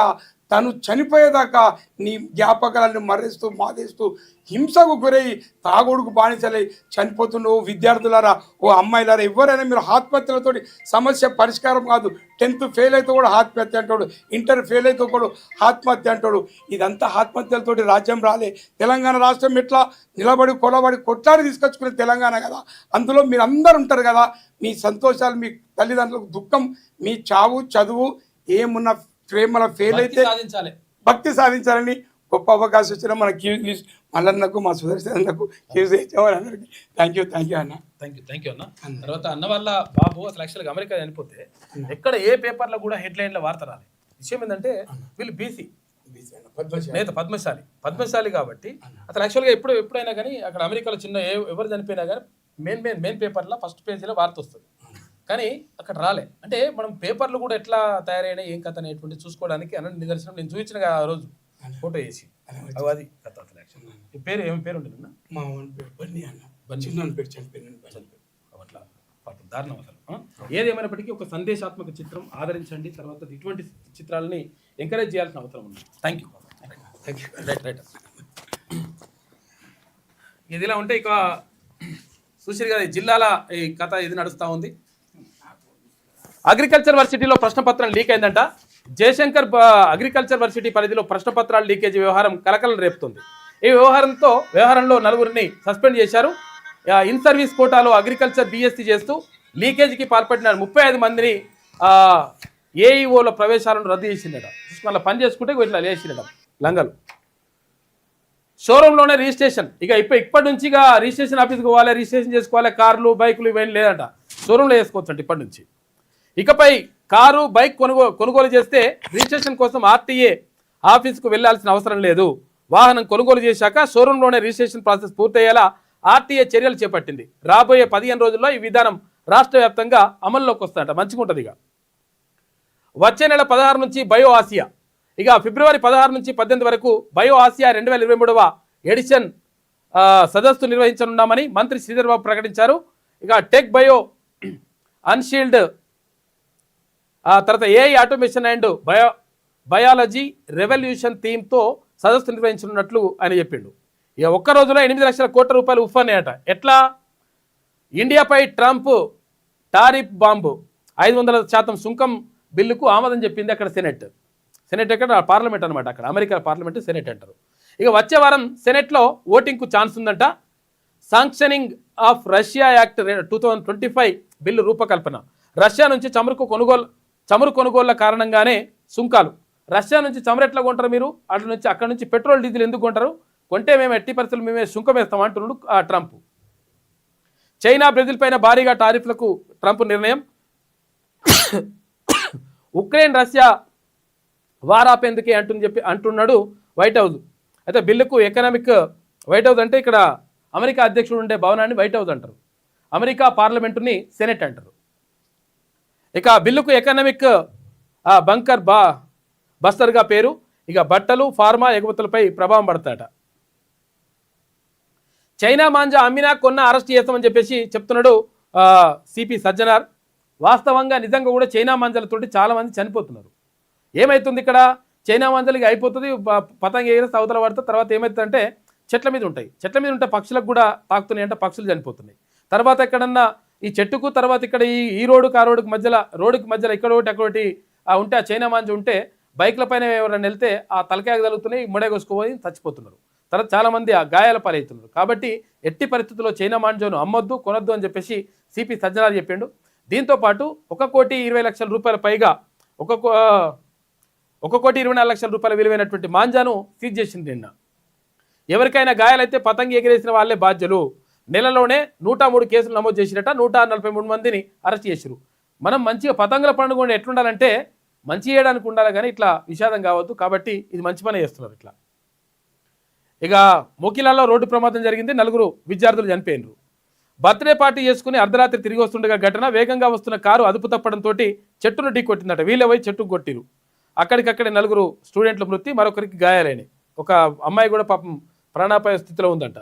తను చనిపోయేదాకా నీ జ్ఞాపకాలను మర్రిస్తూ మాదేస్తూ హింసకు గురై తాగుడుకు బానిసలై చనిపోతున్నావు. విద్యార్థులారా, ఓ అమ్మాయిలారా, ఎవరైనా మీరు ఆత్మహత్యలతోటి సమస్య పరిష్కారం కాదు. 10th ఫెయిల్ అయితే కూడా ఆత్మహత్య అంటాడు, ఇంటర్ ఫెయిల్ అయితే కూడా ఆత్మహత్య అంటాడు. ఇదంతా ఆత్మహత్యలతోటి రాజ్యం రాలే. తెలంగాణ రాష్ట్రం ఎట్లా నిలబడి కొలబడి కొట్లాడి తీసుకొచ్చుకునే తెలంగాణ కదా. అందులో మీరు అందరు ఉంటారు కదా. మీ సంతోషాలు, మీ తల్లిదండ్రులకు దుఃఖం, మీ చావు, చదువు ఏమున్న ప్రేమల ఫెయిల్ అయితే భక్తి సాధించాలని గొప్ప అవకాశం వచ్చిన మన క్యూజ్ మల్లన్నకు, మా సుదర్శనకు, క్యూజ్ ఇచ్చేవారు అందరికీ థ్యాంక్ యూ అన్న. థ్యాంక్ యూ అన్న. తర్వాత అన్న వల్ల బాబు అసలు యాక్చువల్గా అమెరికా చనిపోతే ఎక్కడ ఏ పేపర్లో కూడా హెడ్లైన్లో వార్త రాలి. విషయం ఏంటంటే వీళ్ళు బీసీ నేత, పద్మశాలి కాబట్టి అసలు యాక్చువల్గా ఎప్పుడైనా కానీ అక్కడ అమెరికాలో చిన్న ఎవరు చనిపోయినా కానీ మెయిన్ పేపర్లో ఫస్ట్ పేజీలో వార్త వస్తుంది. కానీ అక్కడ రాలే. అంటే మనం పేపర్లు కూడా ఎట్లా తయారైనా ఏం కథ అనేటువంటి చూసుకోవడానికి అన్న నిదర్శనం నేను చూపించిన ఆ రోజు ఫోటో వేసి అది కథ. అసలు యాక్చువల్గా ఈ పేరు ఏమి పేరు ఉండేది అన్న? మా బన్నీ అన్న, చిన్న పేరు చనిపోయిన అట్లా పాపం దారుణం అసలు. ఏదేమైనప్పటికీ ఒక సందేశాత్మక చిత్రం ఆదరించండి. తర్వాత ఇటువంటి చిత్రాలని ఎంకరేజ్ చేయాల్సిన అవసరం ఉంది. Thank you. రైట్. ఇదిలా ఉంటే ఇక సుశీల్ గారి జిల్లాల ఈ కథ ఇది నడుస్తూ ఉంది. అగ్రికల్చర్ వర్సిటీలో ప్రశ్నపత్రం లీక్ అయిందంట. జయశంకర్ అగ్రికల్చర్ వర్సిటీ పరిధిలో ప్రశ్నపత్రాల లీకేజీ వ్యవహారం కలకలం రేపుతుంది. ఈ వ్యవహారంలో 4గురిని సస్పెండ్ చేశారు. ఇన్ సర్వీస్ కోటాలో అగ్రికల్చర్ బీఎస్సీ చేస్తూ లీకేజీకి పాల్పడిన 35 మందిని ఏఈఓల ప్రవేశాలను రద్దు చేసిందట. మళ్ళీ పని చేసుకుంటే ఇట్లా లేచిందట లంగలు. షోరూంలోనే రిజిస్ట్రేషన్. ఇప్పటి నుంచి రిజిస్ట్రేషన్ ఆఫీస్కి పోవాలి, రిజిస్ట్రేషన్ చేసుకోవాలి. కార్లు, బైకులు ఇవేం లేదంట, షోరూంలో వేసుకోవచ్చు అంట ఇప్పటి నుంచి. ఇకపై కారు, బైక్ కొనుగోలు చేస్తే రిజిస్ట్రేషన్ కోసం ఆర్టీఏ ఆఫీసుకు వెళ్లాల్సిన అవసరం లేదు. వాహనం కొనుగోలు చేశాక షోరూంలోనే రిజిస్ట్రేషన్ ప్రాసెస్ పూర్తయ్యేలా ఆర్టీఏ చర్యలు చేపట్టింది. రాబోయే 15 రోజుల్లో ఈ విధానం రాష్ట్ర వ్యాప్తంగా అమల్లోకి వస్తుందట. మంచిగా ఉంటుంది. వచ్చే నెల 16 నుంచి బయో ఆసియా, ఫిబ్రవరి 16 నుంచి 18 వరకు బయో ఆసియా 2023వ ఎడిషన్ సదస్సు నిర్వహించనున్నామని మంత్రి శ్రీధర్ బాబు ప్రకటించారు. టెక్ బయో అన్షీల్డ్, తర్వాత AI automation and biology revolution థీమ్తో సదస్సు నిర్వహించనున్నట్లు ఆయన చెప్పిండు. ఒక్క రోజులో 8 లక్షల కోట్ల రూపాయలు ఉఫ్ అన్నాయట. ఎట్లా? ఇండియాపై ట్రంప్ టారిఫ్ బాంబు 500% సుంకం బిల్లుకు ఆమోదం చెప్పింది అక్కడ సెనెట్ ఎక్కడ పార్లమెంట్ అనమాట. అక్కడ అమెరికా పార్లమెంట్ సెనెట్ అంటారు. వచ్చే వారం సెనెట్లో ఓటింగ్కు ఛాన్స్ ఉందంట. Sanctioning of Russia act 2025 bill రూపకల్పన. రష్యా నుంచి చమురు కొనుగోళ్ల కారణంగానే సుంకాలు. రష్యా నుంచి చమురు ఎట్లా కొంటారు మీరు? అక్కడ నుంచి పెట్రోల్, డీజిల్ ఎందుకు కొంటారు? కొంటే మేము ఎట్టి పరిస్థితులు మేమే సుంకం వేస్తాం అంటున్నాడు ట్రంప్. చైనా, బ్రెజిల్ పైన భారీగా టారిఫ్లకు ట్రంప్ నిర్ణయం. ఉక్రెయిన్, రష్యా వారాపేందుకే అంటున్నాడు వైట్ హౌస్. అయితే బిల్లుకు ఎకనామిక్, వైట్ హౌస్ అంటే ఇక్కడ అమెరికా అధ్యక్షుడు ఉండే భవనాన్ని వైట్ హౌస్ అంటారు, అమెరికా పార్లమెంటుని సెనెట్ అంటారు. బిల్లుకు ఎకనామిక్ బంకర్ బస్తర్గా పేరు. బట్టలు, ఫార్మా ఎగుమతులపై ప్రభావం పడతాయట. చైనా మాంజా అమ్మినా కొన్నా అరెస్ట్ చేస్తామని చెప్పేసి చెప్తున్నాడు సిపి సజ్జనార్. వాస్తవంగా నిజంగా కూడా చైనా మాంజాలతోటి చాలామంది చనిపోతున్నారు. ఏమవుతుంది ఇక్కడ? చైనా మాంజాలకి అయిపోతుంది, పతంగ ఎగిరేసి అవతల పడితే తర్వాత ఏమవుతుందంటే చెట్ల మీద ఉంటాయి. చెట్ల మీద ఉంటే పక్షులకు కూడా తాకుతున్నాయి అంటే పక్షులు చనిపోతున్నాయి. తర్వాత ఎక్కడన్నా ఈ చెట్టుకు, తర్వాత ఇక్కడ ఈ రోడ్డుకు, ఆ రోడ్డుకి మధ్యలో ఇక్కడ ఒకటి అక్కడొకటి ఉంటే ఆ చైనా మాంజ ఉంటే బైక్ల పైన ఎవరైనా వెళ్తే ఆ తలకాయ తగులుతున్నాయి, ముడేగోసుకుపోయి చచ్చిపోతున్నారు. తర్వాత చాలామంది ఆ గాయాల పాలవుతున్నారు. కాబట్టి ఎట్టి పరిస్థితుల్లో చైనా మాంజోను అమ్మొద్దు, కొనొద్దు అని చెప్పేసి సిపి సజ్జనార్ చెప్పిండు. దీంతోపాటు 1,20,00,000 రూపాయల పైగా 1,24,00,000 రూపాయల విలువైనటువంటి మాంజాను సీజ్ చేసింది నిన్న. ఎవరికైనా గాయాలైతే పతంగి ఎగిరేసిన వాళ్ళే బాధ్యులు. నెలలోనే 103 కేసులు నమోదు చేసినట్ట. 143 మందిని అరెస్ట్ చేశారు. మనం మంచిగా పతంగుల పండుగ ఎట్లుండాలంటే మంచి చేయడానికి ఉండాలి కానీ ఇట్లా విషాదం కావద్దు. కాబట్టి ఇది మంచి పని చేస్తున్నారు ఇట్లా. ఇక మోకిలాల్లో రోడ్డు ప్రమాదం జరిగింది, 4 విద్యార్థులు చనిపోయినారు. బర్త్డే పార్టీ చేసుకుని అర్ధరాత్రి తిరిగి వస్తుండగా ఘటన. వేగంగా వస్తున్న కారు అదుపు తప్పడంతో చెట్టును ఢీ కొట్టిందట. వీళ్ళే పోయి చెట్టుకు కొట్టిరు. అక్కడికక్కడే 4 స్టూడెంట్లు మృతి, మరొకరికి గాయాలైనాయి. ఒక అమ్మాయి కూడా పాపం ప్రాణాపాయ స్థితిలో ఉందంట.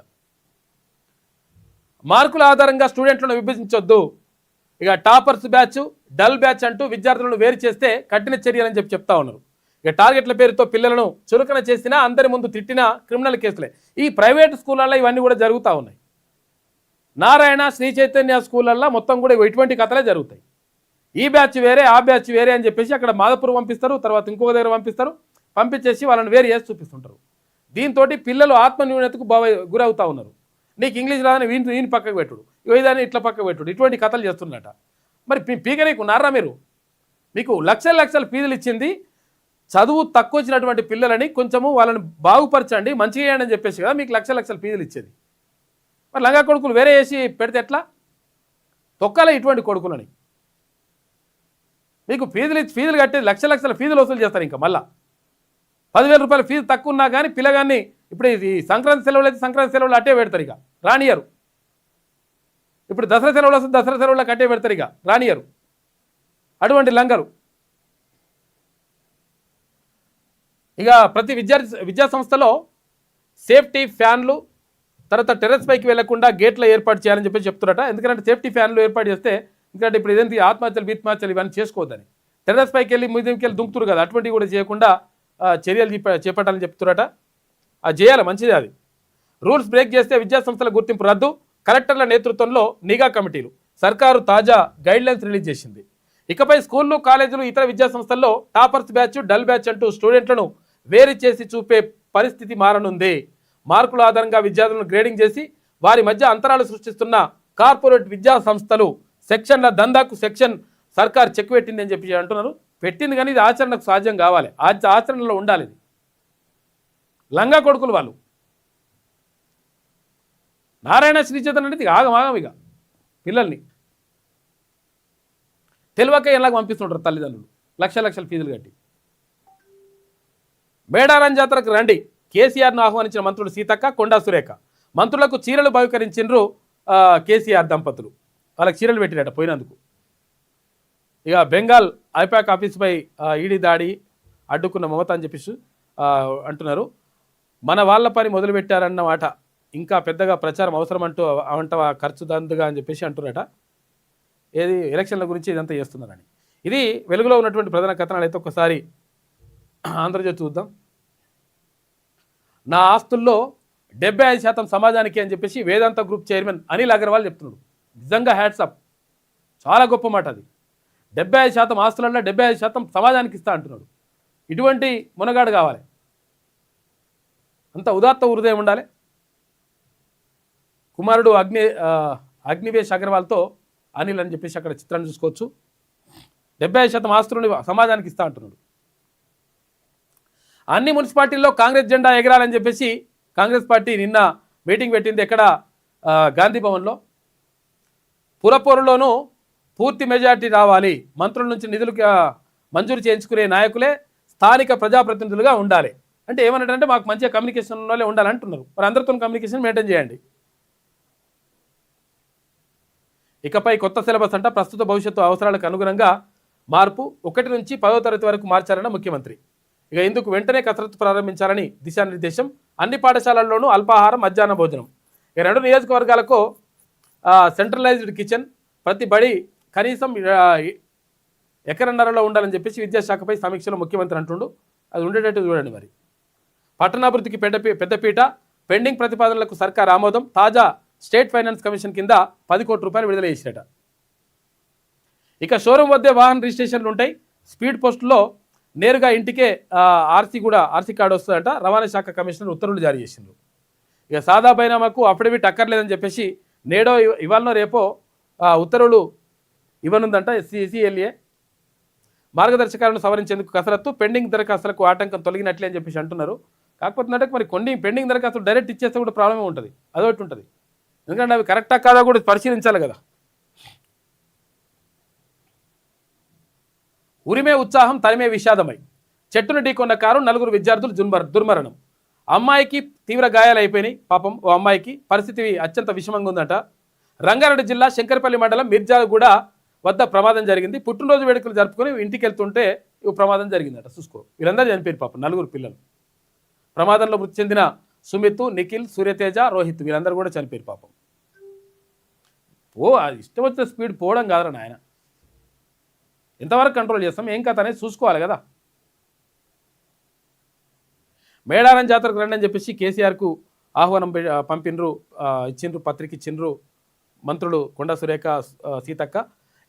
మార్కుల ఆధారంగా స్టూడెంట్లను విభజించొద్దు. ఇక టాపర్స్ బ్యాచ్, డల్ బ్యాచ్ అంటూ విద్యార్థులను వేరు చేస్తే కఠిన చర్యలని చెప్తా ఉన్నారు. ఇక టార్గెట్ల పేరుతో పిల్లలను చులకన చేసినా, అందరి ముందు తిట్టినా క్రిమినల్ కేసులే. ఈ ప్రైవేట్ స్కూళ్ళల్లో ఇవన్నీ కూడా జరుగుతూ ఉన్నాయి. నారాయణ, శ్రీ చైతన్య స్కూళ్ళల్లో మొత్తం కూడా ఇటువంటి కథలే జరుగుతాయి. ఈ బ్యాచ్ వేరే, ఆ బ్యాచ్ వేరే అని చెప్పేసి అక్కడ మాధపురం పంపిస్తారు, తర్వాత ఇంకొక దగ్గర పంపిస్తారు, పంపించేసి వాళ్ళని వేరు చేసి చూపిస్తుంటారు. దీంతో పిల్లలు ఆత్మన్యూనతకు గురవుతూ ఉన్నారు. నీకు ఇంగ్లీష్ రాదని వీని పక్కకు పెట్టుడు, ఇదాన్ని ఇట్లా పక్కకు పెట్టుడు, ఇటువంటి కథలు చేస్తున్నట. మరి పీకనీకు ఉన్నారా మీరు? మీకు లక్షల లక్షల ఫీజులు ఇచ్చింది చదువు తక్కువ వచ్చినటువంటి పిల్లలని కొంచెము వాళ్ళని బాగుపరచండి, మంచిగా చేయండి అని చెప్పేసి కదా మీకు లక్షల లక్షల ఫీజులు ఇచ్చేది. మరి లంగా కొడుకులు వేరే వేసి పెడితే ఎట్లా? తొక్కాలే ఇటువంటి కొడుకులని. మీకు ఫీజులు కట్టేది లక్షల లక్షల ఫీజులు వసూలు చేస్తారు. ఇంకా మళ్ళీ 10,000 రూపాయల ఫీజు తక్కువ ఉన్నా కానీ పిల్లగాన్ని ఇప్పుడు ఇది సంక్రాంతి సెలవులు అయితే సంక్రాంతి సెలవులు అట్టే పెడతారు, ఇక రానియరు. ఇప్పుడు దసరా సెలవులు వస్తుంది, దసరా సెలవులకు అట్టే పెడతారు, ఇక రానియరు. అటువంటి లంగరు. ఇక ప్రతి విద్యా సంస్థలో సేఫ్టీ ఫ్యాన్లు, తర్వాత టెర్రస్ పైకి వెళ్లకుండా గేట్లు ఏర్పాటు చేయాలని చెప్పి చెప్తున్నారట. ఎందుకంటే సేఫ్టీ ఫ్యాన్లు ఏర్పాటు చేస్తే, ఎందుకంటే ఇప్పుడు ఇదేంటి ఆత్మహత్యలు ఇవన్నీ చేసుకోవద్దని టెర్రస్ పైకి వెళ్ళి మీదకి వెళ్ళి దుంకుతురు కదా, అటువంటివి కూడా చేయకుండా చర్యలు చేపట్టాలని చెప్తున్నారట. అది చేయాలి, మంచిది. అది రూల్స్ బ్రేక్ చేస్తే విద్యాసంస్థల గుర్తింపు రద్దు. కలెక్టర్ల నేతృత్వంలో నిఘా కమిటీలు. సర్కారు తాజా గైడ్లైన్స్ రిలీజ్ చేసింది. ఇకపై స్కూళ్లు, కాలేజీలు, ఇతర విద్యాసంస్థల్లో టాపర్స్ బ్యాచ్, డల్ బ్యాచ్ అంటూ స్టూడెంట్లను వేరు చేసి చూపే పరిస్థితి మారనుంది. మార్కుల ఆధారంగా విద్యార్థులను గ్రేడింగ్ చేసి వారి మధ్య అంతరాలు సృష్టిస్తున్న కార్పొరేట్ విద్యా సంస్థలు సెక్షన్ల దందాకు సర్కార్ చెక్ పెట్టింది అని చెప్పి అంటున్నారు. పెట్టింది కానీ ఇది ఆచరణకు సాధ్యం కావాలి, ఆచరణలో ఉండాలి. ఇది లంగా కొడుకులు వాళ్ళు. నారాయణ, శ్రీ చైతన్య అనేది ఆగమాగం. ఇక పిల్లల్ని తెలివక ఎలాగ పంపిస్తుంటారు తల్లిదండ్రులు లక్షల లక్షల ఫీజులు కట్టి. మేడారం జాతరకు రండి, కేసీఆర్ను ఆహ్వానించిన మంత్రులు సీతక్క, కొండా సురేఖ. మంత్రులకు చీరలు బహుకరించిండ్రు కేసీఆర్ దంపతులు. వాళ్ళకి చీరలు పెట్టిరట పోయినందుకు. ఇక బెంగాల్ ఐపాక్ ఆఫీసుపై ఈడీ దాడి అడ్డుకున్న మమత అని చెప్పేసి అంటున్నారు. మన వాళ్ళ పని మొదలుపెట్టారన్న మాట. ఇంకా పెద్దగా ప్రచారం అవసరం అంటూ ఖర్చు దందుగా అని చెప్పేసి అంటున్నారట. ఏది ఎలక్షన్ల గురించి ఇదంతా చేస్తున్నారని. ఇది వెలుగులో ఉన్నటువంటి ప్రధాన కథనాలు అయితే ఒకసారి ఆంధ్రజ్యోతి చూద్దాం. నా ఆస్తుల్లో 75% సమాజానికి అని చెప్పేసి వేదాంత గ్రూప్ చైర్మన్ అనిల్ అగర్వాల్ చెప్తున్నాడు. నిజంగా హ్యాట్సప్, చాలా గొప్ప మాట అది. 75% ఆస్తులలో 75% సమాజానికి ఇస్తా అంటున్నాడు. ఇటువంటి మునగాడు కావాలి, అంత ఉదాత్త హృదయం ఉండాలి. కుమారుడు అగ్నివేష్ అగర్వాల్తో అనిల్ అని చెప్పేసి అక్కడ చిత్రాన్ని చూసుకోవచ్చు. 75% ఆస్తులను సమాజానికి ఇస్తా అంటున్నాడు. అన్ని మున్సిపాలిటీల్లో కాంగ్రెస్ జెండా ఎగరాలని చెప్పేసి కాంగ్రెస్ పార్టీ నిన్న మీటింగ్ పెట్టింది. ఎక్కడ? గాంధీ భవన్లో. పురపూరులోనూ పూర్తి మెజార్టీ రావాలి, మంత్రుల నుంచి నిధులు మంజూరు చేయించుకునే నాయకులే స్థానిక ప్రజాప్రతినిధులుగా ఉండాలి. అంటే ఏమన్నట్టంటే మాకు మంచిగా కమ్యూనికేషన్ ఉన్న వాళ్ళే ఉండాలంటున్నారు. మరి అందరితో కమ్యూనికేషన్ మెయింటైన్ చేయండి. ఇకపై కొత్త సిలబస్ అంట. ప్రస్తుత భవిష్యత్తు అవసరాలకు అనుగుణంగా మార్పు. 1 నుంచి 10వ తరగతి వరకు మార్చారన్న ముఖ్యమంత్రి. ఇక ఇందుకు వెంటనే కసరత్తు ప్రారంభించాలని దిశానిర్దేశం. అన్ని పాఠశాలల్లోనూ అల్పాహారం, మధ్యాహ్న భోజనం. ఇక 2 నియోజకవర్గాలకు సెంట్రలైజ్డ్ కిచెన్. ప్రతి బడి కనీసం ఎకరన్నరలో ఉండాలని చెప్పేసి విద్యాశాఖపై సమీక్షలో ముఖ్యమంత్రి అంటుండు. అది ఉండేటట్టు చూడండి. మరి పట్టణాభివృద్ధికి పెద్దపీట. పెండింగ్ ప్రతిపాదనలకు సర్కార్ ఆమోదం. తాజా స్టేట్ ఫైనాన్స్ కమిషన్ కింద 10 కోట్ల రూపాయలు విడుదల చేసినట. ఇక షోరూమ్ వద్దే వాహన రిజిస్ట్రేషన్లు ఉంటాయి. స్పీడ్ పోస్టులో నేరుగా ఇంటికే ఆర్సీ కార్డు వస్తుందంట. రవాణా శాఖ కమిషనర్ ఉత్తర్వులు జారీ చేసిండ్రు. ఇక సాదా బైనామాకు అఫిడవిట్ అక్కర్లేదని చెప్పేసి నేడో ఇవాళనో రేపో ఉత్తర్వులు ఇవ్వనుందంట CCLA. మార్గదర్శకాలను సవరించేందుకు కసరత్తు. పెండింగ్ దరఖాస్తులకు ఆటంకం తొలగినట్లే అని చెప్పేసి అంటున్నారు. కాకపోతే అంటే మరి కొన్ని పెండింగ్ దరఖాస్తులు డైరెక్ట్ ఇచ్చేస్తే కూడా ప్రాబ్లమే ఉంటుంది, అదొకటి ఉంటుంది. ఎందుకంటే అవి కరెక్టా కాదా కూడా పరిశీలించాలి కదా. ఉరిమే ఉత్సాహం తరిమే విషాదమై చెట్టును ఢీకొన్న కారు 4 విద్యార్థులు దుర్మరణం. అమ్మాయికి తీవ్ర గాయాలైపోయినాయి. పాపం ఓ అమ్మాయికి పరిస్థితి అత్యంత విషమంగా ఉందట. రంగారెడ్డి జిల్లా శంకరపల్లి మండలం మిర్జాగూడ వద్ద ప్రమాదం జరిగింది. పుట్టినరోజు వేడుకలు జరుపుకొని ఇంటికి వెళ్తుంటే ఈ ప్రమాదం జరిగిందట. చూసుకో, వీళ్ళందరూ చనిపోయారు పాపం, 4 పిల్లలు. ప్రమాదంలో మృతి చెందిన సుమిత్, నిఖిల్, సూర్యతేజ, రోహిత్ వీళ్ళందరూ కూడా చనిపోయారు పాపం. అది ఇష్టం వచ్చిన స్పీడ్ పోవడం కాదురా నాయన. ఎంతవరకు కంట్రోల్ చేస్తాం, ఏం కథ అనేది చూసుకోవాలి కదా. మేడారం జాతరకు రండి అని చెప్పేసి కేసీఆర్కు ఆహ్వానం ఇచ్చిండ్రు, పత్రిక ఇచ్చిండ్రు మంత్రులు కొండా సురేఖ, సీతక్క.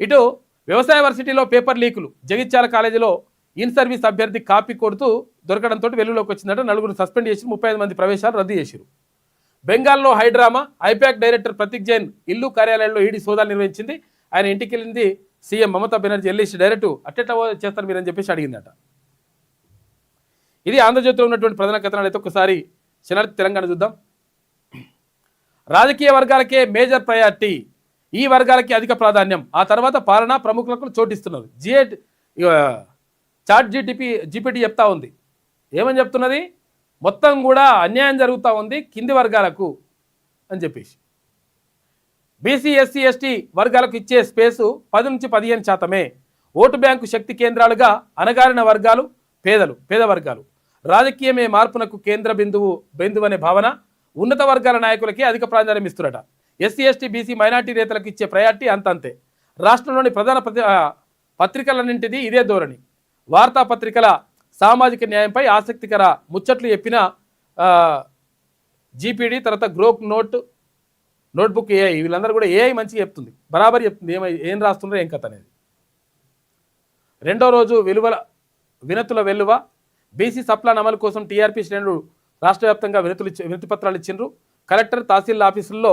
ఇటు వ్యవసాయ వర్సిటీలో పేపర్ లీకులు. జగిత్యాల కాలేజీలో ఇన్ సర్వీస్ అభ్యర్థి కాపీ కొడుతూ దొరకడంతో వెలుగులోకి వచ్చిందట. 4 సస్పెండ్ చేసి 35 మంది ప్రవేశాలు రద్దు చేశారు. బెంగాల్లో హైడ్రామా. ఐపాక్ డైరెక్టర్ ప్రతీక్ జైన్ ఇల్లు కార్యాలయంలో ఈడీ సోదాలు నిర్వహించింది. ఆయన ఇంటికి వెళ్ళింది CM Mamata Banerjee. LEC direct అట్టెట్లా చేస్తారు మీరని చెప్పేసి అడిగిందట. ఇది ఆంధ్రజ్యోతిలో ఉన్నటువంటి ప్రధాన కథనాలు. అయితే ఒకసారి శనార్థి తెలంగాణ చూద్దాం. రాజకీయ వర్గాలకే మేజర్ ప్రయారిటీ. ఈ వర్గాలకి అధిక ప్రాధాన్యం. ఆ తర్వాత పాలనా ప్రముఖులకు చోటిస్తున్నారు. చాట్ జీపీటీ చెప్తా ఉంది. ఏమని చెప్తున్నది? మొత్తం కూడా అన్యాయం జరుగుతూ ఉంది కింది వర్గాలకు అని చెప్పేసి. బీసీ, ఎస్సీ, ఎస్టీ వర్గాలకు ఇచ్చే స్పేసు 10 నుంచి 15%. ఓటు బ్యాంకు శక్తి కేంద్రాలుగా అణగారిన వర్గాలు, పేద వర్గాలు. రాజకీయమే మార్పునకు కేంద్ర బిందువు అనే భావన. ఉన్నత వర్గాల నాయకులకి అధిక ప్రాధాన్యం ఇస్తున్నట. ఎస్సీ, ఎస్టీ, బీసీ, మైనార్టీ నేతలకు ఇచ్చే ప్రయారిటీ అంతే. రాష్ట్రంలోని ప్రధాన పత్రికలన్నింటిది ఇదే ధోరణి. వార్తాపత్రికల సామాజిక న్యాయంపై ఆసక్తికర ముచ్చట్లు చెప్పిన జీపీడీ, తర్వాత గ్రోక్ నోట్బుక్ ఏఐ, వీళ్ళందరూ కూడా ఏఐ మంచిగా చెప్తుంది, బరాబరి చెప్తుంది ఏం రాస్తుండ్రో ఏం కథ అనేది. రెండో రోజు వినతుల వెల్లువ. బీసీ సప్లాన్ అమలు కోసం టీఆర్పీ శ్రేణులు రాష్ట్ర వ్యాప్తంగా వినతి పత్రాలు ఇచ్చిండ్రు. కలెక్టర్, తహసీల్ ఆఫీసుల్లో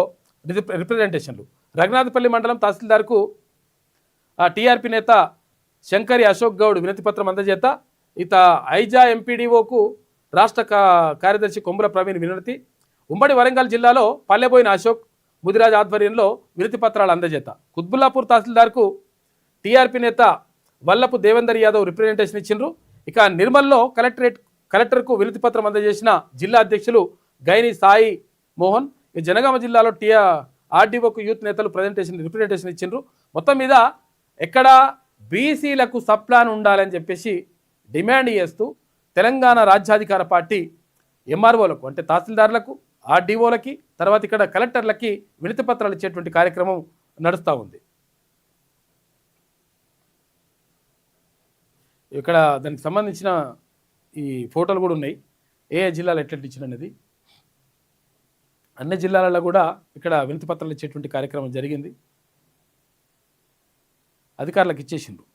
రిప్రజెంటేషన్లు. రఘునాథపల్లి మండలం తహసీల్దార్కు టీఆర్పీ నేత శంకరి అశోక్ గౌడ్ వినతి పత్రం అందజేత. ఐజా ఎంపీడీఓకు రాష్ట్ర కార్యదర్శి కొమ్ముల ప్రవీణ్ వినతి. ఉమ్మడి వరంగల్ జిల్లాలో పల్లెబోయిన అశోక్, ముదిరాజ్ ఆధ్వర్యంలో వినతి పత్రాలు అందజేత. కుత్బుల్లాపూర్ తహసీల్దార్కు టీఆర్పీ నేత వల్లపు దేవేందర్ యాదవ్ రిప్రజెంటేషన్ ఇచ్చిండ్రు. ఇక నిర్మల్లో కలెక్టర్కు వినతి పత్రం అందజేసిన జిల్లా అధ్యక్షులు గైని సాయి మోహన్. జనగామ జిల్లాలో ఆర్డీఓకు యూత్ నేతలు రిప్రజెంటేషన్ ఇచ్చిండ్రు. మొత్తం మీద ఎక్కడ బీసీలకు సప్లాన్ ఉండాలని చెప్పేసి డిమాండ్ చేస్తూ తెలంగాణ రాజ్యాధికార పార్టీ ఎంఆర్ఓలకు అంటే తహసీల్దార్లకు, ఆర్డీఓలకి, తర్వాత ఇక్కడ కలెక్టర్లకి వినతి పత్రాలు ఇచ్చేటువంటి కార్యక్రమం నడుస్తూ ఉంది. ఇక్కడ దానికి సంబంధించిన ఈ ఫోటోలు కూడా ఉన్నాయి. ఏ జిల్లాలో ఎట్లా ఇచ్చిన అనేది. అన్ని జిల్లాలలో కూడా ఇక్కడ వినతి పత్రాలు ఇచ్చేటువంటి కార్యక్రమం జరిగింది. అధికారులకు ఇచ్చేసిండ్రు.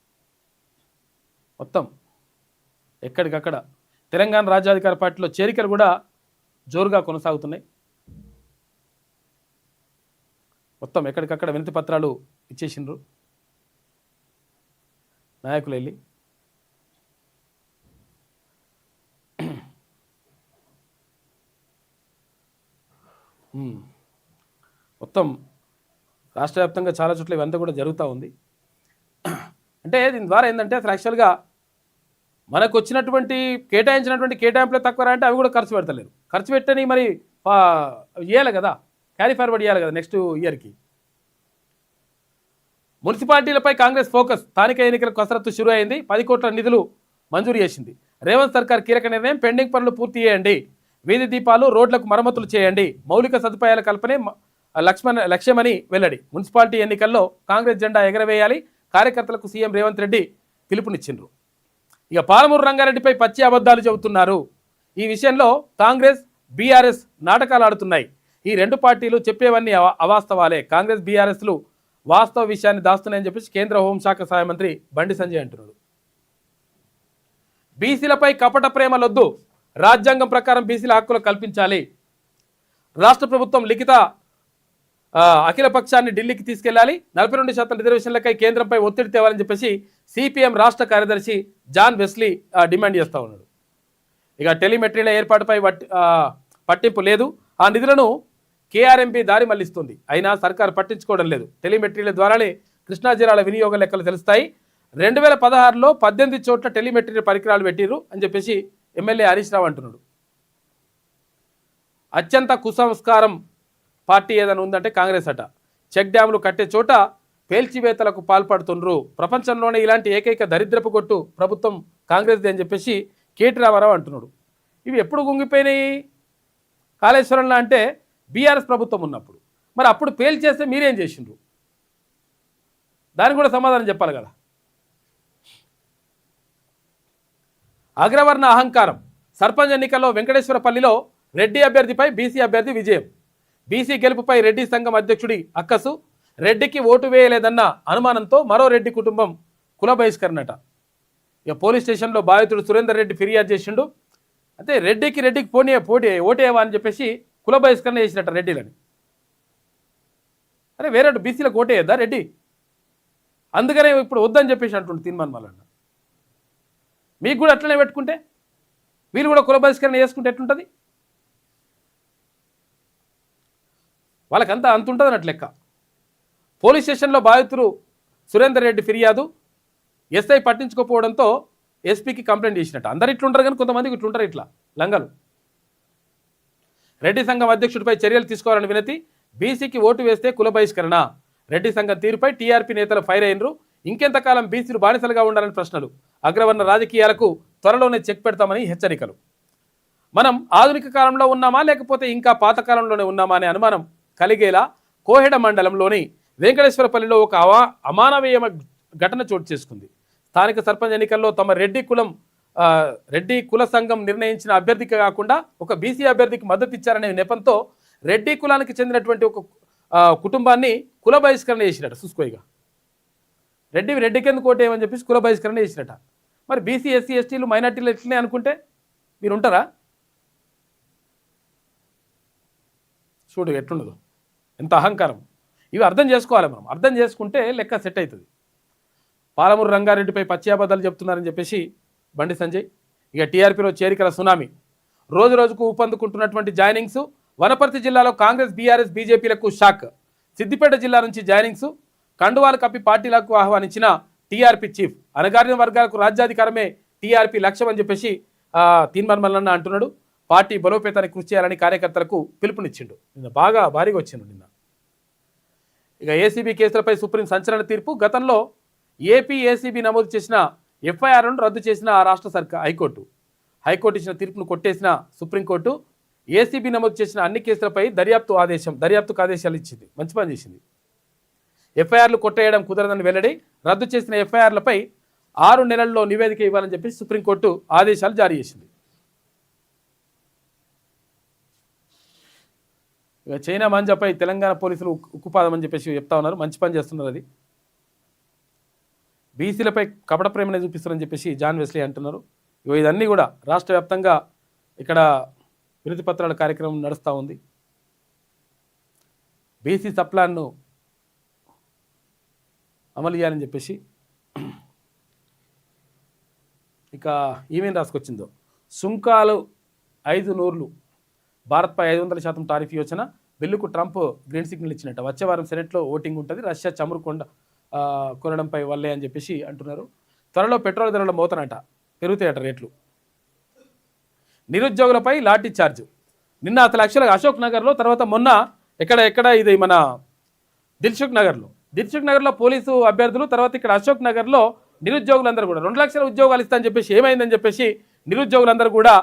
మొత్తం ఎక్కడికక్కడ తెలంగాణ రాజ్యాధికార పార్టీలో చేరికలు కూడా జోరుగా కొనసాగుతున్నాయి. మొత్తం ఎక్కడికక్కడ వినతి పత్రాలు ఇచ్చేసిండ్రు నాయకులు వెళ్ళి. మొత్తం రాష్ట్ర వ్యాప్తంగా చాలా చోట్ల ఇవంతా కూడా జరుగుతూ ఉంది. అంటే దీని ద్వారా ఏంటంటే అసలు యాక్చువల్గా మనకు వచ్చినటువంటి కేటాయింపులే తక్కువ అంటే అవి కూడా ఖర్చు పెడతలేరు. ఖర్చు పెట్టని మరి ఇవ్వాలి కదా, క్యారీ ఫార్వర్డ్ ఇవ్వాలి కదా నెక్స్ట్ ఇయర్కి. మున్సిపాలిటీలపై కాంగ్రెస్ ఫోకస్. స్థానిక ఎన్నికల కసరత్తు షురూ అయింది. 10 కోట్ల నిధులు మంజూరు చేసింది. రేవంత్ సర్కార్ కీలక నిర్ణయం. పెండింగ్ పనులు పూర్తి చేయండి. వీధి దీపాలు, రోడ్లకు మరమ్మతులు చేయండి. మౌలిక సదుపాయాల కల్పనే లక్ష్యమని వెల్లడి. మున్సిపాలిటీ ఎన్నికల్లో కాంగ్రెస్ జెండా ఎగరవేయాలి. కార్యకర్తలకు సీఎం రేవంత్ రెడ్డి పిలుపునిచ్చిండ్రు. ఇక పాలమూరు రంగారెడ్డిపై పచ్చి అబద్ధాలు చెబుతున్నారు. ఈ విషయంలో కాంగ్రెస్, బీఆర్ఎస్ నాటకాలు ఆడుతున్నాయి. ఈ రెండు పార్టీలు చెప్పేవన్నీ అవాస్తవాలే. కాంగ్రెస్, బీఆర్ఎస్లు వాస్తవ విషయాన్ని దాస్తున్నాయని చెప్పేసి కేంద్ర హోంశాఖ సహాయ మంత్రి బండి సంజయ్ అంటున్నాడు. బీసీలపై కపట ప్రేమలొద్దు. రాజ్యాంగం ప్రకారం బీసీల హక్కులు కల్పించాలి. రాష్ట్ర ప్రభుత్వం లిఖిత అఖిల పక్షాన్ని ఢిల్లీకి తీసుకెళ్లాలి. 42% రిజర్వేషన్లకై కేంద్రంపై ఒత్తిడి తేవాలని చెప్పేసి సిపిఎం రాష్ట్ర కార్యదర్శి జాన్ వెస్లీ డిమాండ్ చేస్తూ ఉన్నాడు. ఇక టెలిమెట్రీల ఏర్పాటుపై పట్టింపు లేదు. ఆ నిధులను కేఆర్ఎంపీ దారి మళ్లిస్తుంది. అయినా సర్కారు పట్టించుకోవడం లేదు. టెలిమెట్రీల ద్వారానే కృష్ణా జిల్లాల వినియోగ లెక్కలు తెలుస్తాయి. 2016లో 18 చోట్ల టెలిమెట్రీ పరికరాలు పెట్టిర్రు అని చెప్పేసి ఎమ్మెల్యే హరీష్ రావు అంటున్నాడు. అత్యంత కుసంస్కారం పార్టీ ఏదైనా ఉందంటే కాంగ్రెస్ అట. చెక్ డ్యాములు కట్టే చోట పేల్చివేతలకు పాల్పడుతుండ్రు. ప్రపంచంలోనే ఇలాంటి ఏకైక దరిద్రపు కొట్టు ప్రభుత్వం కాంగ్రెస్ది అని చెప్పేసి కేటీ రామారావు అంటున్నాడు. ఇవి ఎప్పుడు గుంగిపోయినాయి? కాళేశ్వరంలో అంటే బీఆర్ఎస్ ప్రభుత్వం ఉన్నప్పుడు. మరి అప్పుడు పేల్చేస్తే మీరేం చేసిండ్రు? దానికి కూడా సమాధానం చెప్పాలి కదా. అగ్రవర్ణ అహంకారం. సర్పంచ్ ఎన్నికల్లో వెంకటేశ్వరపల్లిలో రెడ్డి అభ్యర్థిపై బీసీ అభ్యర్థి విజయం. బీసీ గెలుపుపై రెడ్డి సంఘం అధ్యక్షుడి అక్కసు. రెడ్డికి ఓటు వేయలేదన్న అనుమానంతో మరో రెడ్డి కుటుంబం కుల బహిష్కరణట. ఇక పోలీస్ స్టేషన్లో బాధితుడు సురేందర్ రెడ్డి ఫిర్యాదు చేసిండు. అంటే రెడ్డికి ఓటేవా అని చెప్పేసి కుల బహిష్కరణ చేసినట్ట రెడ్డిలని. అరే వేరే బీసీలకు ఓటేయద్దా రెడ్డి? అందుకనే ఇప్పుడు వద్దని చెప్పేసి అంటుండు తీర్మానం వాళ్ళన్న. మీకు కూడా అట్లనే పెట్టుకుంటే వీళ్ళు కూడా కుల బహిష్కరణ చేసుకుంటే ఎట్లుంటుంది? వాళ్ళకంతా అంత ఉంటుంది అన్నట్టు లెక్క. పోలీస్ స్టేషన్లో బాధితులు సురేందర్ రెడ్డి ఫిర్యాదు. ఎస్ఐ పట్టించుకోకపోవడంతో ఎస్పీకి కంప్లైంట్ చేసినట్టు. అందరు ఇట్లుంటారు కానీ కొంతమందికి ఇట్లుంటారు ఇట్లా లంగలు. రెడ్డి సంఘం అధ్యక్షుడిపై చర్యలు తీసుకోవాలని వినతి. బీసీకి ఓటు వేస్తే కుల బహిష్కరణ. రెడ్డి సంఘం తీరుపై టీఆర్పీ నేతలు ఫైర్ అయినరు. ఇంకెంతకాలం బీసీలు బానిసలుగా ఉండాలని ప్రశ్నలు. అగ్రవర్ణ రాజకీయాలకు త్వరలోనే చెక్ పెడతామని హెచ్చరికలు. మనం ఆధునిక కాలంలో ఉన్నామా లేకపోతే ఇంకా పాతకాలంలోనే ఉన్నామా అనే అనుమానం కలిగేలా కోహెడ మండలంలోని వెంకటేశ్వరపల్లిలో ఒక అమానవీయ ఘటన చోటు చేసుకుంది. స్థానిక సర్పంచ్ ఎన్నికల్లో తమ రెడ్డి కుల సంఘం నిర్ణయించిన అభ్యర్థికి కాకుండా ఒక బీసీ అభ్యర్థికి మద్దతు ఇచ్చారనే నెపంతో రెడ్డి కులానికి చెందినటువంటి ఒక కుటుంబాన్ని కుల బహిష్కరణ చేసినట. చూసుకోయిగా రెడ్డికి ఎందుకు ఓటేయమని చెప్పేసి కుల బహిష్కరణ చేసినట. మరి బీసీ ఎస్సీ ఎస్టీలు మైనార్టీలు ఎట్లనే అనుకుంటే మీరు ఉంటారా? చూడు ఎట్లుండదు, ఎంత అహంకారం. ఇవి అర్థం చేసుకోవాలి మనం. అర్థం చేసుకుంటే లెక్క సెట్ అవుతుంది. పాలమూరు రంగారెడ్డిపై పచ్చి అబద్ధాలు చెప్తున్నారని చెప్పేసి బండి సంజయ్. ఇక టీఆర్పీలో చేరికల సునామీ. రోజు రోజుకు ఊపందుకుంటున్నటువంటి జాయినింగ్స్. వనపర్తి జిల్లాలో కాంగ్రెస్ బీఆర్ఎస్ బీజేపీలకు షాక్. సిద్దిపేట జిల్లా నుంచి జాయినింగ్స్. కండువాలు కప్పి పార్టీలకు ఆహ్వానించిన టీఆర్పీ చీఫ్. అణగారిన వర్గాలకు రాజ్యాధికారమే టీఆర్పీ లక్ష్యం అని చెప్పేసి తీన్మర్మలన్న అంటున్నాడు. పార్టీ బలోపేతానికి కృషి చేయాలని కార్యకర్తలకు పిలుపునిచ్చిండు. నిన్న భారీగా వచ్చిండు నిన్న. ఇక ఏసీబీ కేసులపై సుప్రీం సంచలన తీర్పు. గతంలో ఏసీబీ నమోదు చేసిన ఎఫ్ఐఆర్ను రద్దు చేసిన ఆ రాష్ట్ర సర్కార్ హైకోర్టు ఇచ్చిన తీర్పును కొట్టేసిన సుప్రీంకోర్టు ఏసీబీ నమోదు చేసిన అన్ని కేసులపై దర్యాప్తుకు ఆదేశాలు ఇచ్చింది. మంచి పని చేసింది. ఎఫ్ఐఆర్లు కొట్టేయడం కుదరదని వెల్లడి. రద్దు చేసిన ఎఫ్ఐఆర్లపై 6 నెలల్లో నివేదిక ఇవ్వాలని చెప్పి సుప్రీంకోర్టు ఆదేశాలు జారీ చేసింది. ఇక చైనా మాంజాపై తెలంగాణ పోలీసులు ఉక్కుపాదమని చెప్పేసి చెప్తా ఉన్నారు. మంచి పని చేస్తున్నారు. అది బీసీలపై కపట ప్రేమనే చూపిస్తారని చెప్పేసి జాన్ వెస్లీ అంటున్నారు. ఇదన్నీ కూడా రాష్ట్ర వ్యాప్తంగా ఇక్కడ వినతి పత్రాల కార్యక్రమం నడుస్తూ ఉంది. బీసీ సప్లాన్ను అమలు చేయాలని చెప్పేసి ఇక ఈమెన్ రాసుకొచ్చిందో సుంకాలు 5 నూర్లు. భారత్పై 500% టారిఫ్ యోచన. బిల్లుకు ట్రంప్ గ్రీన్ సిగ్నల్ ఇచ్చినట్ట. వచ్చే వారం సెనెట్లో ఓటింగ్ ఉంటుంది. రష్యా చమురు కొనడంపై వల్లే అని చెప్పేసి అంటున్నారు. త్వరలో పెట్రోల్ ధరల మోతనట, పెరుగుతాయట రేట్లు. నిరుద్యోగులపై లాఠీ చార్జ్. నిన్న 10 లక్షల అశోక్ నగర్లో, తర్వాత మొన్న ఎక్కడ ఇది మన దిల్సుఖ్ నగర్లో పోలీసు అభ్యర్థులు, తర్వాత ఇక్కడ అశోక్ నగర్లో నిరుద్యోగులందరూ కూడా 2 లక్షల ఉద్యోగాలు ఇస్తా అని చెప్పేసి ఏమైందని చెప్పేసి నిరుద్యోగులందరూ కూడా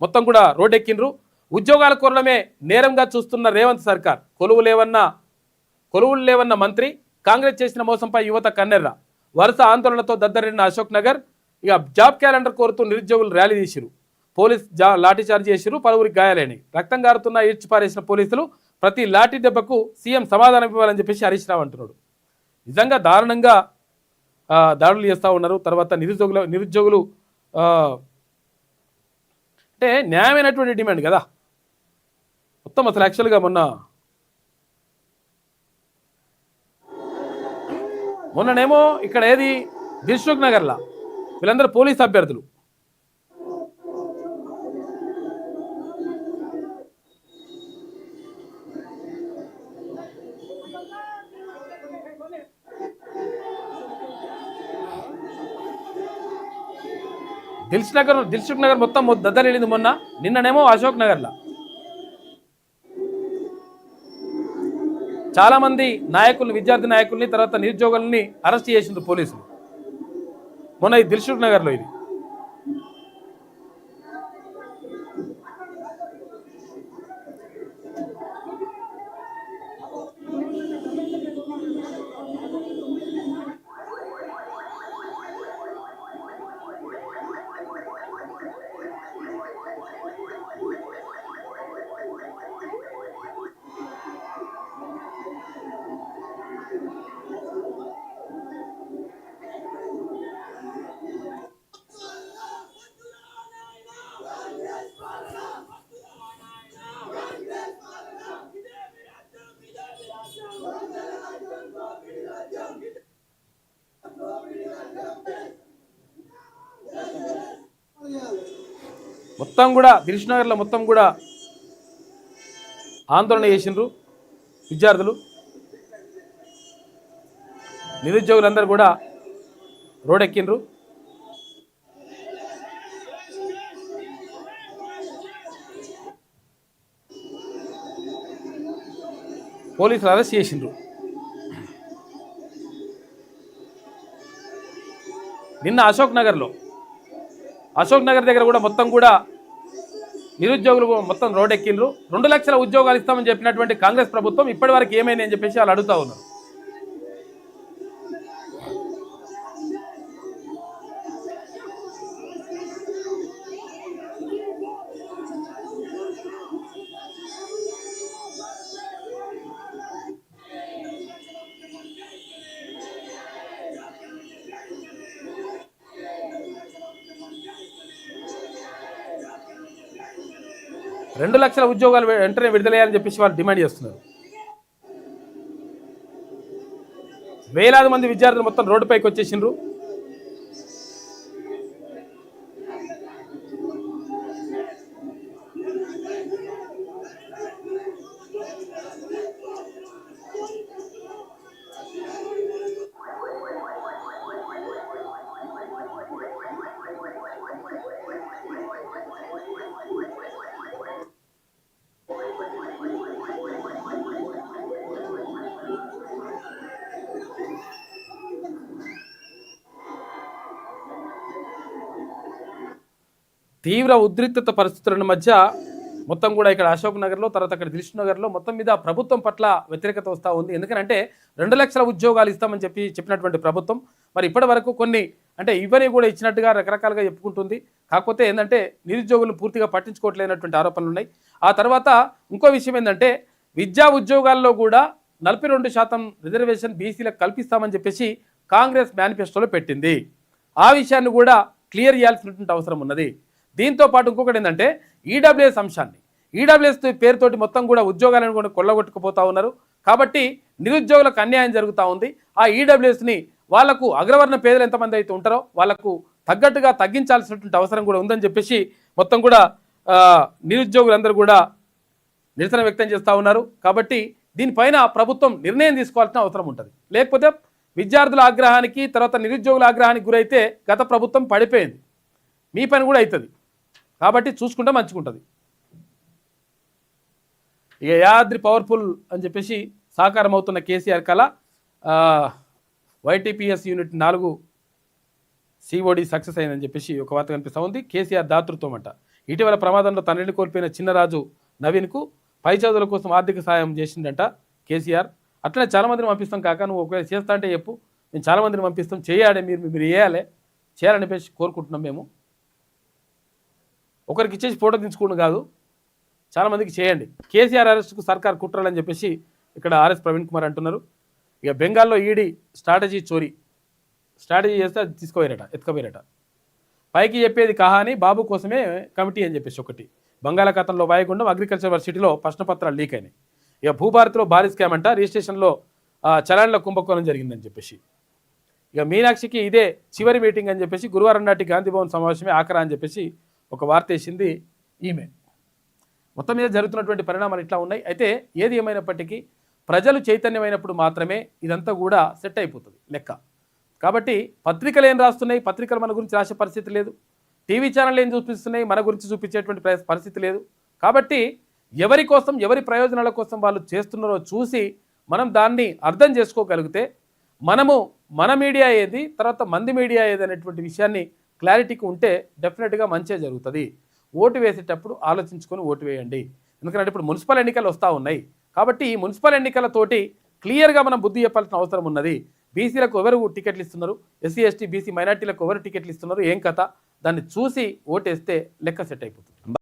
మొత్తం కూడా రోడ్డెక్కిండ్రు. ఉద్యోగాల కోరడమే నేరంగా చూస్తున్న రేవంత్ సర్కార్. కొలువులు లేవన్న మంత్రి. కాంగ్రెస్ చేసిన మోసంపై యువత కన్నెర్ర. వరుస ఆందోళనతో దద్దరిన అశోక్ నగర్. ఇక జాబ్ క్యాలెండర్ కోరుతూ నిరుద్యోగులు ర్యాలీ తీసిరు. పోలీస్ లాఠీచార్జ్ చేసిరు. పలువురికి గాయాలైనవి. రక్తం గారుతున్న ఈడ్చిపారేసిన పోలీసులు. ప్రతి లాఠీ దెబ్బకు సీఎం సమాధానం ఇవ్వాలని చెప్పేసి హరీష్ రావు అంటున్నాడు. నిజంగా దారుణంగా దాడులు చేస్తూ ఉన్నారు. తర్వాత నిరుద్యోగులు అంటే న్యాయమైనటువంటి డిమాండ్ కదా మొత్తం. అసలు యాక్చువల్గా మొన్ననేమో ఇక్కడ ఏది దిల్సుఖ్ నగర్లా వీళ్ళందరూ పోలీస్ అభ్యర్థులు. దిల్సుఖ్ నగర్ మొత్తం దద్దరిల్లింది మొన్న, నిన్ననేమో అశోక్ నగర్లో. చాలామంది నాయకుల్ని, విద్యార్థి నాయకుల్ని, తర్వాత నిరుద్యోగుల్ని అరెస్ట్ చేసిండ్రు పోలీసులు మొన్న ఈ దిల్సుఖ్ నగర్లో. ఇది మొత్తం కూడా దిల్సుఖ్ నగర్లో మొత్తం కూడా ఆందోళన చేసిండ్రు విద్యార్థులు, నిరుద్యోగులందరూ కూడా రోడ్డెక్కిండ్రు. పోలీసులు అరెస్ట్ చేసిండ్రు. నిన్న అశోక్ నగర్ దగ్గర కూడా మొత్తం కూడా నిరుద్యోగులు మొత్తం రోడ్డెక్కిండ్రు. 2 లక్షల ఉద్యోగాలు ఇస్తామని చెప్పినటువంటి కాంగ్రెస్ ప్రభుత్వం ఇప్పటి వరకు ఏమైంది అని చెప్పేసి వాళ్ళు అడుగుతా ఉన్నారు. రెండు లక్షల ఉద్యోగాలు వెంటనే విడుదలయ్యాలని చెప్పేసి వాళ్ళు డిమాండ్ చేస్తున్నారు. వేలాది మంది విద్యార్థులు మొత్తం రోడ్డుపైకి వచ్చేసిండ్రు. తీవ్ర ఉద్రిక్తత పరిస్థితుల మధ్య మొత్తం కూడా ఇక్కడ అశోక్ నగర్లో, తర్వాత అక్కడ దిల్సుఖ్ నగర్లో మొత్తం మీద ప్రభుత్వం పట్ల వ్యతిరేకత వస్తూ ఉంది. ఎందుకంటే 2 లక్షల ఉద్యోగాలు ఇస్తామని చెప్పినటువంటి ప్రభుత్వం మరి ఇప్పటి వరకు కొన్ని అంటే ఇవన్నీ కూడా ఇచ్చినట్టుగా రకరకాలుగా చెప్పుకుంటుంది. కాకపోతే ఏంటంటే నిరుద్యోగులు పూర్తిగా పట్టించుకోవట్లేనటువంటి ఆరోపణలు ఉన్నాయి. ఆ తర్వాత ఇంకో విషయం ఏంటంటే విద్యా ఉద్యోగాల్లో కూడా 42% రిజర్వేషన్ బీసీలకు కల్పిస్తామని చెప్పేసి కాంగ్రెస్ మేనిఫెస్టోలో పెట్టింది. ఆ విషయాన్ని కూడా క్లియర్ చేయాల్సినటువంటి అవసరం ఉన్నది. దీంతో పాటు ఇంకొకటి ఏంటంటే ఈడబ్ల్యూఎస్ అంశాన్ని, ఈడబ్ల్యూఎస్ పేరుతోటి మొత్తం కూడా ఉద్యోగాలను కూడా కొల్లగొట్టుకుపోతా ఉన్నారు. కాబట్టి నిరుద్యోగులకు అన్యాయం జరుగుతూ ఉంది. ఆ ఈడబ్ల్యూఎస్ని వాళ్లకు అగ్రవర్ణ పేదలు ఎంతమంది అయితే ఉంటారో వాళ్లకు తగ్గట్టుగా తగ్గించాల్సినటువంటి అవసరం కూడా ఉందని చెప్పేసి మొత్తం కూడా నిరుద్యోగులందరూ కూడా నిరసన వ్యక్తం చేస్తూ ఉన్నారు. కాబట్టి దీనిపైన ప్రభుత్వం నిర్ణయం తీసుకోవాల్సిన అవసరం ఉంటుంది. లేకపోతే విద్యార్థుల ఆగ్రహానికి, తర్వాత నిరుద్యోగుల ఆగ్రహానికి గురైతే గత ప్రభుత్వం పడిపోయింది, మీ పని కూడా అవుతుంది. కాబట్టి చూసుకుంటే మంచిగుంటుంది. ఇక యాదాద్రి పవర్ఫుల్ అని చెప్పేసి సాకారం అవుతున్న కేసీఆర్ కళ YTPS యూనిట్ 4 COD సక్సెస్ అయిందని చెప్పేసి ఒక వార్త కనిపిస్తూ ఉంది. కేసీఆర్ దాతృత్వం అంట. ఇటీవల ప్రమాదంలో తండ్రిని కోల్పోయిన చిన్నరాజు నవీన్కు పై చదువుల కోసం ఆర్థిక సాయం చేసిందంట కేసీఆర్. అట్లనే చాలామందిని పంపిస్తాం కాక, నువ్వు ఒకవేళ చేస్తా అంటే చెప్పు, మేము చాలామందిని పంపిస్తాం, చేయాలి, మీరు చేయాలని చెప్పేసి కోరుకుంటున్నాం. మేము ఒకరికి ఇచ్చేసి ఫోటో దించుకోవడం కాదు, చాలామందికి చేయండి. కేసీఆర్ అరెస్ట్కు సర్కార్ కుట్రాలని చెప్పేసి ఇక్కడ RS ప్రవీణ్ కుమార్ అంటున్నారు. ఇక బెంగాల్లో ఈడీ స్ట్రాటజీ చేస్తే అది ఎత్తుకపోయారట. పైకి చెప్పేది కహాని బాబు కోసమే కమిటీ అని చెప్పేసి ఒకటి. బంగాళాఖాతంలో వాయుగుండం, అగ్రికల్చర్ యూనివర్సిటీలో ప్రశ్నపత్రాలు లీక్ అయినాయి. ఇక భూభారతిలో భారీ స్కామ్ అంట, రిజిస్ట్రేషన్లో చలాన్ల కుంభకోణం జరిగిందని చెప్పేసి. ఇక మీనాక్షికి ఇదే చివరి మీటింగ్ అని చెప్పేసి గురువారం నాటి గాంధీభవన్ సమావేశమే ఆఖరా అని చెప్పేసి ఒక వార్త వేసింది ఈమె. మొత్తం మీద జరుగుతున్నటువంటి పరిణామాలు ఇట్లా ఉన్నాయి. అయితే ఏది ఏమైనప్పటికీ ప్రజలు చైతన్యమైనప్పుడు మాత్రమే ఇదంతా కూడా సెట్ అయిపోతుంది లెక్క. కాబట్టి పత్రికలు ఏం రాస్తున్నాయి, పత్రికలు మన గురించి రాసే పరిస్థితి లేదు. టీవీ ఛానల్ ఏం చూపిస్తున్నాయి, మన గురించి చూపించేటువంటి పరిస్థితి లేదు. కాబట్టి ఎవరి కోసం, ఎవరి ప్రయోజనాల కోసం వాళ్ళు చేస్తున్నారో చూసి మనం దాన్ని అర్థం చేసుకోగలిగితే మనము మన మీడియా ఏది, తర్వాత మంది మీడియా ఏది అనేటువంటి విషయాన్ని క్లారిటీకి ఉంటే డెఫినెట్గా మంచిగా జరుగుతుంది. ఓటు వేసేటప్పుడు ఆలోచించుకొని ఓటు వేయండి. ఎందుకంటే ఇప్పుడు మున్సిపల్ ఎన్నికలు వస్తూ ఉన్నాయి. కాబట్టి ఈ మున్సిపల్ ఎన్నికలతోటి క్లియర్గా మనం బుద్ధి చెప్పాల్సిన అవసరం ఉన్నది. బీసీలకు ఎవరు టికెట్లు ఇస్తున్నారు, ఎస్సీ ఎస్టీ బీసీ మైనార్టీలకు ఎవరు టికెట్లు ఇస్తున్నారు, ఏం కథ, దాన్ని చూసి ఓటేస్తే లెక్క సెట్ అయిపోతుంది.